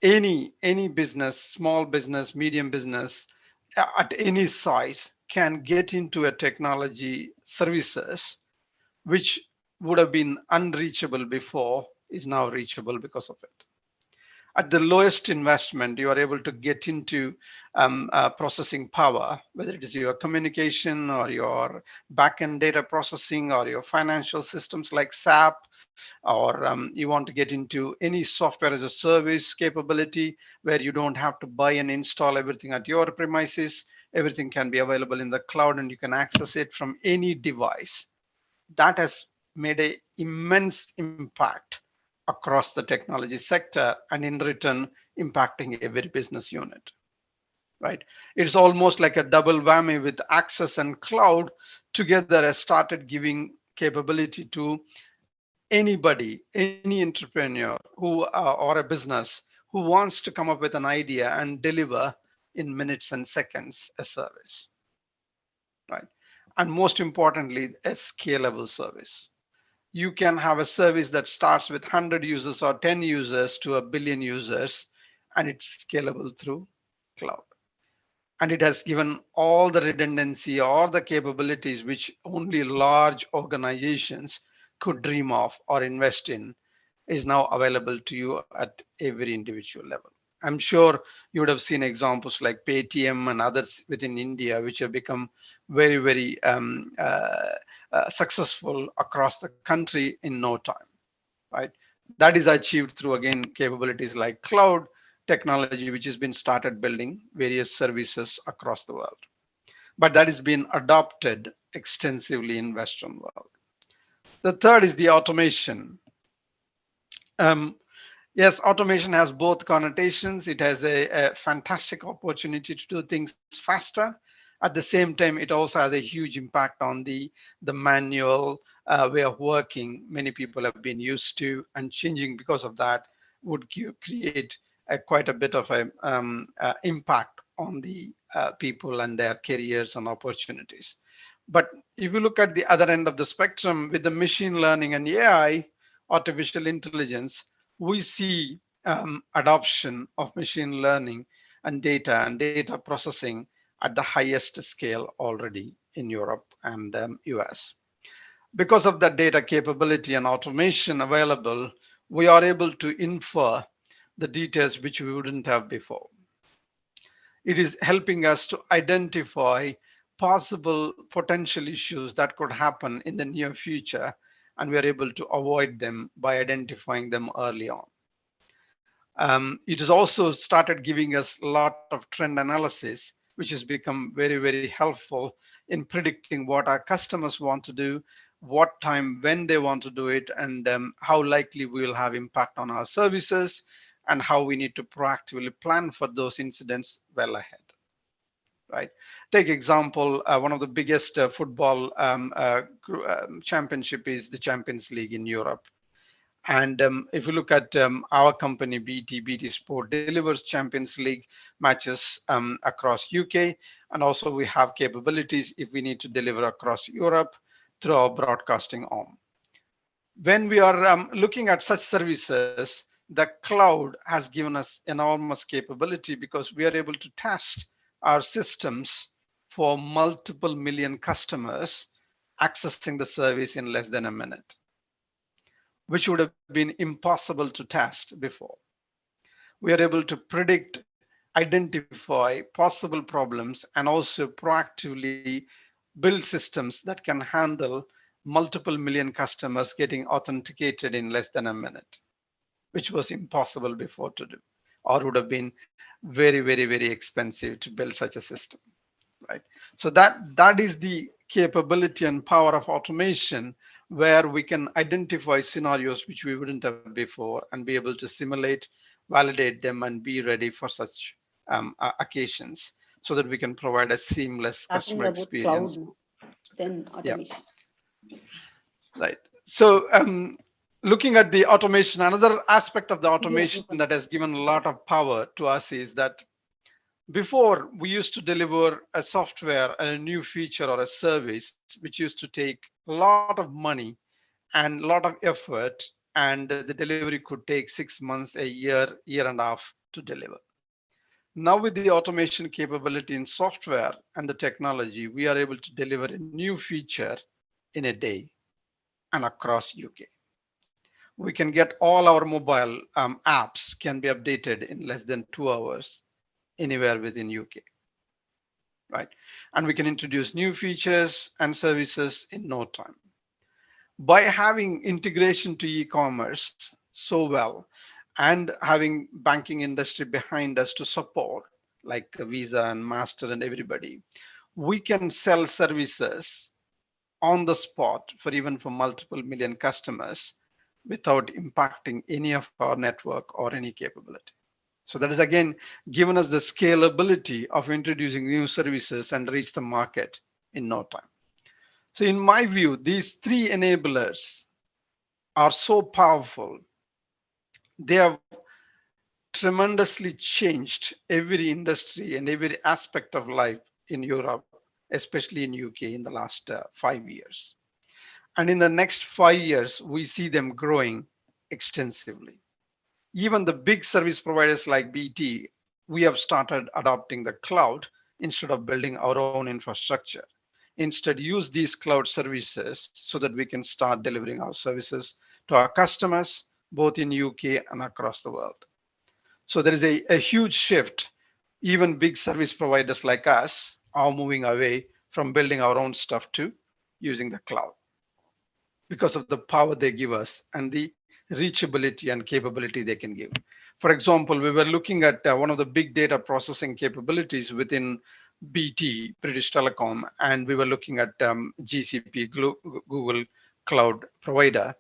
Any business, small business, medium business, at any size can get into a technology services which would have been unreachable before is now reachable because of it. At the lowest investment, you are able to get into processing power, whether it is your communication or your backend data processing or your financial systems like SAP, or you want to get into any software as a service capability where you don't have to buy and install everything at your premises. Everything can be available in the cloud and you can access it from any device. That has made an immense impact across the technology sector and in return impacting every business unit, right? It's almost like a double whammy with access and cloud together has started giving capability to anybody, any entrepreneur who or a business who wants to come up with an idea and deliver in minutes and seconds a service, right? And most importantly, a scalable service. You can have a service that starts with 100 users or 10 users to a billion users, and it's scalable through cloud. And it has given all the redundancy or the capabilities which only large organizations could dream of or invest in is now available to you at every individual level. I'm sure you would have seen examples like Paytm and others within India, which have become very, very successful across the country in no time, right? That is achieved through, again, capabilities like cloud technology, which has been started building various services across the world. But that has been adopted extensively in Western world. The third is the automation. Yes, automation has both connotations. It has a fantastic opportunity to do things faster. At the same time, it also has a huge impact on the manual way of working many people have been used to, and changing because of that would create quite a bit of a impact on the people and their careers and opportunities. But if you look at the other end of the spectrum with the machine learning and AI, artificial intelligence, we see adoption of machine learning and data processing at the highest scale already in Europe and US. Because of that data capability and automation available, we are able to infer the details which we wouldn't have before. It is helping us to identify possible potential issues that could happen in the near future, and we are able to avoid them by identifying them early on. It has also started giving us a lot of trend analysis, which has become very, very helpful in predicting what our customers want to do, what time, when they want to do it, and how likely we will have impact on our services, and how we need to proactively plan for those incidents well ahead. Right. Take example, one of the biggest football championship is the Champions League in Europe. And if you look at our company, BT Sport delivers Champions League matches across UK. And also we have capabilities if we need to deliver across Europe through our broadcasting arm. When we are looking at such services, the cloud has given us enormous capability because we are able to test our systems for multiple million customers accessing the service in less than a minute, which would have been impossible to test before. We are able to predict, identify possible problems, and also proactively build systems that can handle multiple million customers getting authenticated in less than a minute, which was impossible before to do, or would have been very, very, very expensive to build such a system, right? So that is the capability and power of automation, where we can identify scenarios which we wouldn't have before and be able to simulate, validate them, and be ready for such occasions so that we can provide a seamless customer experience. Cloud, then automation. Yeah. Right. So looking at the automation, another aspect of the automation that has given a lot of power to us is that before we used to deliver a software, a new feature or a service, which used to take a lot of money and a lot of effort, and the delivery could take 6 months, a year, year and a half to deliver. Now with the automation capability in software and the technology, we are able to deliver a new feature in a day and across UK. We can get all our mobile apps can be updated in less than 2 hours anywhere within UK, right? And we can introduce new features and services in no time. By having integration to e-commerce so well and having banking industry behind us to support, like Visa and Master and everybody, we can sell services on the spot for even for multiple million customers without impacting any of our network or any capability. So that is again given us the scalability of introducing new services and reach the market in no time. So in my view, these three enablers are so powerful. They have tremendously changed every industry and every aspect of life in Europe, especially in UK in the last 5 years. And in the next 5 years, we see them growing extensively. Even the big service providers like BT, we have started adopting the cloud instead of building our own infrastructure. Instead, use these cloud services so that we can start delivering our services to our customers, both in UK and across the world. So there is a huge shift. Even big service providers like us are moving away from building our own stuff to using the cloud because of the power they give us and the reachability and capability they can give. For example, we were looking at one of the big data processing capabilities within BT, British Telecom, and we were looking at GCP, Google Cloud Provider.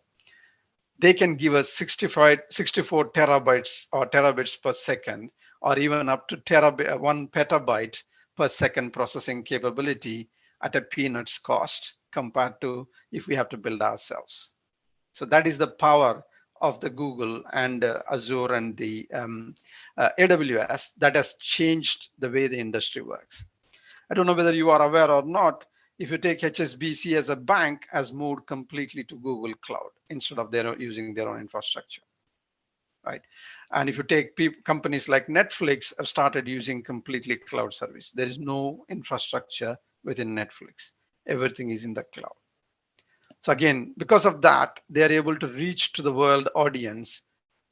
They can give us 64 terabytes or terabits per second, or even up to 1 petabyte per second processing capability at a peanuts cost compared to if we have to build ourselves. So that is the power of the Google and Azure and the AWS that has changed the way the industry works. I don't know whether you are aware or not. If you take HSBC as a bank, has moved completely to Google Cloud instead of using their own infrastructure, right? And if you take companies like Netflix have started using completely cloud service. There is no infrastructure within Netflix. Everything is in the cloud. So again, because of that, they are able to reach to the world audience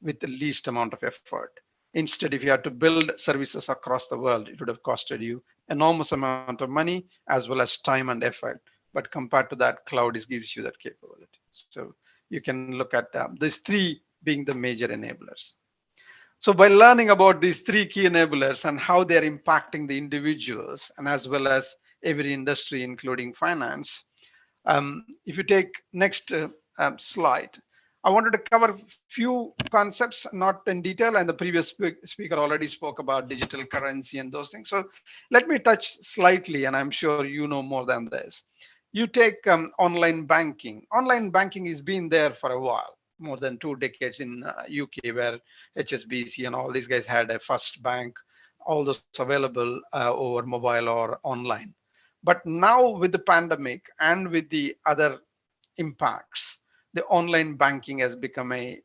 with the least amount of effort. Instead, if you had to build services across the world, it would have costed you enormous amount of money as well as time and effort. But compared to that, cloud gives you that capability. So you can look at these three being the major enablers. So by learning about these three key enablers and how they're impacting the individuals and as well as every industry, including finance, if you take next slide, I wanted to cover a few concepts, not in detail, and the previous speaker already spoke about digital currency and those things. So let me touch slightly, and I'm sure you know more than this. You take online banking. Online banking has been there for a while, more than 2 decades in UK, where HSBC and all these guys had a first bank, all those available over mobile or online. But now with the pandemic and with the other impacts, the online banking has become a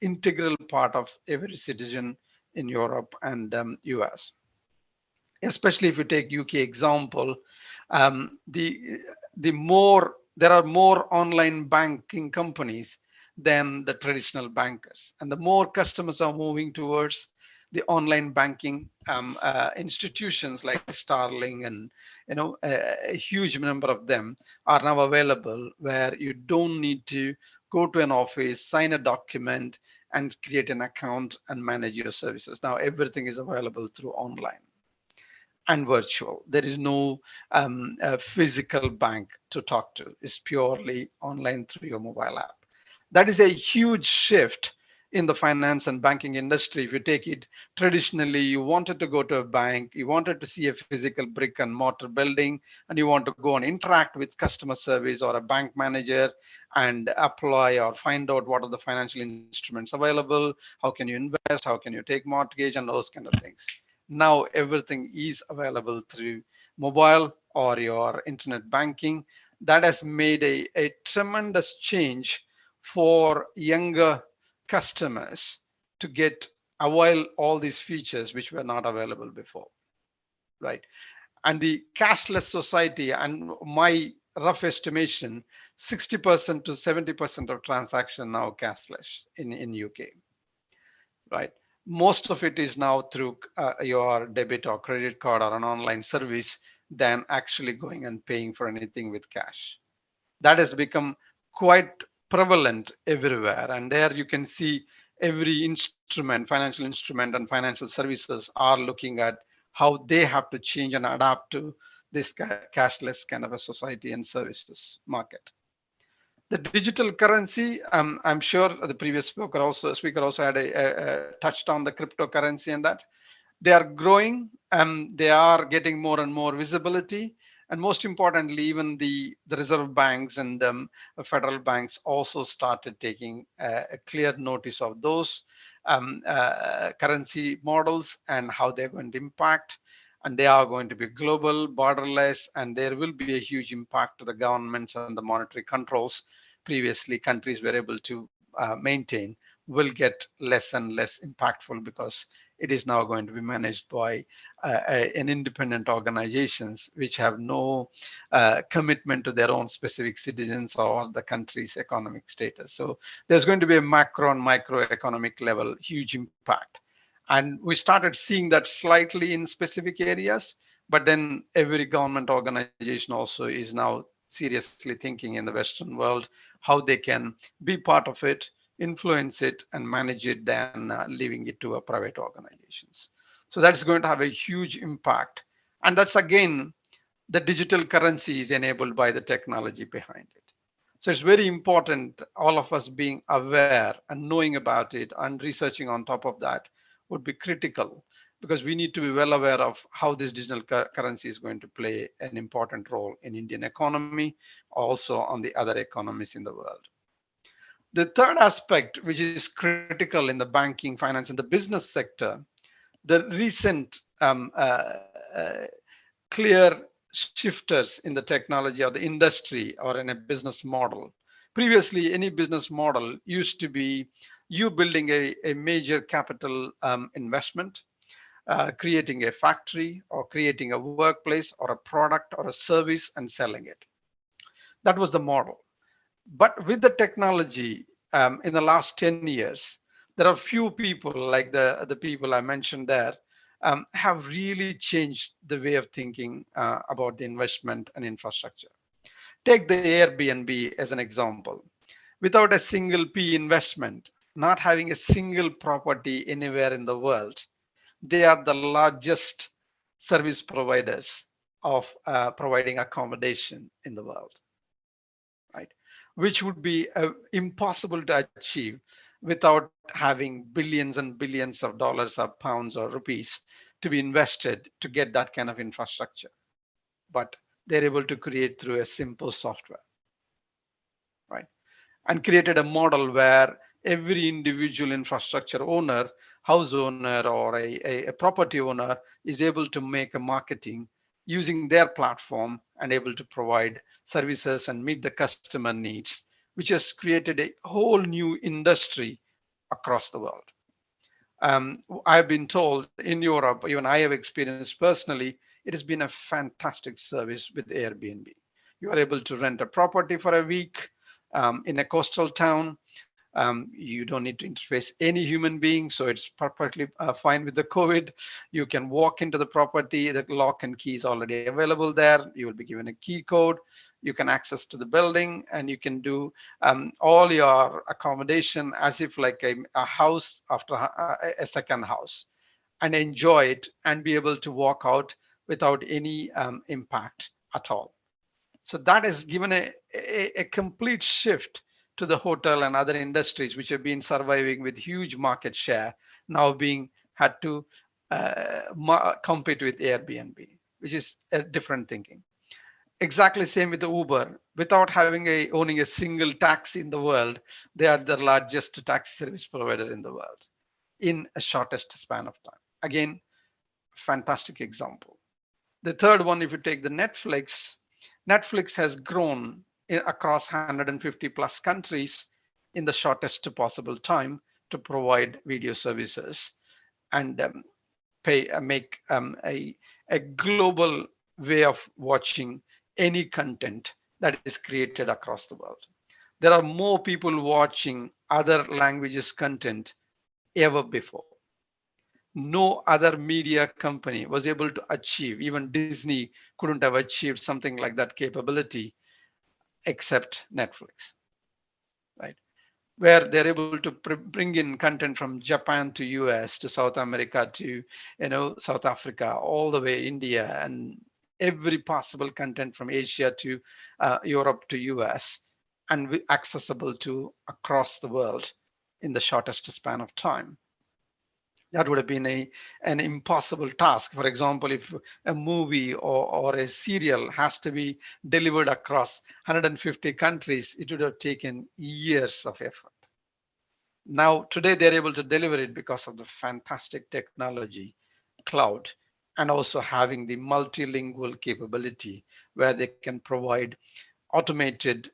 integral part of every citizen in Europe and US. Especially if you take UK example, there are more online banking companies than the traditional bankers, and the more customers are moving towards the online banking institutions like Starling, and a huge number of them are now available, where you don't need to go to an office, sign a document, and create an account and manage your services. Now everything is available through online and virtual. There is no physical bank to talk to. It's purely online through your mobile app. That is a huge shift in the finance and banking industry. If you take it traditionally, you wanted to go to a bank, you wanted to see a physical brick and mortar building, and you want to go and interact with customer service or a bank manager and apply or find out what are the financial instruments available, how can you invest, how can you take mortgage, and those kind of things. Now everything is available through mobile or your internet banking. That has made a tremendous change for younger customers to get avail all these features which were not available before, right? And the cashless society, and my rough estimation, 60% to 70% of transaction now cashless in UK, right? Most of it is now through your debit or credit card or an online service than actually going and paying for anything with cash. That has become quite prevalent everywhere. And there you can see every instrument, financial instrument and financial services are looking at how they have to change and adapt to this cashless kind of a society and services market. The digital currency, I'm sure the previous speaker also had a touched on the cryptocurrency and that. They are growing and they are getting more and more visibility. And most importantly, even the reserve banks and federal banks also started taking a clear notice of those currency models and how they're going to impact. And they are going to be global, borderless, and there will be a huge impact to the governments and the monetary controls previously countries were able to maintain will get less and less impactful because it is now going to be managed by an independent organizations which have no commitment to their own specific citizens or the country's economic status. So there's going to be a macro and microeconomic level huge impact. And we started seeing that slightly in specific areas, but then every government organization also is now seriously thinking in the Western world how they can be part of it, influence it, and manage it than leaving it to a private organizations. So that's going to have a huge impact. And that's again, the digital currency is enabled by the technology behind it. So it's very important, all of us being aware and knowing about it and researching on top of that would be critical because we need to be well aware of how this digital currency is going to play an important role in Indian economy, also on the other economies in the world. The third aspect, which is critical in the banking, finance, and the business sector, the recent clear shifters in the technology of the industry or in a business model. Previously, any business model used to be you building a major capital investment, creating a factory or creating a workplace or a product or a service and selling it. That was the model. But with the technology in the last 10 years, there are few people like the people I mentioned there have really changed the way of thinking about the investment and infrastructure. Take the Airbnb as an example. Without a single P investment, not having a single property anywhere in the world, they are the largest service providers of providing accommodation in the world, right? Which would be impossible to achieve without having billions and billions of dollars or pounds or rupees to be invested to get that kind of infrastructure. But they're able to create through a simple software, right? And created a model where every individual infrastructure owner, house owner, or a property owner is able to make a marketing using their platform and able to provide services and meet the customer needs, which has created a whole new industry across the world. I've been told in Europe, even I have experienced personally, it has been a fantastic service with Airbnb. You are able to rent a property for a week in a coastal town. You don't need to interface any human being, so it's perfectly fine with the COVID. You can walk into the property, the lock and key is already available there. You will be given a key code. You can access to the building and you can do all your accommodation as if like a house after a second house and enjoy it and be able to walk out without any impact at all. So that has given a complete shift to the hotel and other industries which have been surviving with huge market share, now being had to compete with Airbnb, which is a different thinking. Exactly same with the Uber. Without owning a single taxi in the world, they are the largest taxi service provider in the world in a shortest span of time. Again, fantastic example. The third one, if you take the Netflix has grown across 150 plus countries in the shortest possible time to provide video services and make a global way of watching any content that is created across the world. There are more people watching other languages content ever before. No other media company was able to achieve, even Disney couldn't have achieved something like that capability except Netflix, right? Where they're able to bring in content from Japan to US to South America to South Africa, all the way India, and every possible content from Asia to Europe to US, and accessible to across the world in the shortest span of time. That would have been an impossible task. For example, if a movie or a serial has to be delivered across 150 countries, it would have taken years of effort. Now, today, they're able to deliver it because of the fantastic technology, cloud, and also having the multilingual capability where they can provide automated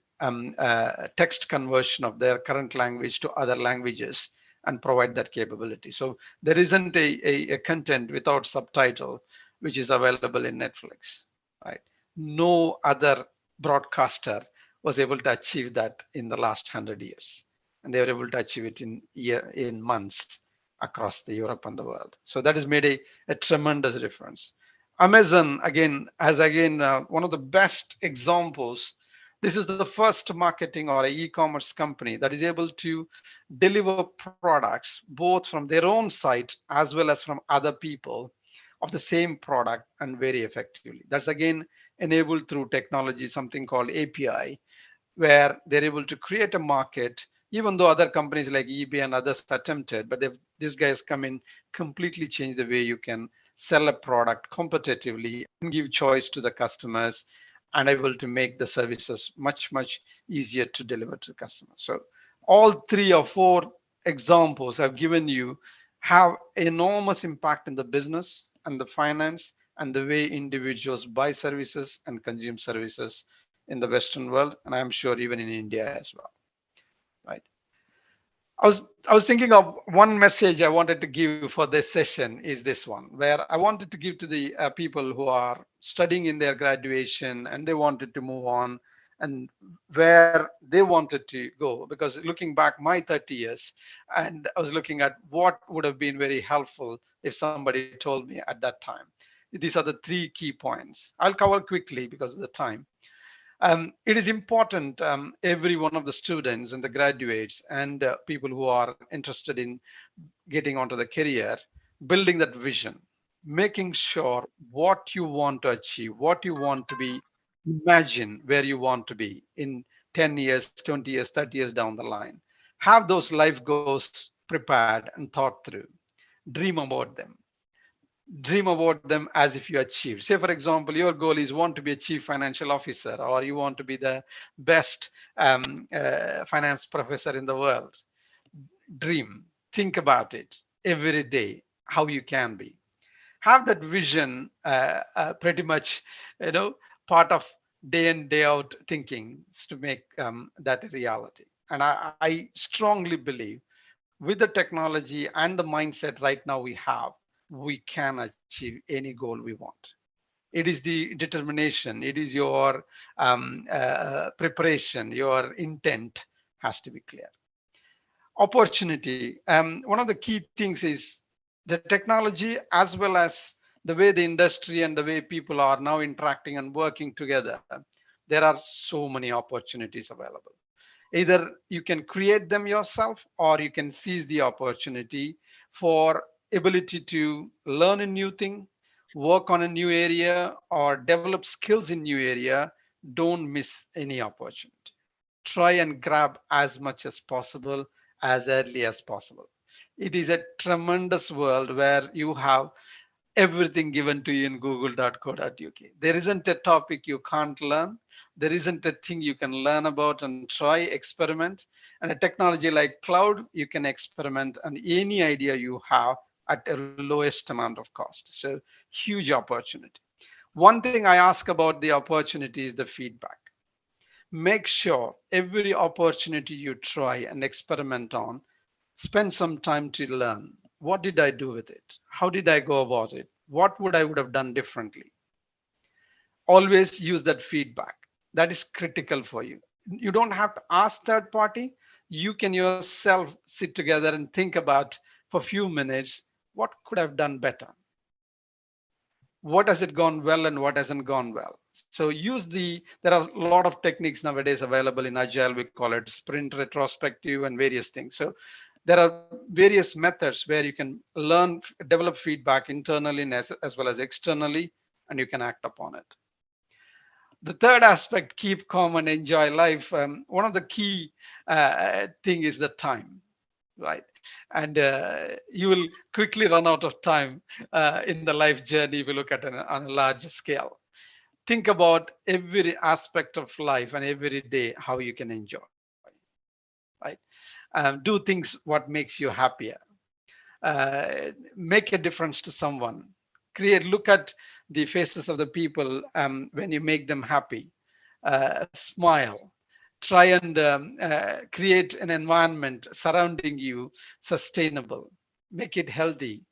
text conversion of their current language to other languages and provide that capability. So there isn't a content without subtitle, which is available in Netflix, right? No other broadcaster was able to achieve that in the last 100 years. And they were able to achieve it in months across the Europe and the world. So that has made a tremendous difference. Amazon, again, has one of the best examples. This is the first marketing or an e-commerce company that is able to deliver products both from their own site as well as from other people of the same product and very effectively. That's again enabled through technology, something called API, where they're able to create a market, even though other companies like eBay and others attempted, but these guys come in, completely change the way you can sell a product competitively and give choice to the customers and able to make the services much, much easier to deliver to the customer. So all 3 or 4 examples I've given you have enormous impact in the business and the finance and the way individuals buy services and consume services in the Western world, and I'm sure even in India as well, right? I was thinking of one message I wanted to give for this session is this one, where I wanted to give to the people who are studying in their graduation and they wanted to move on and where they wanted to go. Because looking back my 30 years, and I was looking at what would have been very helpful if somebody told me at that time. These are the 3 key points. I'll cover quickly because of the time. It is important, every one of the students and the graduates and people who are interested in getting onto the career, building that vision, making sure what you want to achieve, what you want to be, imagine where you want to be in 10 years, 20 years, 30 years down the line. Have those life goals prepared and thought through. Dream about them. Dream about them as if you achieve. Say, for example, your goal is want to be a chief financial officer, or you want to be the best finance professor in the world. Dream, think about it every day, how you can be. Have that vision pretty much, part of day in, day out thinking to make that a reality. And I strongly believe with the technology and the mindset right now we have, we can achieve any goal we want. It is the determination, it is your preparation, your intent has to be clear. Opportunity. One of the key things is the technology as well as the way the industry and the way people are now interacting and working together. There are so many opportunities available. Either you can create them yourself or you can seize the opportunity for ability to learn a new thing, work on a new area, or develop skills in new area. Don't miss any opportunity. try and grab as much as possible, as early as possible. It is a tremendous world where you have everything given to you in google.co.uk. There isn't a topic you can't learn. There isn't a thing you can learn about and try, experiment. And a technology like cloud, you can experiment on any idea you have at a lowest amount of cost. So huge opportunity. One thing I ask about the opportunity is the feedback. Make sure every opportunity you try and experiment on, spend some time to learn. What did I do with it? How did I go about it? What would have done differently? Always use that feedback. That is critical for you. You don't have to ask third party. You can yourself sit together and think about for a few minutes, what could I have done better? What has it gone well and what hasn't gone well? So there are a lot of techniques nowadays available in Agile. We call it sprint retrospective and various things. So there are various methods where you can learn, develop feedback internally as well as externally, and you can act upon it. The third aspect, keep calm and enjoy life. One of the key thing is the time, right? And you will quickly run out of time in the life journey if you look at it on a larger scale. Think about every aspect of life and every day, how you can enjoy, right? Do things what makes you happier. Make a difference to someone. Look at the faces of the people when you make them happy. Smile. Try and create an environment surrounding you sustainable. Make it healthy.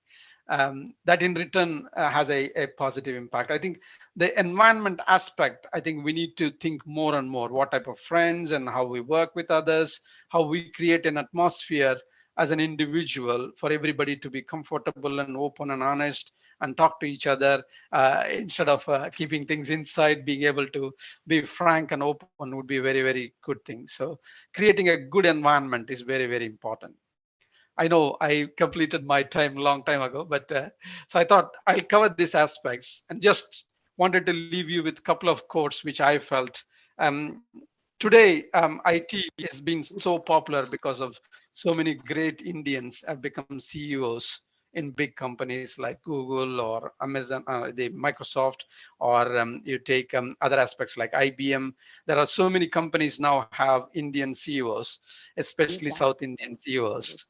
That in return has a positive impact. I think the environment aspect, I think we need to think more and more what type of friends and how we work with others, how we create an atmosphere as an individual for everybody to be comfortable and open and honest and talk to each other instead of keeping things inside. Being able to be frank and open would be a very, very good thing. So creating a good environment is very, very important. I know I completed my time a long time ago, but so I thought I'll cover these aspects and just wanted to leave you with a couple of quotes which I felt. Um, Today, IT has been so popular because of so many great Indians have become CEOs in big companies like Google or Amazon, the Microsoft, or you take other aspects like IBM. There are so many companies now have Indian CEOs, especially South Indian CEOs,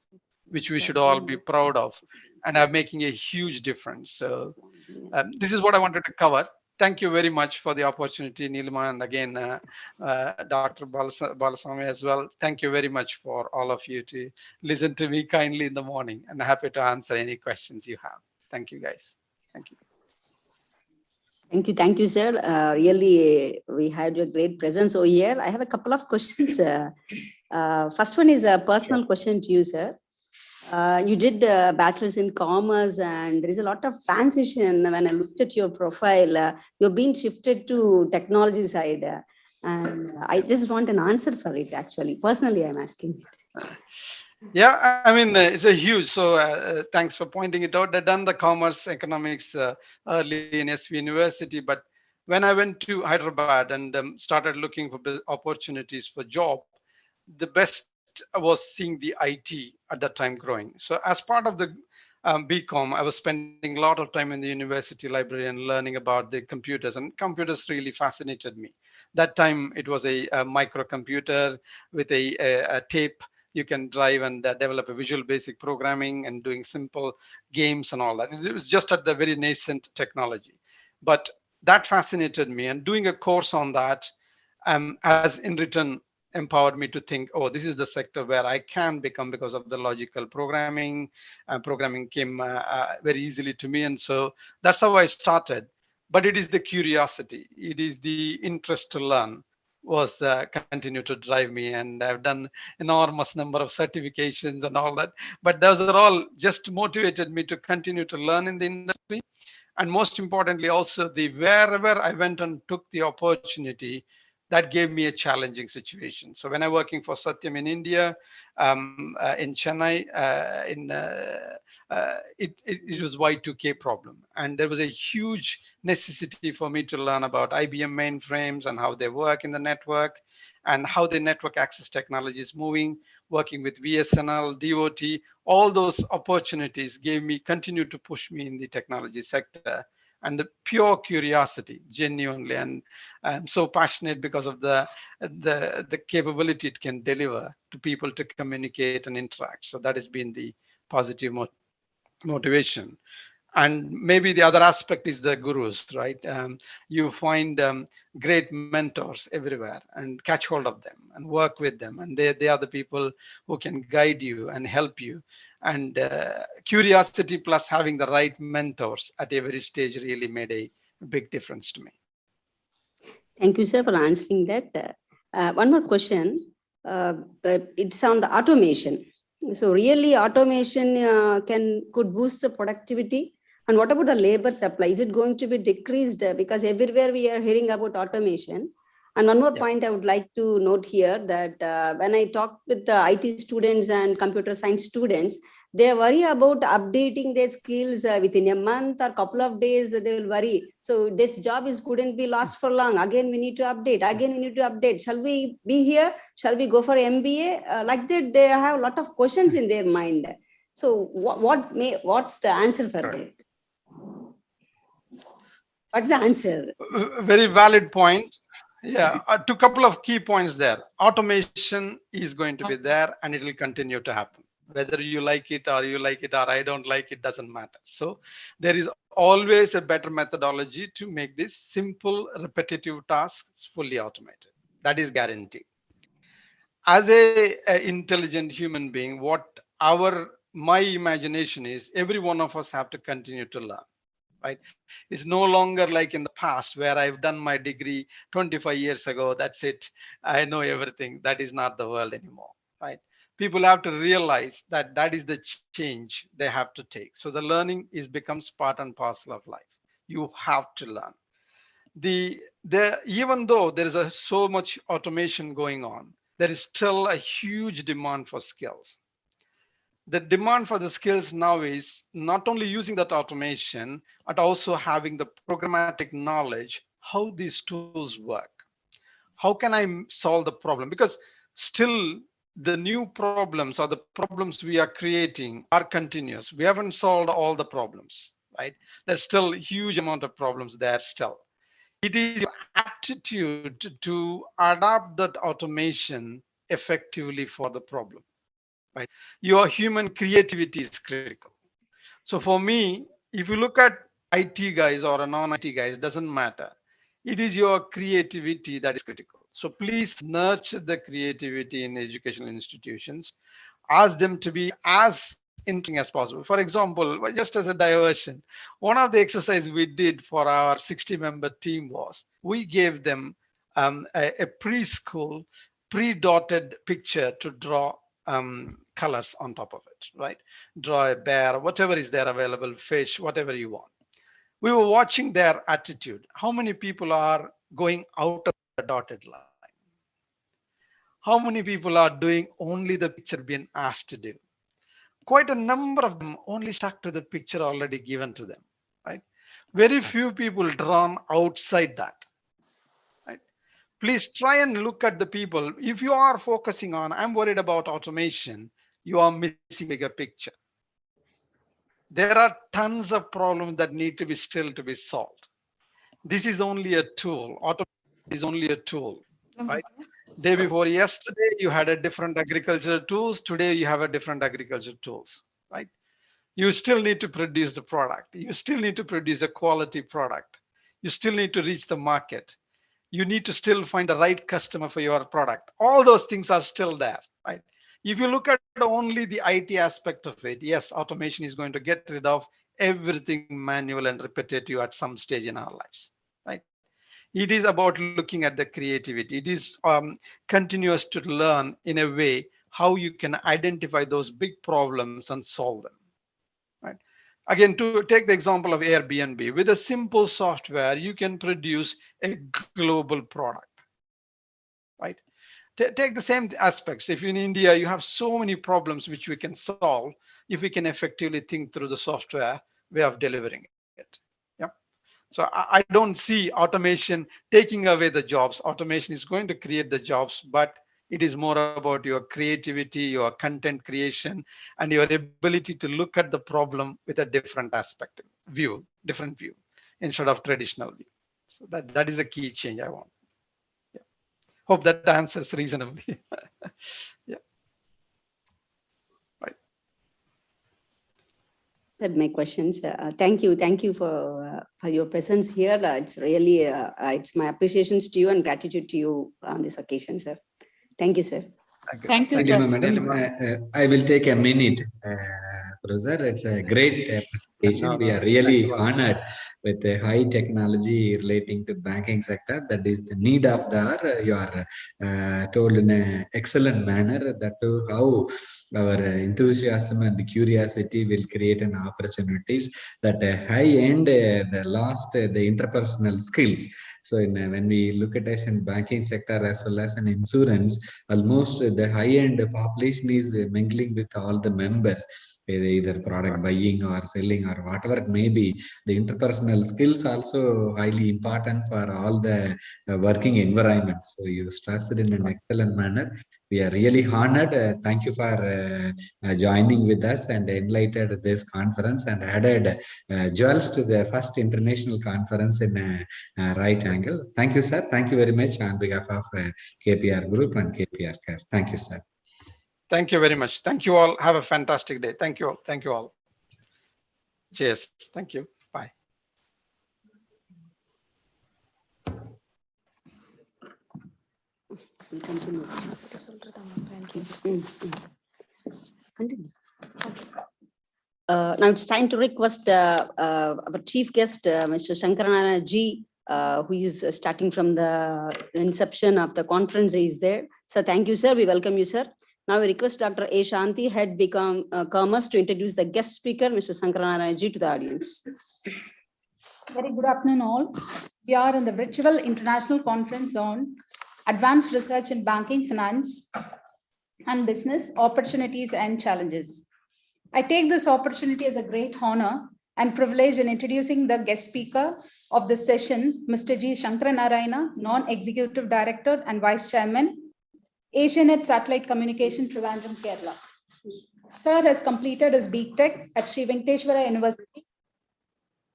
which we should all be proud of and are making a huge difference. So this is what I wanted to cover. Thank you very much for the opportunity, Nilima, and again, Dr. Balasamy as well. Thank you very much for all of you to listen to me kindly in the morning, and happy to answer any questions you have. Thank you, guys. Thank you. Thank you, sir. Really, we had your great presence over here. I have a couple of questions. First one is a personal question to you, sir. You did bachelor's in commerce, and there is a lot of transition. When I looked at your profile, you're being shifted to technology side, and I just want an answer for it. Actually, personally, I'm asking it. Yeah, I mean, it's a huge. So thanks for pointing it out. I done the commerce economics early in SV University, but when I went to Hyderabad and started looking for opportunities for job, the best was seeing the IT at that time growing. So as part of the BCom, I was spending a lot of time in the university library and learning about the computers, and computers really fascinated me. That time it was a microcomputer with a tape you can drive and develop a visual basic programming and doing simple games and all that. It was just at the very nascent technology. But that fascinated me, and doing a course on that has in return empowered me to think, oh, this is the sector where I can become because of the logical programming. Programming came very easily to me. And so that's how I started. But it is the curiosity, it is the interest to learn was continue to drive me. And I've done enormous number of certifications and all that. But those are all just motivated me to continue to learn in the industry. And most importantly, also the wherever I went and took the opportunity, that gave me a challenging situation. So when I'm working for Satyam in India, in Chennai, it was Y2K problem. And there was a huge necessity for me to learn about IBM mainframes and how they work in the network. and how the network access technology is moving, working with VSNL, DOT, all those opportunities continue to push me in the technology sector. And the pure curiosity, genuinely, and I'm so passionate because of the capability it can deliver to people to communicate and interact. So that has been the positive motivation. And maybe the other aspect is the gurus, right? You find great mentors everywhere and catch hold of them and work with them. And they are the people who can guide you and help you. And curiosity plus having the right mentors at every stage really made a big difference to me. Thank you, sir, for answering that. One more question. It's on the automation. So really automation could boost the productivity. And what about the labor supply? Is it going to be decreased? Because everywhere we are hearing about automation. And one more point I would like to note here that when I talk with the IT students and computer science students, they worry about updating their skills within a month or couple of days. They will worry. So this job couldn't be lost for long. Again, we need to update. Again, we need to update. Shall we be here? Shall we go for MBA? Like that, they have a lot of questions in their mind. So what's the answer for that? What's the answer? Very valid point. Yeah, a couple of key points there. Automation is going to be there and it will continue to happen. Whether you like it or I don't like it, doesn't matter. So there is always a better methodology to make this simple, repetitive tasks fully automated. That is guaranteed. As a intelligent human being, what my imagination is, every one of us have to continue to learn. Right? It's no longer like in the past where I've done my degree 25 years ago. That's it. I know everything. That is not the world anymore. Right? People have to realize that is the change they have to take. So the learning becomes part and parcel of life. You have to learn. Even though there is so much automation going on, there is still a huge demand for skills. The demand for the skills now is not only using that automation, but also having the programmatic knowledge, how these tools work. How can I solve the problem? Because still the new problems or the problems we are creating are continuous. We haven't solved all the problems, right? There's still a huge amount of problems there still. It is your aptitude to adapt that automation effectively for the problem. Right? Your human creativity is critical. So for me, if you look at IT guys or a non-IT guys, doesn't matter. It is your creativity that is critical. So please nurture the creativity in educational institutions. Ask them to be as interesting as possible. For example, just as a diversion, one of the exercises we did for our 60-member team was we gave them a preschool pre-dotted picture to draw colors on top of it, right? Draw a bear, whatever is there available, fish, whatever you want. We were watching their attitude. How many people are going out of the dotted line? How many people are doing only the picture being asked to do? Quite a number of them only stuck to the picture already given to them, right? Very few people drawn outside that. Please try and look at the people. If you are focusing on, I'm worried about automation, you are missing bigger picture. There are tons of problems that need to be still to be solved. This is only a tool. Automation is only a tool, right? Day before yesterday, you had a different agricultural tools. Today, you have a different agricultural tools, right? You still need to produce the product. You still need to produce a quality product. You still need to reach the market. You need to still find the right customer for your product. All those things are still there, right? If you look at only the IT aspect of it, yes, automation is going to get rid of everything manual and repetitive at some stage in our lives, right? It is about looking at the creativity. It is continuous to learn in a way how you can identify those big problems and solve them, right? Again, to take the example of Airbnb, with a simple software, you can produce a global product, right? Take the same aspects. If in India, you have so many problems which we can solve if we can effectively think through the software way of delivering it. Yep. So I don't see automation taking away the jobs. Automation is going to create the jobs, but it is more about your creativity, your content creation, and your ability to look at the problem with a different aspect, different view, instead of traditional view. So that is a key change I want. Yeah. Hope that answers reasonably. Yeah. Right. Said my questions. Thank you for your presence here. It's really it's my appreciations to you and gratitude to you on this occasion, sir. Thank you, sir. Thank you, Thank you, sir. madam. I will take a minute, Professor. It's a great presentation. We are really honored with the high technology relating to banking sector. That is the need of the hour. You are told in an excellent manner that to how our enthusiasm and curiosity will create an opportunities that high end, the last, the interpersonal skills. So when we look at us in banking sector as well as in insurance, almost the high end population is mingling with all the members, either product buying or selling or whatever it may be. The interpersonal skills also highly important for all the working environment. So you stressed it in an excellent manner. We are really honored. Thank you for joining with us and enlightened this conference and added jewels to the first international conference in a right angle. Thank you, sir. Thank you very much on behalf of KPR Group and KPR Cast. Thank you, sir. Thank you very much. Thank you all. Have a fantastic day. Thank you all. Thank you all. Cheers. Thank you. Bye. We'll continue. Continue. Now it's time to request our chief guest, Mr. Shankaranarayan Ji, who is starting from the inception of the conference. He is there. So thank you, sir. We welcome you, sir. Now we request Dr. A. Shanti, Head Commerce, to introduce the guest speaker, Mr. Shankaranarayan Ji, to the audience. Very good afternoon, all. We are in the virtual international conference on advanced research in banking, finance, and business opportunities and challenges. I take this opportunity as a great honor and privilege in introducing the guest speaker of this session, Mr. G. Shankaranarayana, Non-Executive Director and Vice Chairman, Asianet Satellite Communication, Trivandrum, Kerala. Sir has completed his B.Tech at Sri Venkateshwara University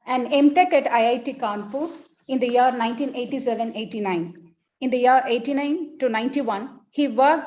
and M.Tech at IIT Kanpur in the year 1987-89. In the year 89 to 91, he worked